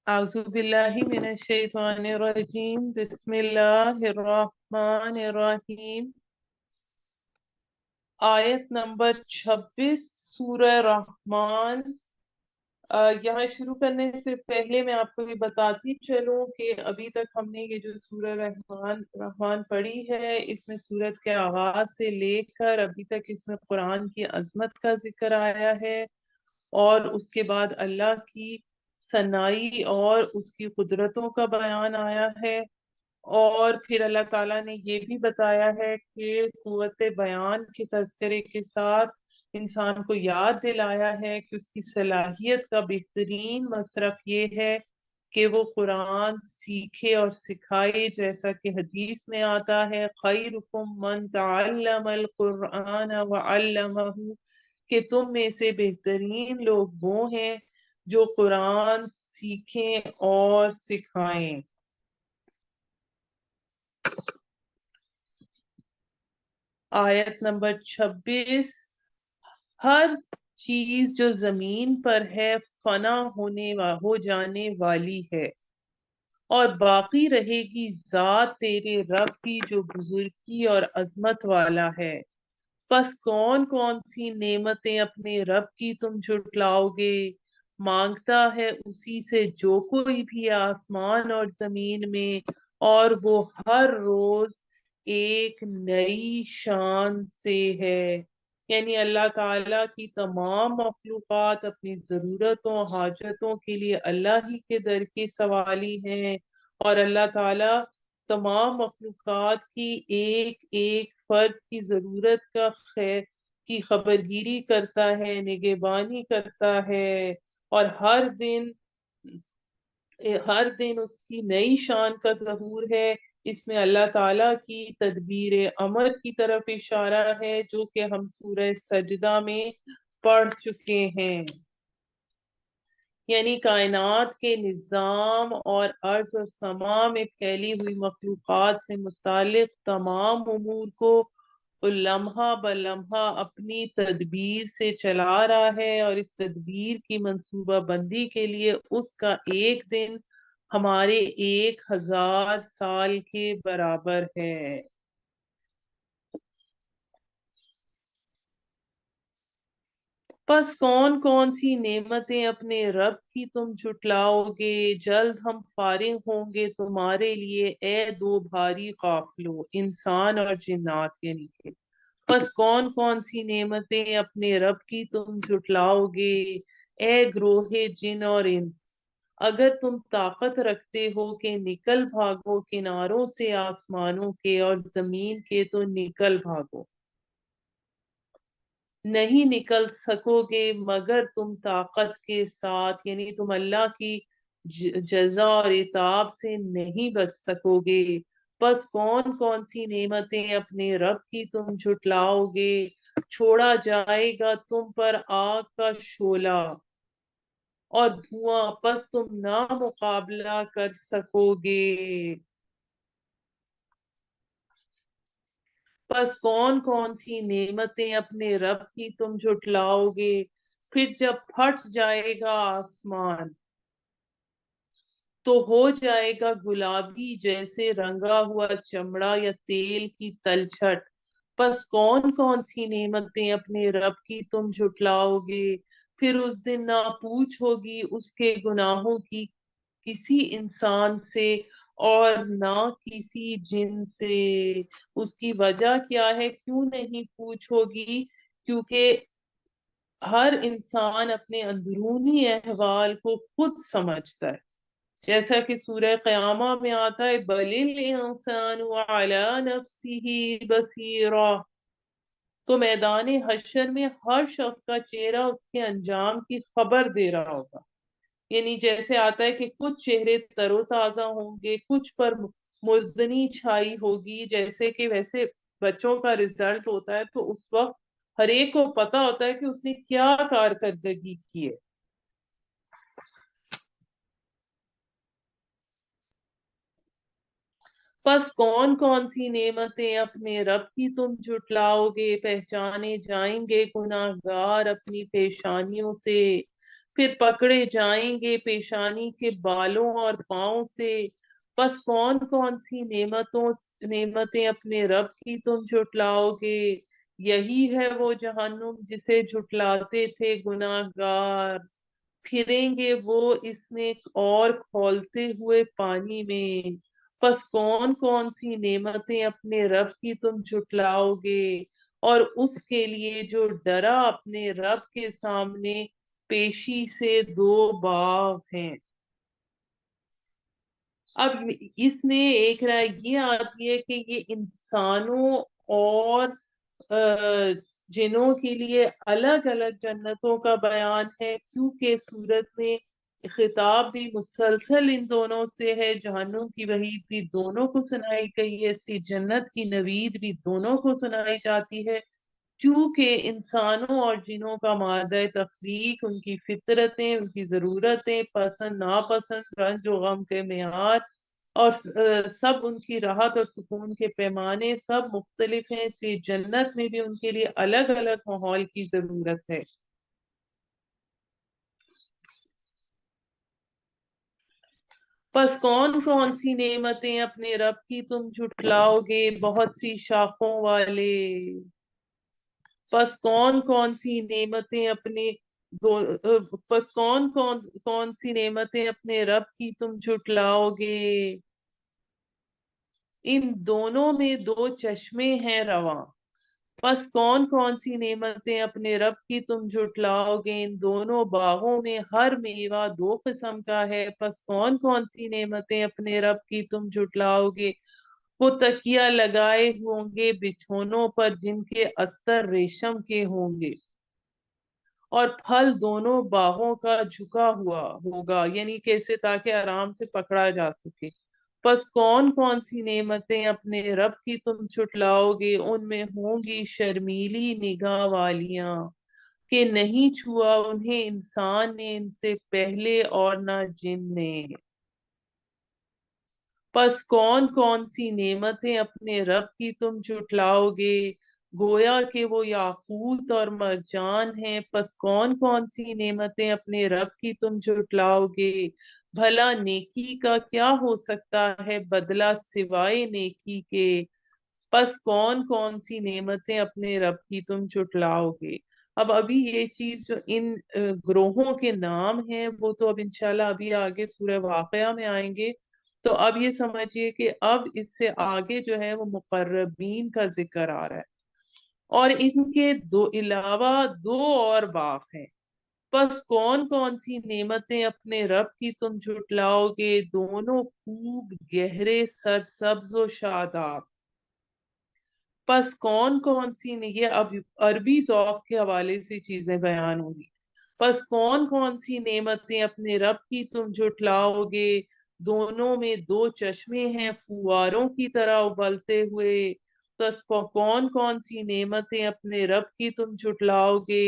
أعوذ بالله من الشيطان الرجيم بسم الله الرحمن الرحيم آیت نمبر 26 سورہ رحمان۔ یہاں شروع کرنے سے پہلے میں آپ کو یہ بتاتی چلوں کہ ابھی تک ہم نے یہ جو سورہ رحمان پڑھی ہے، اس میں سورت کے آغاز سے لے کر ابھی تک اس میں قرآن کی عظمت کا ذکر آیا ہے، اور اس کے بعد اللہ کی ثنائی اور اس کی قدرتوں کا بیان آیا ہے، اور پھر اللہ تعالیٰ نے یہ بھی بتایا ہے کہ قوت بیان کے تذکرے کے ساتھ انسان کو یاد دلایا ہے کہ اس کی صلاحیت کا بہترین مصرف یہ ہے کہ وہ قرآن سیکھے اور سکھائے، جیسا کہ حدیث میں آتا ہے خیرکم من تعلم القرآن وعلمہ، کہ تم میں سے بہترین لوگ وہ ہیں جو قرآن سیکھیں اور سکھائیں۔ آیت نمبر 26، ہر چیز جو زمین پر ہے فنا ہو جانے والی ہے، اور باقی رہے گی ذات تیرے رب کی جو بزرگی اور عظمت والا ہے۔ پس کون کون سی نعمتیں اپنے رب کی تم جھٹلاؤ گے؟ مانگتا ہے اسی سے جو کوئی بھی آسمان اور زمین میں، اور وہ ہر روز ایک نئی شان سے ہے۔ یعنی اللہ تعالیٰ کی تمام مخلوقات اپنی ضرورتوں حاجتوں کے لیے اللہ ہی کے در کے سوالی ہیں، اور اللہ تعالیٰ تمام مخلوقات کی ایک ایک فرد کی ضرورت کا کی خبرگیری کرتا ہے، نگہبانی کرتا ہے، اور ہر دن اس کی نئی شان کا ظہور ہے۔ اس میں اللہ تعالیٰ کی تدبیر امر کی طرف اشارہ ہے، جو کہ ہم سورہ سجدہ میں پڑھ چکے ہیں۔ یعنی کائنات کے نظام اور ارض و سما میں پھیلی ہوئی مخلوقات سے متعلق تمام امور کو لمحہ بلمحہ اپنی تدبیر سے چلا رہا ہے، اور اس تدبیر کی منصوبہ بندی کے لیے اس کا ایک دن ہمارے 1000 سال کے برابر ہے۔ پس کون کون سی نعمتیں اپنے رب کی تم جھٹلاؤ گے؟ جلد ہم فارغ ہوں گے تمہارے لیے اے دو بھاری قافلوں، انسان اور جنات یعنی کہ۔ پس کون کون سی نعمتیں اپنے رب کی تم جھٹلاؤ گے اے گروہ جن اور انس؟ اگر تم طاقت رکھتے ہو کہ نکل بھاگو کناروں سے آسمانوں کے اور زمین کے، تو نکل بھاگو، نہیں نکل سکو گے مگر تم طاقت کے ساتھ، یعنی تم اللہ کی جزا اور عتاب سے نہیں بچ سکو گے۔ بس کون کون سی نعمتیں اپنے رب کی تم جھٹلاؤ گے؟ چھوڑا جائے گا تم پر آگ کا شعلہ اور دھواں، پس تم نہ مقابلہ کر سکو گے۔ پس کون کون سی نعمتیں اپنے رب کی تم جھٹلاؤ گے؟ پھر جب پھٹ جائے گا آسمان تو ہو جائے گا گلابی جیسے رنگا ہوا چمڑا یا تیل کی تلچھٹ۔ پس کون کون سی نعمتیں اپنے رب کی تم جھٹلاؤ گے؟ پھر اس دن نہ پوچھ ہوگی اس کے گناہوں کی کسی انسان سے اور نہ کسی جن سے۔ اس کی وجہ کیا ہے کیوں نہیں پوچھو گی؟ کیونکہ ہر انسان اپنے اندرونی احوال کو خود سمجھتا ہے، جیسا کہ سورہ قیامہ میں آتا ہے بَلِ الْإِنسَانُ عَلَى نَفْسِهِ بَصِيرًا، تو میدان حشر میں ہر شخص کا چہرہ اس کے انجام کی خبر دے رہا ہوگا۔ یعنی جیسے آتا ہے کہ کچھ چہرے تر و تازہ ہوں گے، کچھ پر مردنی چھائی ہوگی، جیسے کہ ویسے بچوں کا رزلٹ ہوتا ہے تو اس وقت ہر ایک کو پتا ہوتا ہے کہ اس نے کیا کارکردگی کی ہے۔ پس کون کون سی نعمتیں اپنے رب کی تم جھٹلاؤ گے؟ پہچانے جائیں گے گناہگار اپنی پیشانیوں سے، پھر پکڑے جائیں گے پیشانی کے بالوں اور پاؤں سے۔ پس کون کون سی نعمتیں اپنے رب کی تم جھٹلاؤ گے؟ یہی ہے وہ جہنم جسے جھٹلاتے تھے گناہگار، پھریں گے وہ اس میں اور کھولتے ہوئے پانی میں۔ پس کون کون سی نعمتیں اپنے رب کی تم جھٹلاؤ گے؟ اور اس کے لیے جو ڈرا اپنے رب کے سامنے پیشی سے دو باغ ہیں۔ اب اس میں ایک رائے یہ آتی ہے کہ یہ انسانوں اور جنوں کے لیے الگ الگ جنتوں کا بیان ہے، کیونکہ سورت میں خطاب بھی مسلسل ان دونوں سے ہے۔ جہنم کی وعید بھی دونوں کو سنائی گئی ہے، اس کی جنت کی نوید بھی دونوں کو سنائی جاتی ہے، چونکہ انسانوں اور جنوں کا مادہ تخلیق، ان کی فطرتیں، ان کی ضرورتیں، پسند ناپسند، رنج و غم کے معیار اور سب ان کی راحت اور سکون کے پیمانے سب مختلف ہیں، اس لیے جنت میں بھی ان کے لیے الگ الگ ماحول کی ضرورت ہے۔ پس کون کون سی نعمتیں اپنے رب کی تم جھٹلاؤ گے؟ بہت سی شاخوں والے۔ پس کون کون سی نعمتیں اپنے پس کون سی نعمتیں اپنے رب کی تم جھٹلاؤ گے؟ ان دونوں میں دو چشمے ہیں رواں۔ پس کون کون سی نعمتیں اپنے رب کی تم جھٹلاؤ گے؟ ان دونوں باغوں میں ہر میوہ دو قسم کا ہے۔ پس کون کون سی نعمتیں اپنے رب کی تم جھٹلاؤ گے؟ وہ تکیہ لگائے ہوں گے بچھونوں پر جن کے استر ریشم کے ہوں گے، اور پھل دونوں باغوں کا جھکا ہوا ہوگا، یعنی کیسے تاکہ آرام سے پکڑا جا سکے۔ پس کون کون سی نعمتیں اپنے رب کی تم چھٹلاؤ گے؟ ان میں ہوں گی شرمیلی نگاہ والیاں کہ نہیں چھوا انہیں انسان نے ان سے پہلے اور نہ جن نے۔ پس کون کون سی نعمتیں اپنے رب کی تم جھٹلاؤ گے؟ گویا کہ وہ یاقوت اور مرجان ہیں۔ پس کون کون سی نعمتیں اپنے رب کی تم جھٹلاؤ گے؟ بھلا نیکی کا کیا ہو سکتا ہے بدلہ سوائے نیکی کے؟ پس کون کون سی نعمتیں اپنے رب کی تم جھٹلاؤ گے؟ اب ابھی یہ چیز جو ان گروہوں کے نام ہیں وہ تو اب انشاءاللہ ابھی آگے سورہ واقعہ میں آئیں گے، تو اب یہ سمجھیے کہ اب اس سے آگے جو ہے وہ مقربین کا ذکر آ رہا ہے، اور ان کے دو علاوہ دو اور باغ ہیں۔ پس کون کون سی نعمتیں اپنے رب کی تم جھٹلاؤ گے؟ دونوں خوب گہرے سرسبز و شاداب۔ پس کون کون سی یہ اب عربی ذوق کے حوالے سے چیزیں بیان ہوگی۔ پس کون کون سی نعمتیں اپنے رب کی تم جھٹلاؤ گے؟ دونوں میں دو چشمے ہیں فواروں کی طرح ابلتے ہوئے۔ پس کون کون سی نعمتیں اپنے رب کی تم جھٹلاؤ گے؟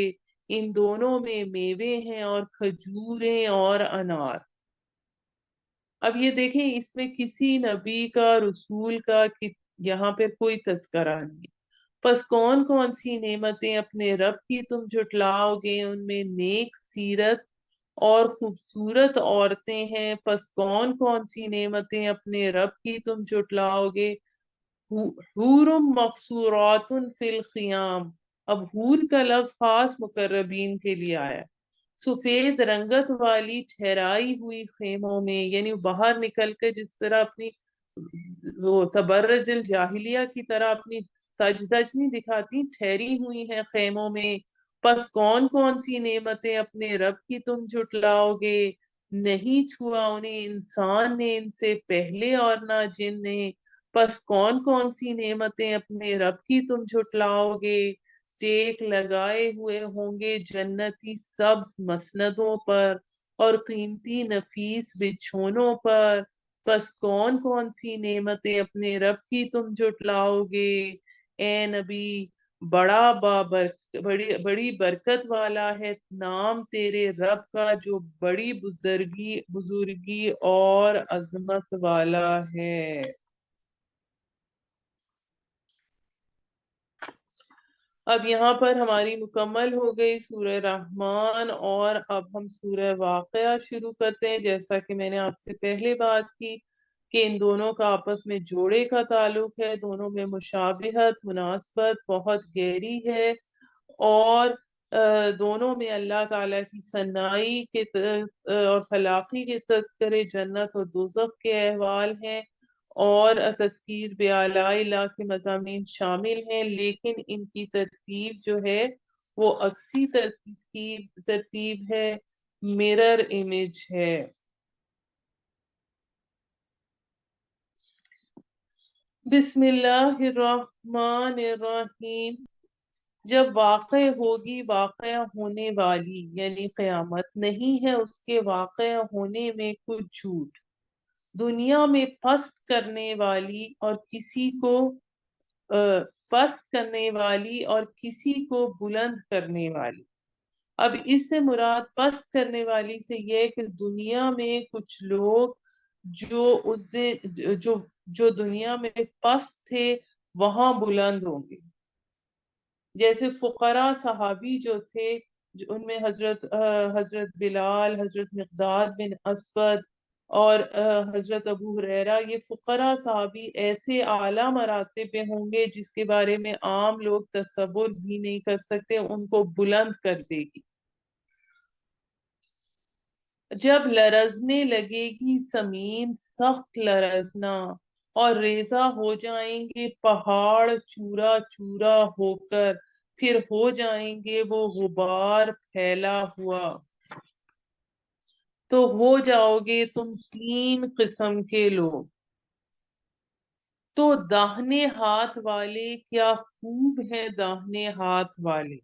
ان دونوں میں میوے ہیں اور کھجوریں اور انار۔ اب یہ دیکھیں اس میں کسی نبی کا رسول کا یہاں پہ کوئی تذکرہ نہیں۔ پس کون کون سی نعمتیں اپنے رب کی تم جھٹلاؤ گے؟ ان میں نیک سیرت اور خوبصورت عورتیں ہیں۔ پس کون کون سی نعمتیں اپنے رب کی تم جھٹلاؤ گے؟ حور مقصورات فی الخیام۔ اب حور کا لفظ خاص مقربین کے لیے آیا، سفید رنگت والی ٹھہرائی ہوئی خیموں میں، یعنی باہر نکل کے جس طرح اپنی وہ تبرج الجاہلیہ کی طرح اپنی سج دج نہیں دکھاتی، ٹھہری ہوئی ہیں خیموں میں۔ پس کون کون سی نعمتیں اپنے رب کی تم جھٹلاؤ گے؟ نہیں چھوا انہیں انسان نے ان سے پہلے اور نہ جن نے۔ پس کون کون سی نعمتیں اپنے رب کی تم جھٹلاؤ گے؟ ٹیک لگائے ہوئے ہوں گے جنتی سبز مسندوں پر اور قیمتی نفیس بچھونوں پر۔ پس کون کون سی نعمتیں اپنے رب کی تم جھٹلاؤ گے؟ اے نبی، بڑی برکت والا ہے نام تیرے رب کا جو بڑی بزرگی اور عظمت والا ہے۔ اب یہاں پر ہماری مکمل ہو گئی سورہ رحمان، اور اب ہم سورہ واقعہ شروع کرتے ہیں۔ جیسا کہ میں نے آپ سے پہلے بات کی کہ ان دونوں کا آپس میں جوڑے کا تعلق ہے، دونوں میں مشابہت مناسبت بہت گہری ہے، اور دونوں میں اللہ تعالیٰ کی ثنائی کے اور خلاقی کے تذکرے، جنت اور دوزخ کے احوال ہیں، اور تذکیر بآلاء اللہ کے مضامین شامل ہیں، لیکن ان کی ترتیب جو ہے وہ عکسی ترتیب ہے، مرر امیج ہے۔ بسم اللہ الرحمن الرحیم۔ جب واقع ہوگی واقع ہونے والی، یعنی قیامت، نہیں ہے اس کے واقع ہونے میں کچھ جھوٹ، دنیا میں پست کرنے والی اور کسی کو پست کرنے والی اور کسی کو بلند کرنے والی۔ اب اس سے مراد پست کرنے والی سے یہ ہے کہ دنیا میں کچھ لوگ جو اس دن جو دنیا میں پست تھے وہاں بلند ہوں گے، جیسے فقراء صحابی جو تھے، ان میں حضرت بلال، حضرت مقداد بن اسود اور حضرت ابو ہریرہ، یہ فقراء صحابی ایسے اعلیٰ مراتب پہ ہوں گے جس کے بارے میں عام لوگ تصور بھی نہیں کر سکتے، ان کو بلند کر دے گی۔ جب لرزنے لگے گی زمین سخت لرزنا، اور ریزہ ہو جائیں گے پہاڑ چورا چورا ہو کر، پھر ہو جائیں گے وہ غبار پھیلا ہوا، تو ہو جاؤ گے تم تین قسم کے لوگ۔ تو داہنے ہاتھ والے کیا خوب ہیں داہنے ہاتھ والے۔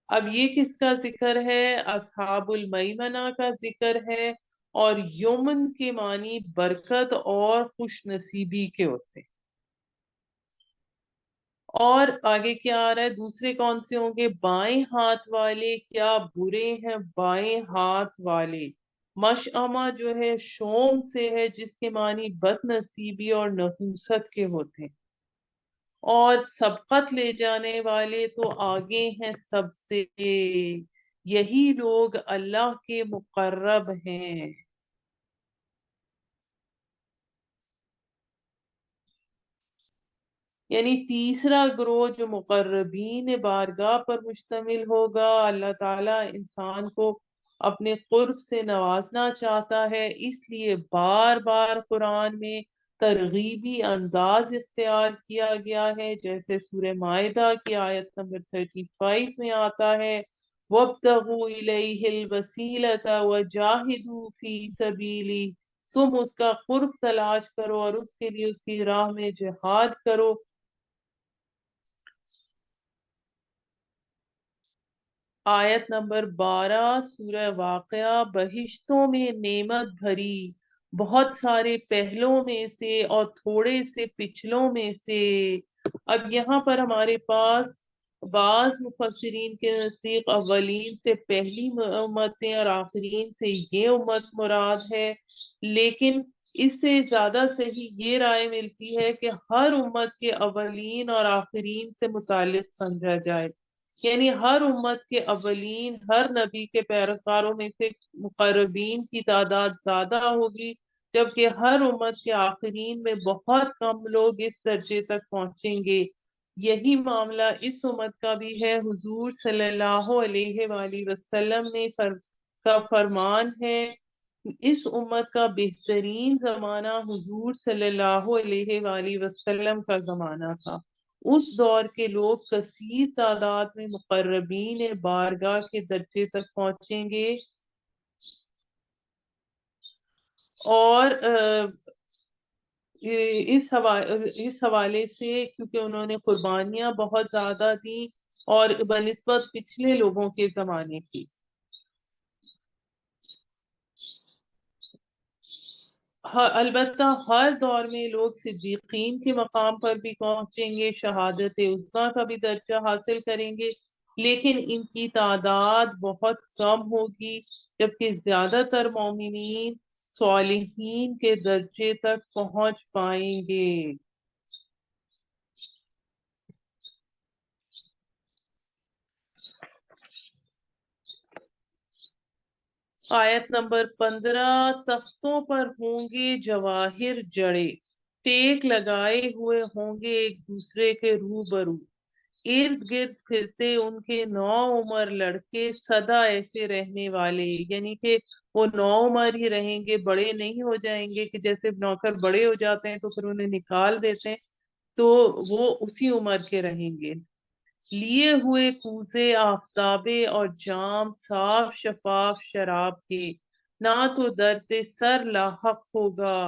اب یہ کس کا ذکر ہے؟ اصحاب المیمنہ کا ذکر ہے، اور یمن کے معنی برکت اور خوش نصیبی کے ہوتے ہیں۔ اور آگے کیا آ رہا ہے؟ دوسرے کون سے ہوں گے؟ بائیں ہاتھ والے کیا برے ہیں بائیں ہاتھ والے۔ مشأمہ جو ہے شوم سے ہے، جس کے معنی بد نصیبی اور نحوست کے ہوتے ہیں۔ اور سبقت لے جانے والے تو آگے ہیں سب سے، یہی لوگ اللہ کے مقرب ہیں۔ یعنی تیسرا گروہ جو مقربین بارگاہ پر مشتمل ہوگا، اللہ تعالیٰ انسان کو اپنے قرب سے نوازنا چاہتا ہے، اس لیے بار بار قرآن میں ترغیبی انداز اختیار کیا گیا ہے، جیسے سورہ مائدہ کی آیت نمبر 35 میں آتا ہے، وَابْتَغُوا إِلَيْهِ الْوَسِيلَةَ وَجَاهِدُوا فِي سَبِيلِهِ، تم اس کا قرب تلاش کرو اور اس کے لیے اس کی راہ میں جہاد کرو۔ آیت نمبر 12 سورہ واقعہ، بہشتوں میں نعمت بھری بہت سارے پہلوں میں سے اور تھوڑے سے پچھلوں میں سے۔ اب یہاں پر ہمارے پاس بعض مفسرین کے نزدیک اولین سے پہلی امتیں اور آخرین سے یہ امت مراد ہے، لیکن اس سے زیادہ صحیح یہ رائے ملتی ہے کہ ہر امت کے اولین اور آخرین سے متعلق سمجھا جائے، یعنی ہر امت کے اولین، ہر نبی کے پیروکاروں میں سے مقربین کی تعداد زیادہ ہوگی، جبکہ ہر امت کے آخرین میں بہت کم لوگ اس درجے تک پہنچیں گے۔ یہی معاملہ اس امت کا بھی ہے۔ حضور صلی اللہ علیہ وآلہ وسلم نے کا فرمان ہے، اس امت کا بہترین زمانہ حضور صلی اللہ علیہ وآلہ وسلم کا زمانہ تھا۔ اس دور کے لوگ کثیر تعداد میں مقربین بارگاہ کے درجے تک پہنچیں گے، اور اس حوالے سے کیونکہ انہوں نے قربانیاں بہت زیادہ دیں اور بنسبت پچھلے لوگوں کے زمانے کی۔ البتہ ہر دور میں لوگ صدیقین کے مقام پر بھی پہنچیں گے، شہادت عظمیٰ کا بھی درجہ حاصل کریں گے، لیکن ان کی تعداد بہت کم ہوگی، جبکہ زیادہ تر مومنین صالحین کے درجے تک پہنچ پائیں گے۔ آیت نمبر 15، تختوں پر ہوں گے جواہر جڑے، ٹیک لگائے ہوئے ہوں گے ایک دوسرے کے روبرو، ارد گرد پھرتے ان کے نوعمر لڑکے سدا ایسے رہنے والے، یعنی کہ وہ نوعمر ہی رہیں گے، بڑے نہیں ہو جائیں گے کہ جیسے نوکر بڑے ہو جاتے ہیں تو پھر انہیں نکال دیتے ہیں، تو وہ اسی عمر کے رہیں گے۔ لیے ہوئے کوزے آفتابے اور جام صاف شفاف شراب کے، نہ تو درد سر لاحق ہوگا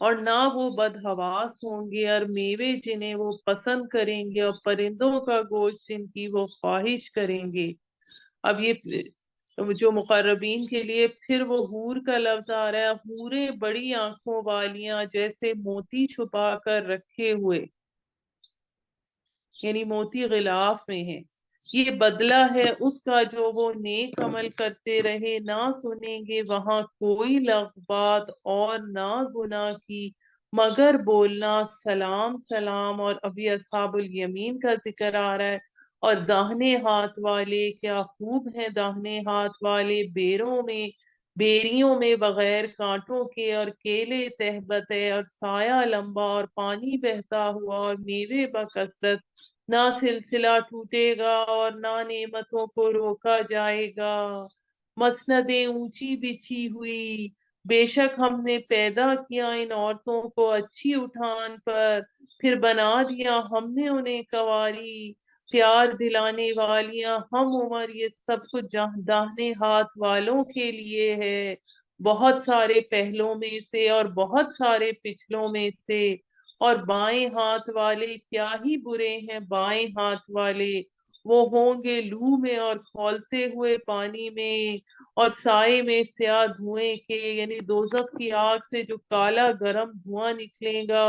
اور نہ وہ بدحواس ہوں گے، اور میوے جنہیں وہ پسند کریں گے اور پرندوں کا گوشت جن کی وہ خواہش کریں گے۔ اب یہ جو مقربین کے لیے پھر وہ حور کا لفظ آ رہا ہے، حوریں بڑی آنکھوں والیاں جیسے موتی چھپا کر رکھے ہوئے، یعنی موتی غلاف میں ہے، یہ بدلہ ہے اس کا جو وہ نیک عمل کرتے رہے، نہ سنیں گے وہاں کوئی لغو بات اور نہ گناہ کی مگر بولنا سلام سلام۔ اور ابھی اصحاب الیمین کا ذکر آ رہا ہے، اور داہنے ہاتھ والے کیا خوب ہیں، داہنے ہاتھ والے بیریوں میں بغیر کانٹوں کے، اور کیلے تہبت ہے اور سایہ لمبا اور پانی بہتا ہوا اور میوے بکثرت، نہ سلسلہ ٹوٹے گا اور نہ نعمتوں کو روکا جائے گا، مسندیں اونچی بچھی ہوئی، بے شک ہم نے پیدا کیا ان عورتوں کو اچھی اٹھان پر، پھر بنا دیا ہم نے انہیں کنواری، پیار دلانے والیاں ہم عمر، یہ سب کچھ داہنے ہاتھ والوں کے لیے ہے، بہت سارے پہلوں میں سے اور بہت سارے پچھلوں میں سے، اور بائیں ہاتھ والے کیا ہی برے ہیں، بائیں ہاتھ والے وہ ہوں گے لو میں اور کھولتے ہوئے پانی میں اور سائے میں سیاہ دھوئیں کے، یعنی دوزخ کی آگ سے جو کالا گرم دھواں نکلے گا،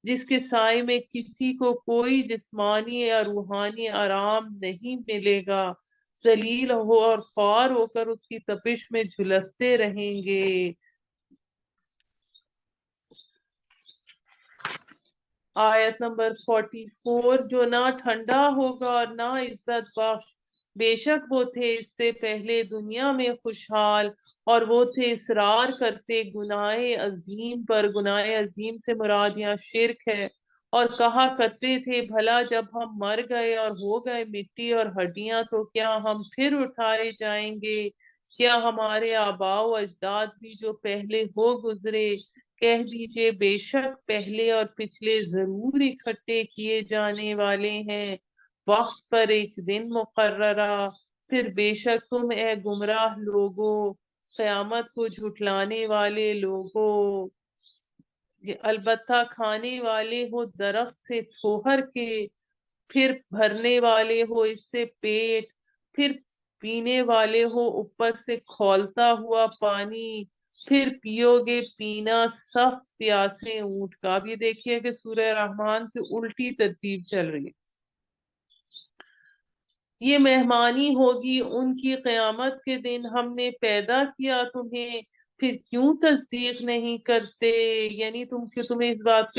جس کے سائے میں کسی کو کوئی جسمانی یا روحانی آرام نہیں ملے گا، ذلیل ہو اور خوار ہو کر اس کی تپش میں جھلستے رہیں گے۔ آیت نمبر 44، جو نہ ٹھنڈا ہوگا اور نہ عزت بخش، بے شک وہ تھے اس سے پہلے دنیا میں خوشحال، اور وہ تھے اصرار کرتے گناہ عظیم پر، گناہ عظیم سے مراد یہاں شرک ہے، اور کہا کرتے تھے بھلا جب ہم مر گئے اور ہو گئے مٹی اور ہڈیاں تو کیا ہم پھر اٹھائے جائیں گے؟ کیا ہمارے آباء و اجداد بھی جو پہلے ہو گزرے، کہہ دیجئے بے شک پہلے اور پچھلے ضرور اکٹھے کیے جانے والے ہیں وقت پر ایک دن مقررہ، پھر بے شک تم اے گمراہ لوگو، قیامت کو جھٹلانے والے لوگو، البتہ کھانے والے ہو درخت سے تھوہر کے، پھر بھرنے والے ہو اس سے پیٹ، پھر پینے والے ہو اوپر سے کھولتا ہوا پانی، پھر پیو گے پینا سخت پیاسے اونٹ کا۔ اب یہ دیکھیے کہ سورہ رحمان سے الٹی ترتیب چل رہی ہے۔ یہ مہمانی ہوگی ان کی قیامت کے دن، ہم نے پیدا کیا تمہیں، پھر کیوں تصدیق نہیں کرتے، یعنی تمہیں اس بات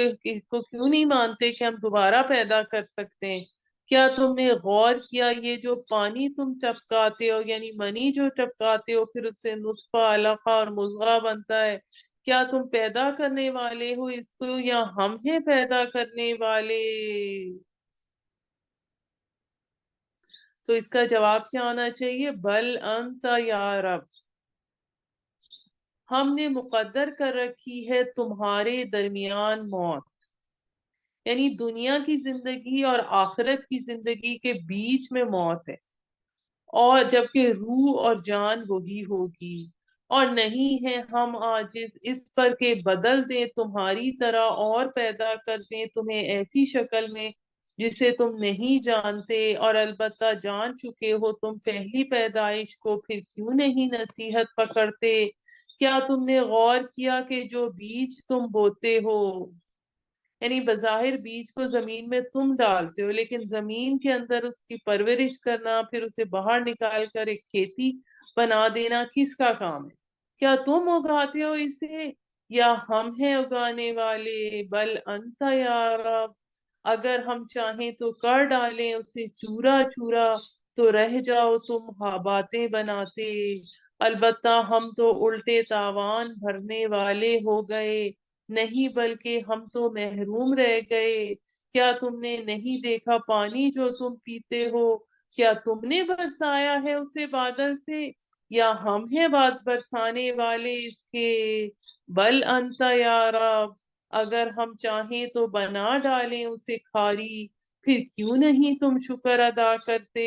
کو کیوں نہیں مانتے کہ ہم دوبارہ پیدا کر سکتے ہیں؟ کیا تم نے غور کیا یہ جو پانی تم ٹپکاتے ہو، یعنی منی جو ٹپکاتے ہو پھر اس سے نطفہ علقہ اور مضغہ بنتا ہے، کیا تم پیدا کرنے والے ہو اس کو یا ہم ہیں پیدا کرنے والے؟ تو اس کا جواب کیا ہونا چاہیے؟ بل انت یا رب، ہم نے مقدر کر رکھی ہے تمہارے درمیان موت، یعنی دنیا کی زندگی اور آخرت کی زندگی کے بیچ میں موت ہے، اور جبکہ روح اور جان وہی ہوگی، اور نہیں ہے ہم عاجز اس پر کہ بدل دیں تمہاری طرح اور پیدا کر دیں تمہیں ایسی شکل میں جسے تم نہیں جانتے، اور البتہ جان چکے ہو تم پہلی پیدائش کو، پھر کیوں نہیں نصیحت پکڑتے؟ کیا تم نے غور کیا کہ جو بیج تم بوتے ہو، یعنی بظاہر بیج کو زمین میں تم ڈالتے ہو، لیکن زمین کے اندر اس کی پرورش کرنا، پھر اسے باہر نکال کر ایک کھیتی بنا دینا کس کا کام ہے؟ کیا تم اگاتے ہو اسے یا ہم ہیں اگانے والے؟ بل انت یا رب، اگر ہم چاہیں تو کر ڈالیں اسے چورا چورا، تو رہ جاؤ تم باتیں بناتے، البتہ ہم تو الٹے تاوان بھرنے والے ہو گئے، نہیں بلکہ ہم تو محروم رہ گئے۔ کیا تم نے نہیں دیکھا پانی جو تم پیتے ہو؟ کیا تم نے برسایا ہے اسے بادل سے، یا ہم ہیں بات برسانے والے اس کے؟ بل انت یا رب، اگر ہم چاہیں تو بنا ڈالیں اسے کھاری، پھر کیوں نہیں تم شکر ادا کرتے؟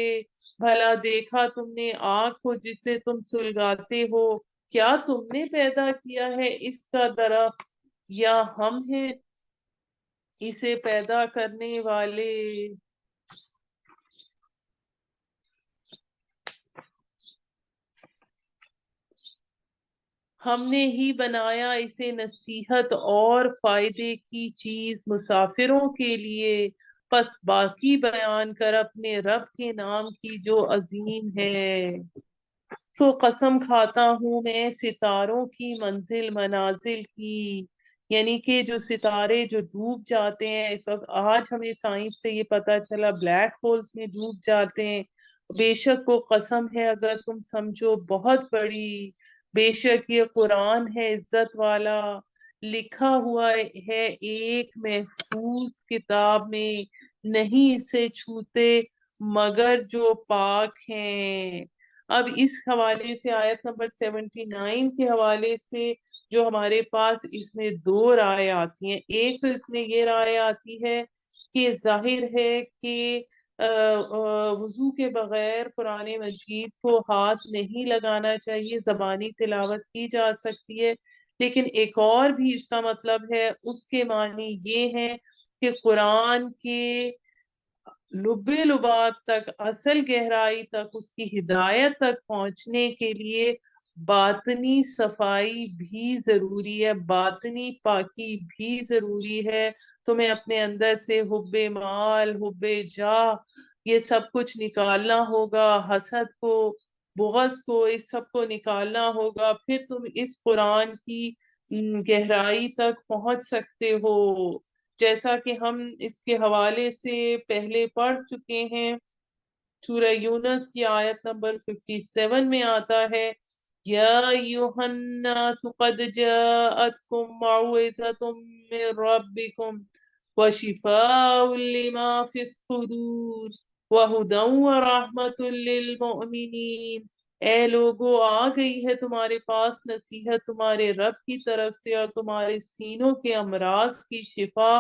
بھلا دیکھا تم نے آگ کو جسے تم سلگاتے ہو، کیا تم نے پیدا کیا ہے اس کا درخت، یا ہم ہیں اسے پیدا کرنے والے؟ ہم نے ہی بنایا اسے نصیحت اور فائدے کی چیز مسافروں کے لیے، پس باقی بیان کر اپنے رب کے نام کی جو عظیم ہے۔ سو قسم کھاتا ہوں میں ستاروں کی منزل منازل کی، یعنی کہ جو ستارے جو ڈوب جاتے ہیں اس وقت، آج ہمیں سائنس سے یہ پتا چلا بلیک ہولز میں ڈوب جاتے ہیں، بے شک وہ قسم ہے اگر تم سمجھو بہت بڑی، بے شک یہ قرآن ہے عزت والا، لکھا ہوا ہے ایک محفوظ کتاب میں، نہیں اسے چھوتے مگر جو پاک ہیں۔ اب اس حوالے سے آیت نمبر 79 کے حوالے سے جو ہمارے پاس اس میں دو رائے آتی ہیں، ایک تو اس میں یہ رائے آتی ہے کہ ظاہر ہے کہ وضو کے بغیر قرآن مجید کو ہاتھ نہیں لگانا چاہیے، زبانی تلاوت کی جا سکتی ہے، لیکن ایک اور بھی اس کا مطلب ہے، اس کے معنی یہ ہے کہ قرآن کے لبے لباب تک، اصل گہرائی تک، اس کی ہدایت تک پہنچنے کے لیے باطنی صفائی بھی ضروری ہے، باطنی پاکی بھی ضروری ہے۔ تمہیں اپنے اندر سے حب مال، حب جاہ، یہ سب کچھ نکالنا ہوگا، حسد کو، بغض کو، اس سب کو نکالنا ہوگا، پھر تم اس قرآن کی گہرائی تک پہنچ سکتے ہو۔ جیسا کہ ہم اس کے حوالے سے پہلے پڑھ چکے ہیں، سورہ یونس کی آیت نمبر 57 میں آتا ہے، یا ایھا الناس قد جاءتکم موعظۃ من ربکم وشفاء لما فی الصدور وہدی ورحمۃ للمؤمنین۔ اے لوگو، آ گئی ہے تمہارے پاس نصیحت تمہارے رب کی طرف سے، اور تمہارے سینوں کے امراض کی شفا،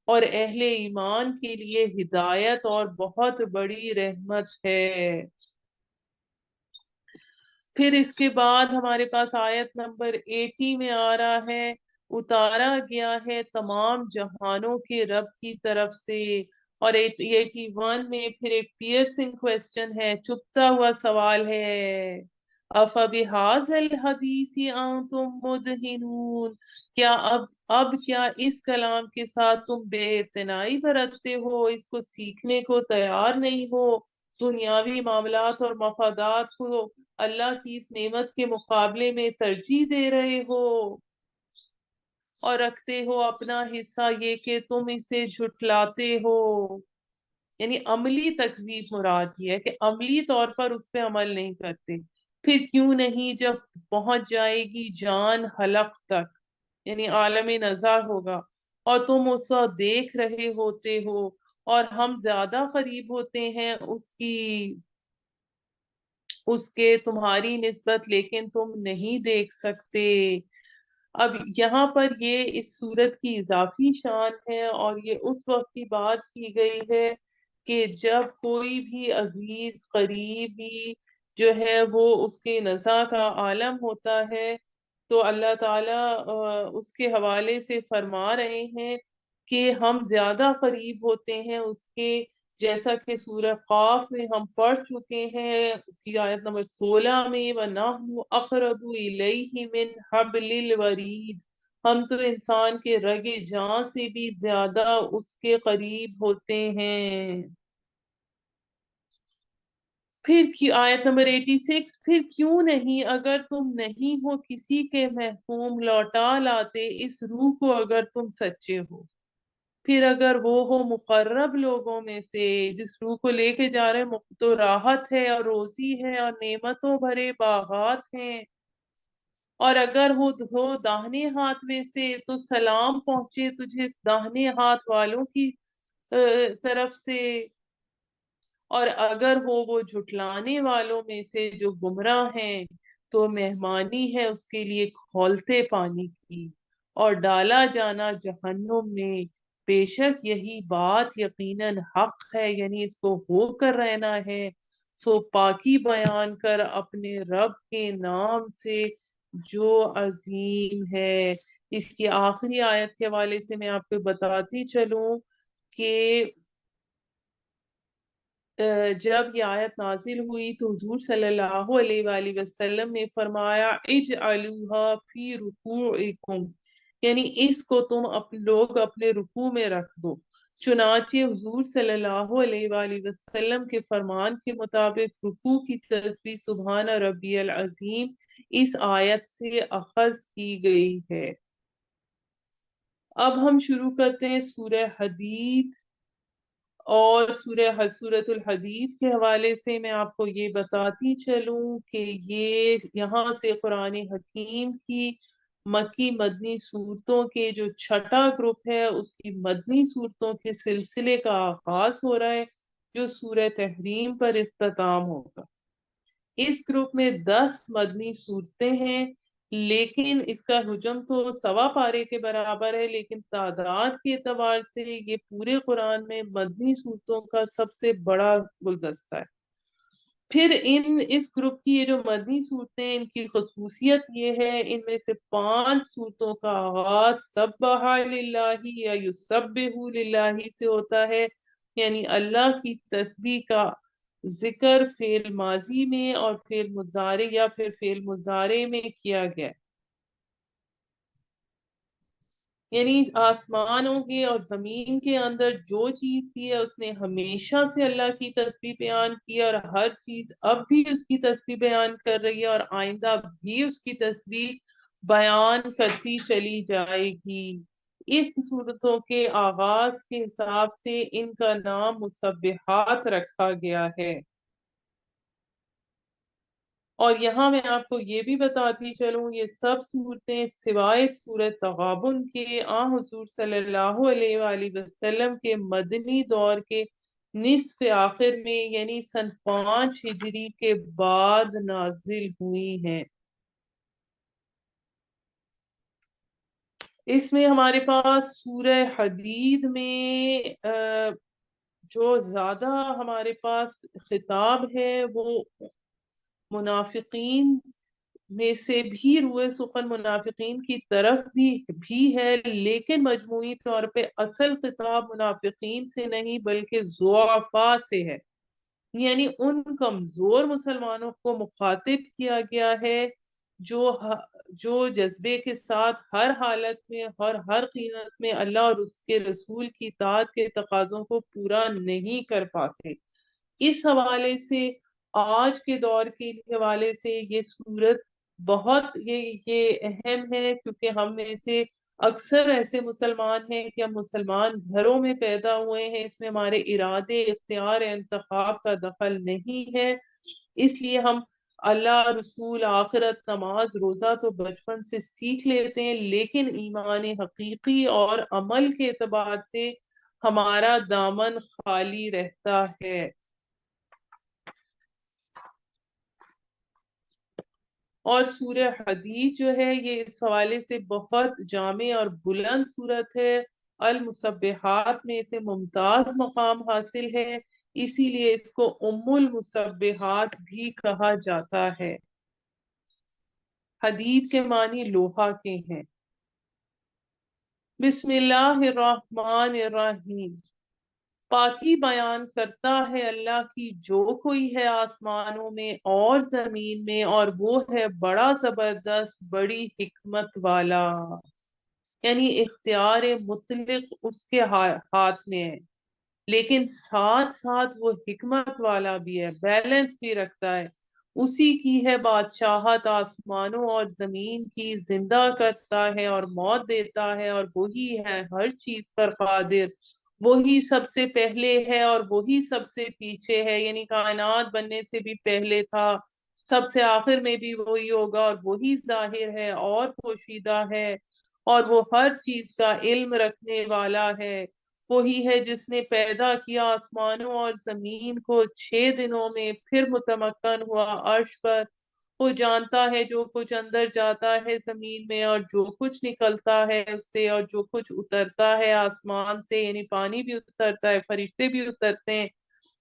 اور اہل ایمان کے لیے ہدایت اور بہت بڑی رحمت ہے۔ پھر اس کے بعد ہمارے پاس آیت نمبر 80 میں آ رہا ہے، اتارا گیا ہے تمام جہانوں کے رب کی طرف سے، اور 81 میں پھر ایک پیئرسنگ کوسچن ہے، چپتا ہوا سوال ہے، افبہذا الحدیث انتم مدہنون، کیا اب کیا اس کلام کے ساتھ تم بے اعتنائی برتتے ہو، اس کو سیکھنے کو تیار نہیں ہو، دنیاوی معاملات اور مفادات کو اللہ کی اس نعمت کے مقابلے میں ترجیح دے رہے ہو، اور رکھتے ہو اپنا حصہ یہ کہ تم اسے جھٹلاتے ہو۔ یعنی عملی تکذیب مراد یہ ہے کہ عملی طور پر اس پہ عمل نہیں کرتے۔ پھر کیوں نہیں جب پہنچ جائے گی جان حلق تک، یعنی عالم نظر ہوگا، اور تم اس وقت دیکھ رہے ہوتے ہو، اور ہم زیادہ قریب ہوتے ہیں اس کے تمہاری نسبت، لیکن تم نہیں دیکھ سکتے۔ اب یہاں پر یہ اس صورت کی اضافی شان ہے، اور یہ اس وقت کی بات کی گئی ہے کہ جب کوئی بھی عزیز قریبی جو ہے وہ اس کے نزا کا عالم ہوتا ہے، تو اللہ تعالیٰ اس کے حوالے سے فرما رہے ہیں کہ ہم زیادہ قریب ہوتے ہیں اس کے، جیسا کہ سورہ قاف میں ہم پڑھ چکے ہیں کی آیت نمبر 16 میں، وَنَحْنُ أَقْرَبُ إِلَيْهِ مِنْ حَبْلِ الْوَرِيدِ، ہم تو انسان کے رگ جاں سے بھی زیادہ اس کے قریب ہوتے ہیں۔ پھر کی آیت نمبر 86، پھر کیوں نہیں اگر تم نہیں ہو کسی کے محکوم لوٹا لاتے اس روح کو اگر تم سچے ہو۔ پھر اگر وہ ہو مقرب لوگوں میں سے جس روح کو لے کے جا رہے ہیں تو راحت ہے اور روزی ہے اور نعمتوں بھرے باغات ہیں، اور اگر ہو داہنے ہاتھ میں سے تو سلام پہنچے تجھے داہنے ہاتھ والوں کی طرف سے، اور اگر ہو وہ جھٹلانے والوں میں سے جو گمراہ ہیں تو مہمانی ہے اس کے لیے کھولتے پانی کی اور ڈالا جانا جہنم میں، بے شک یہی بات یقیناً حق ہے، یعنی اس کو ہو کر رہنا ہے۔ سو پاکی بیان کر اپنے رب کے نام سے جو عظیم ہے۔ اس کی آخری آیت کے حوالے سے میں آپ کو بتاتی چلوں کہ جب یہ آیت نازل ہوئی تو حضور صلی اللہ علیہ وآلہ وسلم نے فرمایا اجعلوها فی رکوعکم، یعنی اس کو تم لوگ اپنے رکوع میں رکھ دو۔ چنانچہ حضور صلی اللہ علیہ وآلہ وسلم کے فرمان کے مطابق رکوع کی تسبیح سبحان ربی العظیم اس آیت سے اخذ کی گئی ہے۔ اب ہم شروع کرتے ہیں سورہ حدید، اور سورۃ الحدید کے حوالے سے میں آپ کو یہ بتاتی چلوں کہ یہ یہاں سے قرآن حکیم کی مکی مدنی صورتوں کے جو چھٹا گروپ ہے اس کی مدنی صورتوں کے سلسلے کا آغاز ہو رہا ہے، جو سورہ تحریم پر اختتام ہوگا۔ اس گروپ میں 10 مدنی صورتیں ہیں، لیکن اس کا حجم تو 1.25 پارے کے برابر ہے، لیکن تعداد کے اعتبار سے یہ پورے قرآن میں مدنی صورتوں کا سب سے بڑا گلدستہ ہے۔ پھر اس گروپ کی یہ جو مدنی صورتیں ان کی خصوصیت یہ ہے، ان میں سے 5 صورتوں کا آغاز سبح للہ یا یسبح للہ سے ہوتا ہے، یعنی اللہ کی تسبیح کا ذکر فعل ماضی میں اور فعل مضارع یا پھر فعل مضارع میں کیا گیا، یعنی آسمانوں کے اور زمین کے اندر جو چیز کی ہے اس نے ہمیشہ سے اللہ کی تسبیح بیان کی، اور ہر چیز اب بھی اس کی تسبیح بیان کر رہی ہے اور آئندہ بھی اس کی تسبیح بیان کرتی چلی جائے گی۔ اس صورتوں کے آغاز کے حساب سے ان کا نام مسبحات رکھا گیا ہے۔ اور یہاں میں آپ کو یہ بھی بتاتی چلوں یہ سب صورتیں سوائے سورۃ تغابن کے حضور صلی اللہ علیہ وآلہ وسلم کے مدنی دور کے نصف آخر میں یعنی سن 5 ہجری کے بعد نازل ہوئی ہیں۔ اس میں ہمارے پاس سورہ حدید میں جو زیادہ ہمارے پاس خطاب ہے وہ منافقین میں سے بھی، روئے سخن منافقین کی طرف بھی ہے، لیکن مجموعی طور پہ اصل خطاب منافقین سے نہیں بلکہ ضعفاء سے ہے، یعنی ان کمزور مسلمانوں کو مخاطب کیا گیا ہے جو جذبے کے ساتھ ہر حالت میں اور ہر قیمت میں اللہ اور اس کے رسول کی اطاعت کے تقاضوں کو پورا نہیں کر پاتے۔ اس حوالے سے آج کے دور کے حوالے سے یہ صورت بہت یہ اہم ہے، کیونکہ ہم میں سے اکثر ایسے مسلمان ہیں کہ ہم مسلمان گھروں میں پیدا ہوئے ہیں، اس میں ہمارے ارادے اختیار انتخاب کا دخل نہیں ہے، اس لیے ہم اللہ رسول آخرت نماز روزہ تو بچپن سے سیکھ لیتے ہیں، لیکن ایمان حقیقی اور عمل کے اعتبار سے ہمارا دامن خالی رہتا ہے۔ اور سورہ حدید جو ہے یہ اس حوالے سے بہت جامع اور بلند صورت ہے، المسبحات میں اسے ممتاز مقام حاصل ہے، اسی لیے اس کو ام المسبحات بھی کہا جاتا ہے۔ حدید کے معنی لوہا کے ہیں۔ بسم اللہ الرحمن الرحیم، پاکی بیان کرتا ہے اللہ کی جو کوئی ہے آسمانوں میں اور زمین میں، اور وہ ہے بڑا زبردست بڑی حکمت والا، یعنی اختیار مطلق اس کے ہاتھ میں ہے، لیکن ساتھ ساتھ وہ حکمت والا بھی ہے، بیلنس بھی رکھتا ہے، اسی کی ہے بادشاہت آسمانوں اور زمین کی، زندہ کرتا ہے اور موت دیتا ہے، اور وہی ہے ہر چیز پر قادر۔ وہی سب سے پہلے ہے اور وہی سب سے پیچھے ہے، یعنی کائنات بننے سے بھی پہلے تھا، سب سے آخر میں بھی وہی ہوگا، اور وہی ظاہر ہے اور پوشیدہ ہے، اور وہ ہر چیز کا علم رکھنے والا ہے۔ وہی ہے جس نے پیدا کیا آسمانوں اور زمین کو 6 دنوں میں، پھر متمکن ہوا عرش پر۔ وہ جانتا ہے جو کچھ اندر جاتا ہے زمین میں، اور جو کچھ نکلتا ہے اس سے، اور جو کچھ اترتا ہے آسمان سے، یعنی پانی بھی اترتا ہے، فرشتے بھی اترتے ہیں،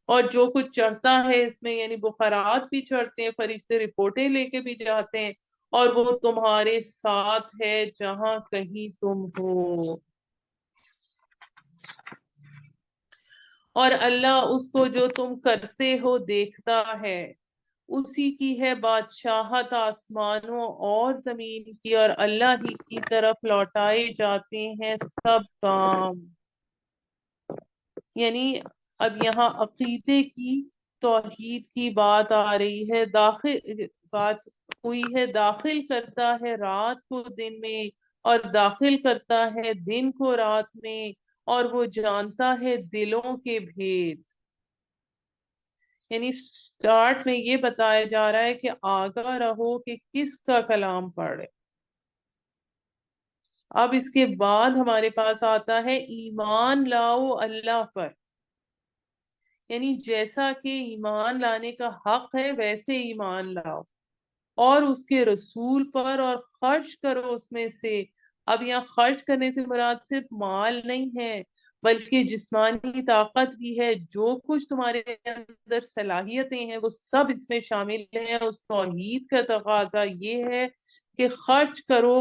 اور جو کچھ چڑھتا ہے اس میں، یعنی بخارات بھی چڑھتے ہیں، فرشتے رپورٹیں لے کے بھی جاتے ہیں، اور وہ تمہارے ساتھ ہے جہاں کہیں تم ہو۔ اور اللہ اس کو جو تم کرتے ہو دیکھتا ہے۔ اسی کی ہے بادشاہت آسمانوں اور زمین کی، اور اللہ ہی کی طرف لوٹائے جاتے ہیں سب کام۔ یعنی اب یہاں عقیدے کی، توحید کی بات آ رہی ہے، بات ہوئی ہے، داخل کرتا ہے رات کو دن میں، اور داخل کرتا ہے دن کو رات میں، اور وہ جانتا ہے دلوں کے بھید۔ یعنی سٹارٹ میں یہ بتایا جا رہا ہے کہ آگاہ رہو کہ کس کا کلام پڑھے۔ اب اس کے بعد ہمارے پاس آتا ہے ایمان لاؤ اللہ پر، یعنی جیسا کہ ایمان لانے کا حق ہے ویسے ایمان لاؤ، اور اس کے رسول پر، اور خرچ کرو اس میں سے۔ اب یہاں خرچ کرنے سے مراد صرف مال نہیں ہے، بلکہ جسمانی طاقت بھی ہے، جو کچھ تمہارے اندر صلاحیتیں ہیں وہ سب اس میں شامل ہیں۔ اس توحید کا تقاضا یہ ہے کہ خرچ کرو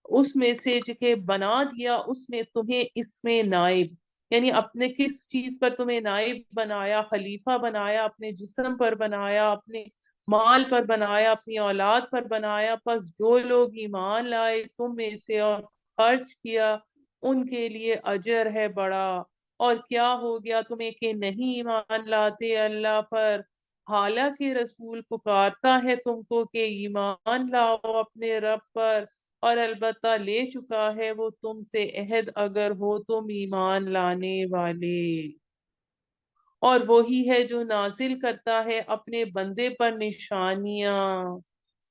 اس میں سے کہ بنا دیا اس نے تمہیں اس میں نائب، یعنی اپنے کس چیز پر تمہیں نائب بنایا، خلیفہ بنایا، اپنے جسم پر بنایا، اپنے مال پر بنایا، اپنی اولاد پر بنایا۔ پس جو لوگ ایمان لائے تم میں سے اور خرچ کیا، ان کے لیے اجر ہے بڑا۔ اور کیا ہو گیا تمہیں کہ نہیں ایمان لاتے اللہ پر، حالانکہ رسول پکارتا ہے تم کو کہ ایمان لاؤ اپنے رب پر، اور البتہ لے چکا ہے وہ تم سے عہد اگر ہو تم ایمان لانے والے۔ اور وہی ہے جو نازل کرتا ہے اپنے بندے پر نشانیاں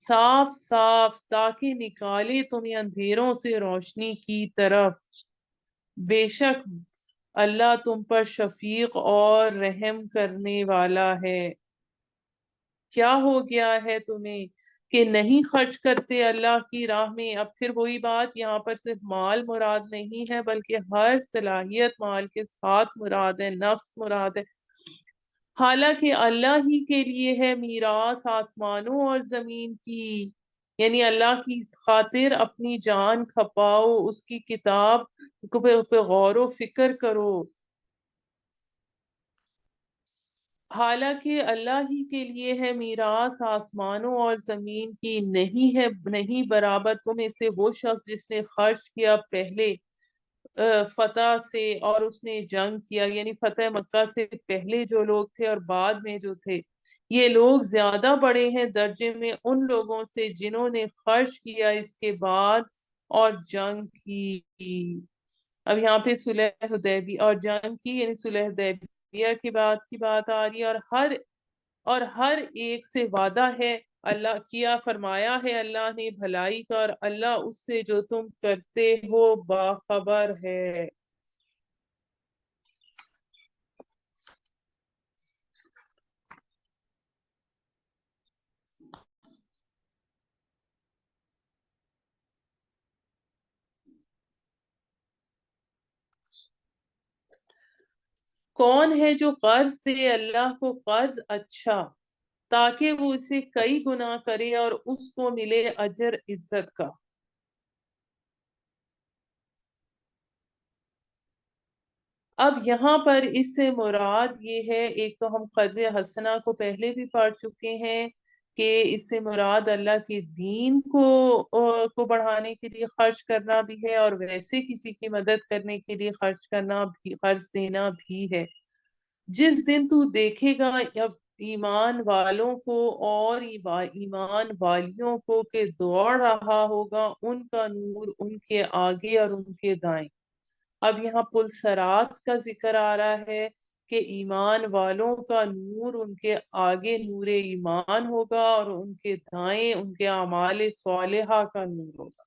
صاف صاف، تاکہ نکالے تمہیں اندھیروں سے روشنی کی طرف۔ بے شک اللہ تم پر شفیق اور رحم کرنے والا ہے۔ کیا ہو گیا ہے تمہیں کہ نہیں خرچ کرتے اللہ کی راہ میں؟ اب پھر وہی بات، یہاں پر صرف مال مراد نہیں ہے، بلکہ ہر صلاحیت مال کے ساتھ مراد ہے، نفس مراد ہے۔ حالانکہ اللہ ہی کے لیے ہے میراث آسمانوں اور زمین کی، یعنی اللہ کی خاطر اپنی جان کھپاؤ، اس کی کتاب پہ غور و فکر کرو۔ حالانکہ اللہ ہی کے لیے ہے میراث آسمانوں اور زمین کی، نہیں برابر تمہیں سے وہ شخص جس نے خرچ کیا پہلے فتح سے، اور اس نے جنگ کیا، یعنی فتح مکہ سے پہلے جو لوگ تھے اور بعد میں جو تھے، یہ لوگ زیادہ بڑے ہیں درجے میں ان لوگوں سے جنہوں نے خرچ کیا اس کے بعد اور جنگ کی۔ اب یہاں پہ صلح حدیبیہ اور جنگ کی، یعنی صلح حدیبیہ کی بات آ رہی ہے، اور ہر ایک سے وعدہ ہے اللہ کیا، فرمایا ہے اللہ نے بھلائی کا، اور اللہ اس سے جو تم کرتے ہو باخبر ہے۔ کون ہے جو قرض دے اللہ کو قرض اچھا، تاکہ وہ اسے کئی گنا کرے اور اس کو ملے اجر عزت کا۔ اب یہاں پر اس سے مراد یہ ہے، ایک تو ہم قرض حسنہ کو پہلے بھی پڑھ چکے ہیں کہ اس سے مراد اللہ کے دین کو بڑھانے کے لیے خرچ کرنا بھی ہے، اور ویسے کسی کی مدد کرنے کے لیے خرچ کرنا بھی، قرض دینا بھی ہے۔ جس دن تو دیکھے گا، اب ایمان والوں کو اور ایمان والیوں کو کہ دوڑ رہا ہوگا ان کا نور ان کے آگے اور ان کے دائیں۔ اب یہاں پل صراط کا ذکر آ رہا ہے کہ ایمان والوں کا نور ان کے آگے نور ایمان ہوگا اور ان کے دائیں ان کے اعمال صالحہ کا نور ہوگا۔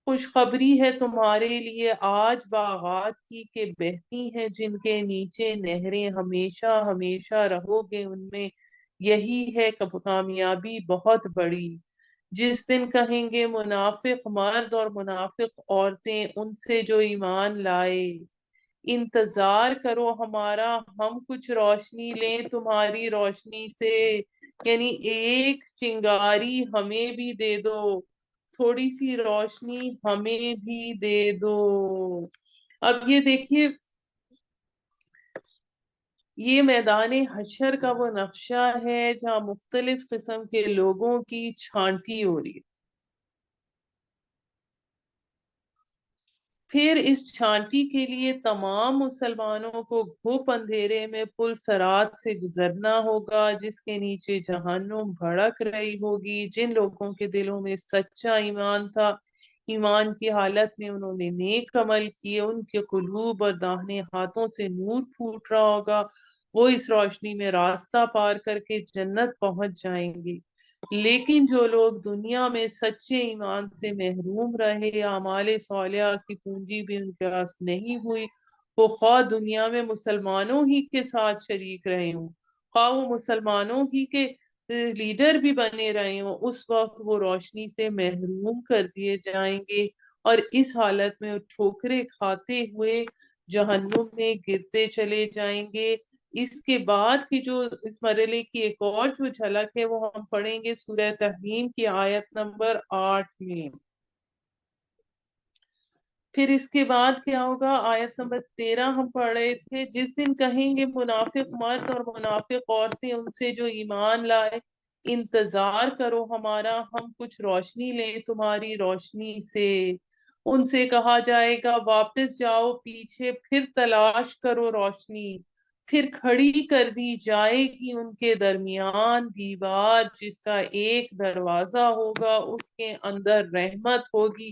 خوشخبری ہے تمہارے لیے آج باغات کی کہ بہتی ہیں جن کے نیچے نہریں، ہمیشہ ہمیشہ رہو گے ان میں، یہی ہے کامیابی بہت بڑی۔ جس دن کہیں گے منافق مرد اور منافق عورتیں ان سے جو ایمان لائے، انتظار کرو ہمارا، ہم کچھ روشنی لیں تمہاری روشنی سے، یعنی ایک چنگاری ہمیں بھی دے دو، تھوڑی سی روشنی ہمیں بھی دے دو۔ اب یہ دیکھیے، یہ میدان حشر کا وہ نقشہ ہے جہاں مختلف قسم کے لوگوں کی چھانٹی ہو رہی ہے۔ پھر اس چھانٹی کے لیے تمام مسلمانوں کو گھوپ اندھیرے میں پل صراط سے گزرنا ہوگا جس کے نیچے جہنم بھڑک رہی ہوگی۔ جن لوگوں کے دلوں میں سچا ایمان تھا، ایمان کی حالت میں انہوں نے نیک عمل کیے، ان کے قلوب اور داہنے ہاتھوں سے نور پھوٹ رہا ہوگا، وہ اس روشنی میں راستہ پار کر کے جنت پہنچ جائیں گے۔ لیکن جو لوگ دنیا میں سچے ایمان سے محروم رہے، اعمال صالحہ کی پونجی بھی ان کے پاس نہیں ہوئی، وہ خواہ دنیا میں مسلمانوں ہی کے ساتھ شریک رہے ہوں، خواہ وہ مسلمانوں ہی کے لیڈر بھی بنے رہے ہوں، اس وقت وہ روشنی سے محروم کر دیے جائیں گے اور اس حالت میں وہ ٹھوکریں کھاتے ہوئے جہنم میں گرتے چلے جائیں گے۔ اس کے بعد کی جو اس مرحلے کی ایک اور جو جھلک ہے وہ ہم پڑھیں گے سورہ تحریم کی آیت نمبر 8 میں۔ پھر اس کے بعد کیا ہوگا؟ آیت نمبر 13 ہم پڑھ رہے تھے، جس دن کہیں گے منافق مرد اور منافق عورتیں ان سے جو ایمان لائے، انتظار کرو ہمارا، ہم کچھ روشنی لیں تمہاری روشنی سے۔ ان سے کہا جائے گا واپس جاؤ پیچھے، پھر تلاش کرو روشنی، پھر کھڑی کر دی جائے گی ان کے درمیان دیوار جس کا ایک دروازہ ہوگا، اس کے اندر رحمت ہوگی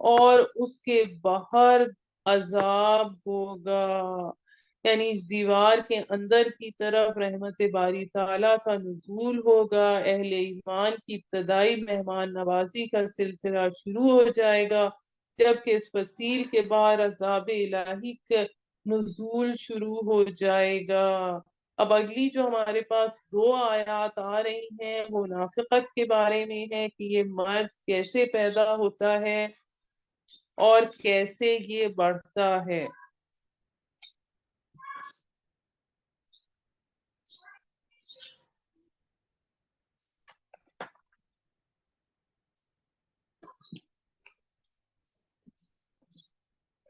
اور اس کے باہر عذاب ہوگا۔ یعنی اس دیوار کے اندر کی طرف رحمت باری تعالیٰ کا نزول ہوگا، اہل ایمان کی ابتدائی مہمان نوازی کا سلسلہ شروع ہو جائے گا، جبکہ اس فصیل کے باہر عذاب الہی کا نزول شروع ہو جائے گا۔ اب اگلی جو ہمارے پاس دو آیات آ رہی ہیں وہ منافقت کے بارے میں ہے کہ یہ مرض کیسے پیدا ہوتا ہے اور کیسے یہ بڑھتا ہے۔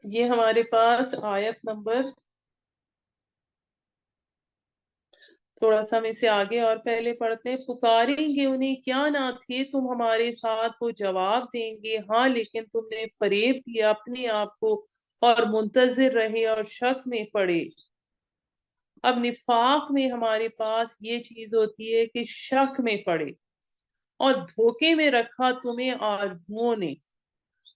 یہ ہمارے پاس آیت نمبر، تھوڑا سا ہم اسے آگے اور پہلے پڑھتے ہیں۔ پکاریں گے انہیں کیا نہ تھے تم ہمارے ساتھ، وہ جواب دیں گے ہاں لیکن تم نے فریب دیا اپنے آپ کو اور منتظر رہے اور شک میں پڑے۔ اب نفاق میں ہمارے پاس یہ چیز ہوتی ہے کہ شک میں پڑے اور دھوکے میں رکھا تمہیں آرزوؤں نے،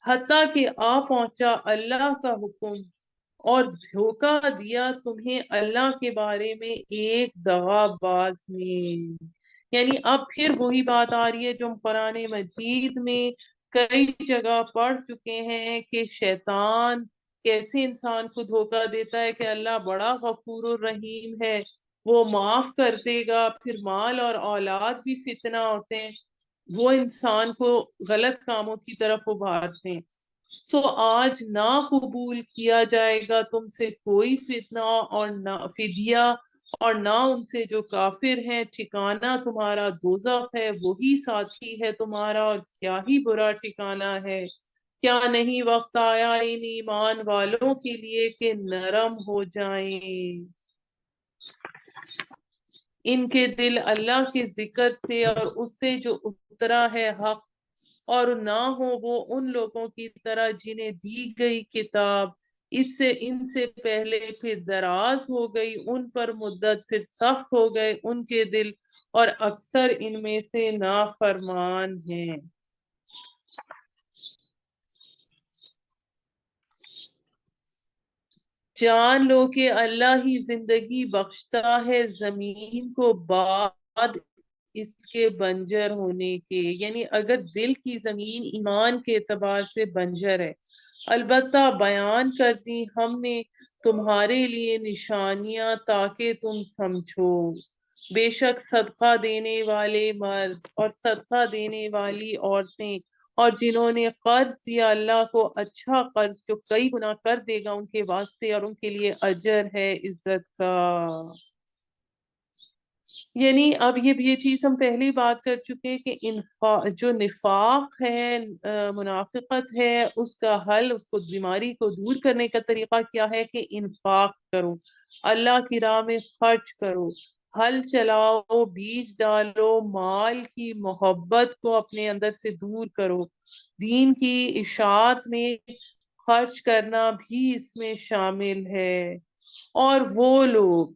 حتیٰ کہ آ پہنچا اللہ کا حکم اور دھوکا دیا تمہیں اللہ کے بارے میں ایک دغا باز نے۔ یعنی اب پھر وہی بات آ رہی ہے جو ہم قرآن مجید میں کئی جگہ پڑھ چکے ہیں کہ شیطان کیسے انسان کو دھوکا دیتا ہے کہ اللہ بڑا غفور الرحیم ہے، وہ معاف کر دے گا، پھر مال اور اولاد بھی فتنہ ہوتے ہیں، وہ انسان کو غلط کاموں کی طرف ابھارتے ہیں۔ سو آج نہ قبول کیا جائے گا تم سے کوئی فتنہ اور نہ فدیہ، اور نہ ان سے جو کافر ہیں، ٹھکانہ تمہارا دوزخ ہے، وہی ساتھی ہے تمہارا اور کیا ہی برا ٹھکانہ ہے۔ کیا نہیں وقت آیا ان ایمان والوں کے لیے کہ نرم ہو جائیں ان کے دل اللہ کے ذکر سے اور اس سے جو اترا ہے حق، اور نہ ہو وہ ان لوگوں کی طرح جنہیں دی گئی کتاب ان سے پہلے پھر دراز ہو گئی ان پر مدت، پھر سخت ہو گئے ان کے دل، اور اکثر ان میں سے نافرمان ہیں۔ جان لو کہ اللہ ہی زندگی بخشتا ہے زمین کو بعد اس کے بنجر ہونے کے، یعنی اگر دل کی زمین ایمان کے اعتبار سے بنجر ہے، البتہ بیان کر دی ہم نے تمہارے لیے نشانیاں تاکہ تم سمجھو۔ بے شک صدقہ دینے والے مرد اور صدقہ دینے والی عورتیں اور جنہوں نے قرض دیا اللہ کو اچھا قرض جو کئی گنا کر دے گا ان کے واسطے، اور ان کے لیے اجر ہے عزت کا۔ یعنی اب یہ چیز ہم پہلی بات کر چکے کہ جو نفاق ہے، منافقت ہے، اس کا حل، اس کو بیماری کو دور کرنے کا طریقہ کیا ہے کہ انفاق کرو، اللہ کی راہ میں خرچ کرو، حل چلاؤ، بیج ڈالو، مال کی محبت کو اپنے اندر سے دور کرو، دین کی اشاعت میں خرچ کرنا بھی اس میں شامل ہے۔ اور وہ لوگ،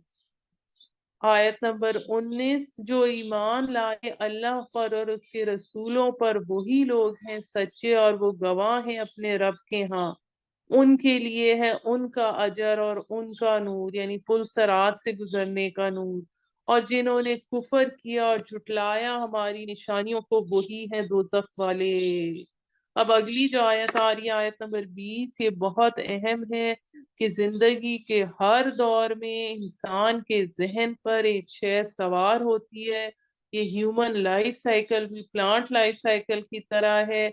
آیت نمبر 19، جو ایمان لائے اللہ پر اور اس کے رسولوں پر، وہی لوگ ہیں سچے اور وہ گواہ ہیں اپنے رب کے ہاں، ان کے لیے ہے ان کا اجر اور ان کا نور، یعنی پل صراط سے گزرنے کا نور، اور جنہوں نے کفر کیا اور جھٹلایا ہماری نشانیوں کو وہی ہیں دوزخ والے۔ اب اگلی جو آیت آ رہی ہے، آیت نمبر 20، یہ بہت اہم ہے کہ زندگی کے ہر دور میں انسان کے ذہن پر ایک شے سوار ہوتی ہے۔ یہ ہیومن لائف سائیکل بھی پلانٹ لائف سائیکل کی طرح ہے۔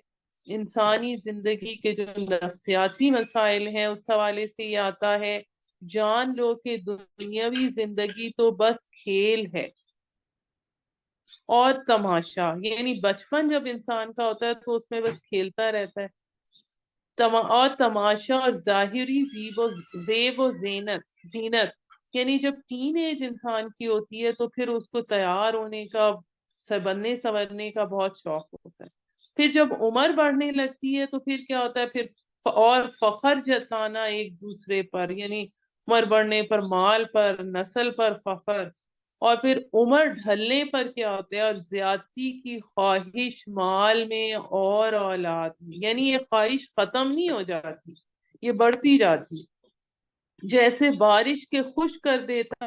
انسانی زندگی کے جو نفسیاتی مسائل ہیں اس حوالے سے یہ آتا ہے، جان لو کہ دنیاوی زندگی تو بس کھیل ہے اور تماشا، یعنی بچپن جب انسان کا ہوتا ہے تو اس میں بس کھیلتا رہتا ہے، اور تماشا اور ظاہری زیب و زینت، یعنی جب ٹین ایج انسان کی ہوتی ہے تو پھر اس کو تیار ہونے کا، بننے سنورنے کا بہت شوق ہوتا ہے، پھر جب عمر بڑھنے لگتی ہے تو پھر کیا ہوتا ہے، پھر اور فخر جتانا ایک دوسرے پر، یعنی عمر بڑھنے پر مال پر، نسل پر فخر، اور پھر عمر ڈھلنے پر کیا ہوتا ہے، اور زیادتی کی خواہش مال میں اور اولاد میں، یعنی یہ خواہش ختم نہیں ہو جاتی، یہ بڑھتی جاتی، جیسے بارش کے خشک کر دیتا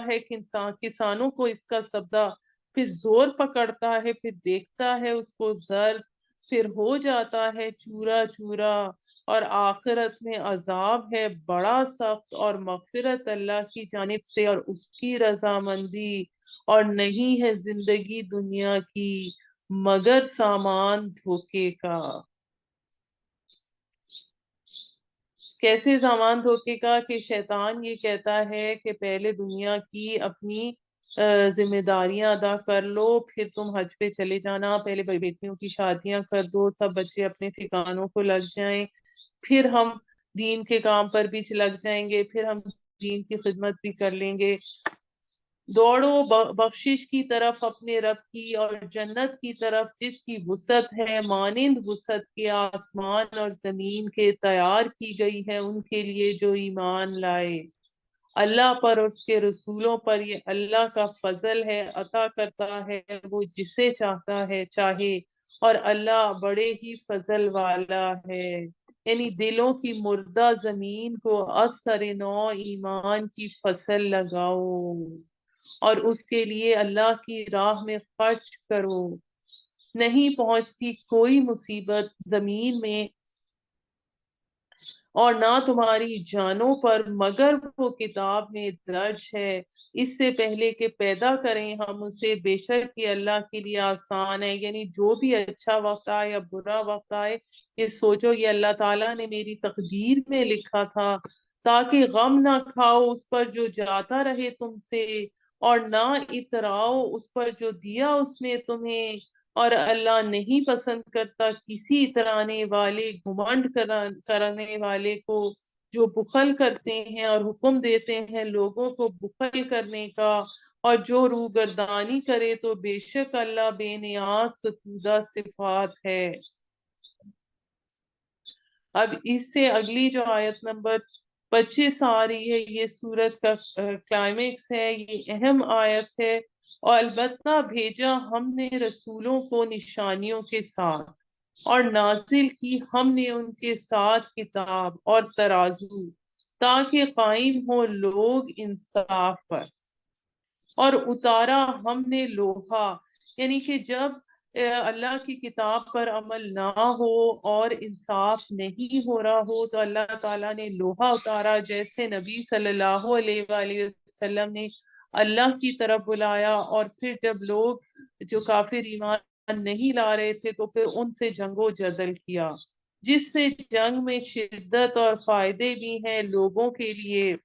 ہے کہ کسانوں کو اس کا سبزہ، پھر زور پکڑتا ہے، پھر دیکھتا ہے اس کو زرد، پھر ہو جاتا ہے چورا چورا، اور آخرت میں عذاب ہے بڑا سخت، اور مغفرت اللہ کی جانب سے اور اس کی رضامندی، اور نہیں ہے زندگی دنیا کی مگر سامان دھوکے کا۔ کیسے سامان دھوکے کا کہ شیطان یہ کہتا ہے کہ پہلے دنیا کی اپنی ذمہ داریاں ادا کر لو، پھر تم حج پہ چلے جانا، پہلے بیٹیوں کی شادیاں کر دو، سب بچے اپنے ٹھکانوں کو لگ جائیں، پھر ہم دین کے کام پر بھی لگ جائیں گے، پھر ہم دین کی خدمت بھی کر لیں گے، دوڑو بخشش کی طرف اپنے رب کی اور جنت کی طرف جس کی وسعت ہے مانند وسعت کے آسمان اور زمین کے، تیار کی گئی ہے ان کے لیے جو ایمان لائے۔ اللہ پر اور اس کے رسولوں پر یہ اللہ کا فضل ہے، عطا کرتا ہے وہ جسے چاہتا ہے چاہے، اور اللہ بڑے ہی فضل والا ہے۔ یعنی دلوں کی مردہ زمین کو اثر نو ایمان کی فصل لگاؤ، اور اس کے لیے اللہ کی راہ میں خرچ کرو، نہیں پہنچتی کوئی مصیبت زمین میں اور نہ تمہاری جانوں پر مگر وہ کتاب میں درج ہے، اس سے پہلے کہ پیدا کریں ہم اسے، بے شک یہ اللہ کے لیے آسان ہے۔ یعنی جو بھی اچھا وقت آئے یا برا وقت آئے، یہ سوچو یہ اللہ تعالیٰ نے میری تقدیر میں لکھا تھا، تاکہ غم نہ کھاؤ اس پر جو جاتا رہے تم سے، اور نہ اتراؤ اس پر جو دیا اس نے تمہیں، اور اللہ نہیں پسند کرتا کسی اترانے والے، گھمنڈ کرنے والے کو، جو بخل کرتے ہیں اور حکم دیتے ہیں لوگوں کو بخل کرنے کا، اور جو روگردانی کرے تو بے شک اللہ بے نیاز ستودہ صفات ہے۔ اب اس سے اگلی جو آیت نمبر 25 آ رہی ہے، یہ سورت کا کلائمیکس ہے، یہ اہم آیت ہے۔ اور البتہ بھیجا ہم نے رسولوں کو نشانیوں کے ساتھ، اور نازل کی ہم نے ان کے ساتھ کتاب اور ترازو، تاکہ قائم ہو لوگ انصاف پر۔ اور اتارا ہم نے لوہا، یعنی کہ جب اللہ کی کتاب پر عمل نہ ہو اور انصاف نہیں ہو رہا ہو تو اللہ تعالیٰ نے لوہا اتارا، جیسے نبی صلی اللہ علیہ وآلہ وسلم نے اللہ کی طرف بلایا، اور پھر جب لوگ جو کافر ایمان نہیں لا رہے تھے تو پھر ان سے جنگ و جدل کیا، جس سے جنگ میں شدت اور فائدے بھی ہیں لوگوں کے لیے،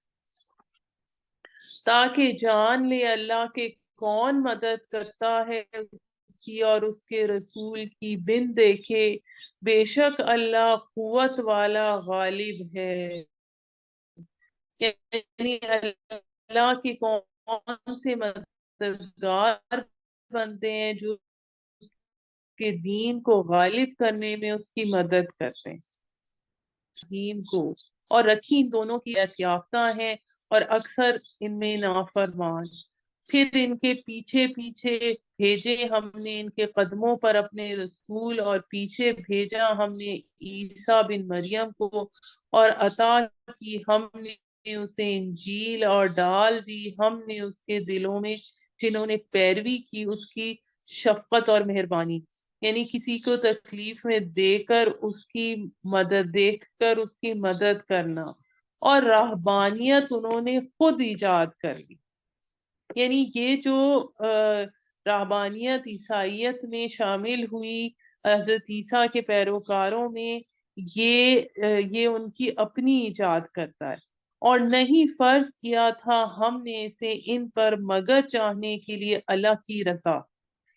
تاکہ جان لے اللہ کے کون مدد کرتا ہے اس کی اور اس کے رسول کی، بن دیکھے بے شک اللہ قوت والا غالب ہے۔ یعنی اللہ کے کون سے مددگار بنتے ہیں جو اس کے دین کو غالب کرنے میں اس کی مدد کرتے ہیں دین کو، اور رکھی ان دونوں کی یافتہ ہیں اور اکثر ان میں نافرمان۔ پھر ان کے پیچھے پیچھے بھیجے ہم نے ان کے قدموں پر اپنے رسول، اور پیچھے بھیجا ہم نے عیسیٰ بن مریم کو، اور عطا کی ہم نے اسے انجیل، اور ڈال دی ہم نے اس کے دلوں میں جنہوں نے پیروی کی اس کی شفقت اور مہربانی، یعنی کسی کو تکلیف میں دیکھ کر اس کی مدد کرنا، اور رہبانیت انہوں نے خود ایجاد کر لی۔ یعنی یہ جو رہبانیت عیسائیت میں شامل ہوئی حضرت عیسیٰ کے پیروکاروں میں، یہ ان کی اپنی ایجاد کرتا ہے۔ اور نہیں فرض کیا تھا ہم نے اسے ان پر مگر چاہنے کے لیے اللہ کی رضا،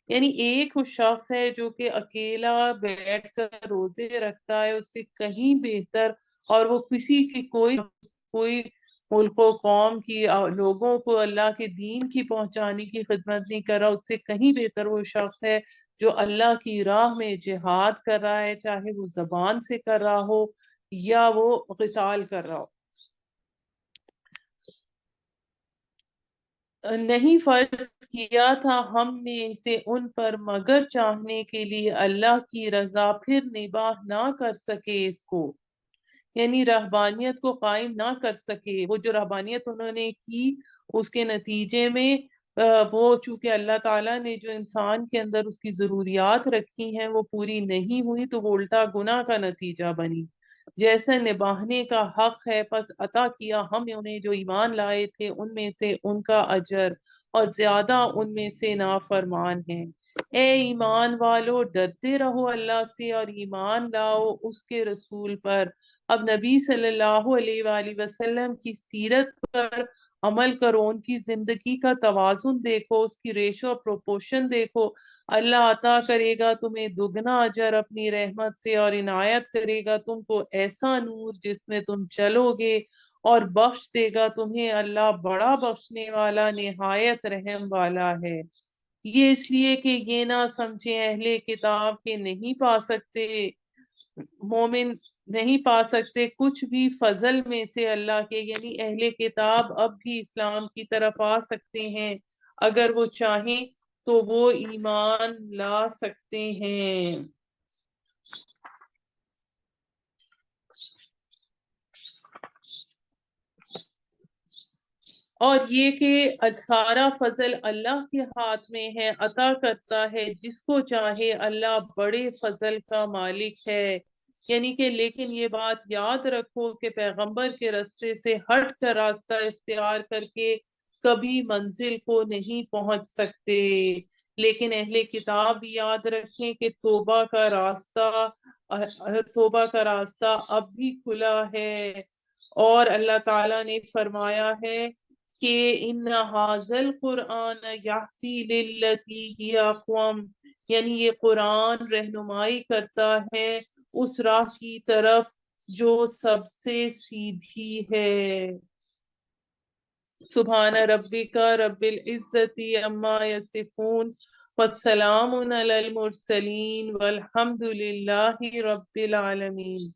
یعنی ایک وہ شخص ہے جو کہ اکیلا بیٹھ کر روزے رکھتا ہے، اس سے کہیں بہتر، اور وہ کسی کی کوئی ملک و قوم کی لوگوں کو اللہ کے دین کی پہنچانے کی خدمت نہیں کر رہا، اس سے کہیں بہتر وہ شخص ہے جو اللہ کی راہ میں جہاد کر رہا ہے، چاہے وہ زبان سے کر رہا ہو یا وہ قتال کر رہا ہو۔ نہیں فرض کیا تھا ہم نے اسے ان پر مگر چاہنے کے لیے اللہ کی رضا، پھر نباہ نہ کر سکے اس کو، یعنی رہبانیت کو قائم نہ کر سکے۔ وہ جو رہبانیت انہوں نے کی اس کے نتیجے میں وہ چونکہ اللہ تعالیٰ نے جو انسان کے اندر اس کی ضروریات رکھی ہیں وہ پوری نہیں ہوئی، تو وہ الٹا گناہ کا نتیجہ بنی۔ جیسے نباہنے کا حق ہے، پس عطا کیا ہم نے انہیں جو ایمان لائے تھے ان میں سے ان کا اجر، اور زیادہ ان میں سے نافرمان ہیں۔ اے ایمان والو، ڈرتے رہو اللہ سے اور ایمان لاؤ اس کے رسول پر۔ اب نبی صلی اللہ علیہ وآلہ وسلم کی سیرت پر عمل کرو، ان کی زندگی کا توازن دیکھو، اس کی ریشو پروپورشن دیکھو۔ اللہ عطا کرے گا تمہیں دگنا اجر اپنی رحمت سے، اور عنایت کرے گا تم کو ایسا نور جس میں تم چلو گے، اور بخش دے گا تمہیں اللہ بڑا بخشنے والا نہایت رحم والا ہے۔ یہ اس لیے کہ یہ نہ سمجھے اہل کتاب کے نہیں پا سکتے، مومن نہیں پا سکتے کچھ بھی فضل میں سے اللہ کے، یعنی اہل کتاب اب بھی اسلام کی طرف آ سکتے ہیں اگر وہ چاہیں تو وہ ایمان لا سکتے ہیں۔ اور یہ کہ سارا فضل اللہ کے ہاتھ میں ہے، عطا کرتا ہے جس کو چاہے، اللہ بڑے فضل کا مالک ہے۔ یعنی کہ لیکن یہ بات یاد رکھو کہ پیغمبر کے راستے سے ہٹ کر راستہ اختیار کر کے کبھی منزل کو نہیں پہنچ سکتے، لیکن اہل کتاب بھی یاد رکھیں کہ توبہ کا راستہ اب بھی کھلا ہے، اور اللہ تعالیٰ نے فرمایا ہے کہ ان ھذا القرآن یہدی للتی ہی اقوم، یعنی یہ قرآن رہنمائی کرتا ہے اس راہ کی طرف جو سب سے سیدھی ہے۔ سبحان ربک رب العزت عما یصفون، والسلام علی المرسلین، والحمد للہ رب العالمین۔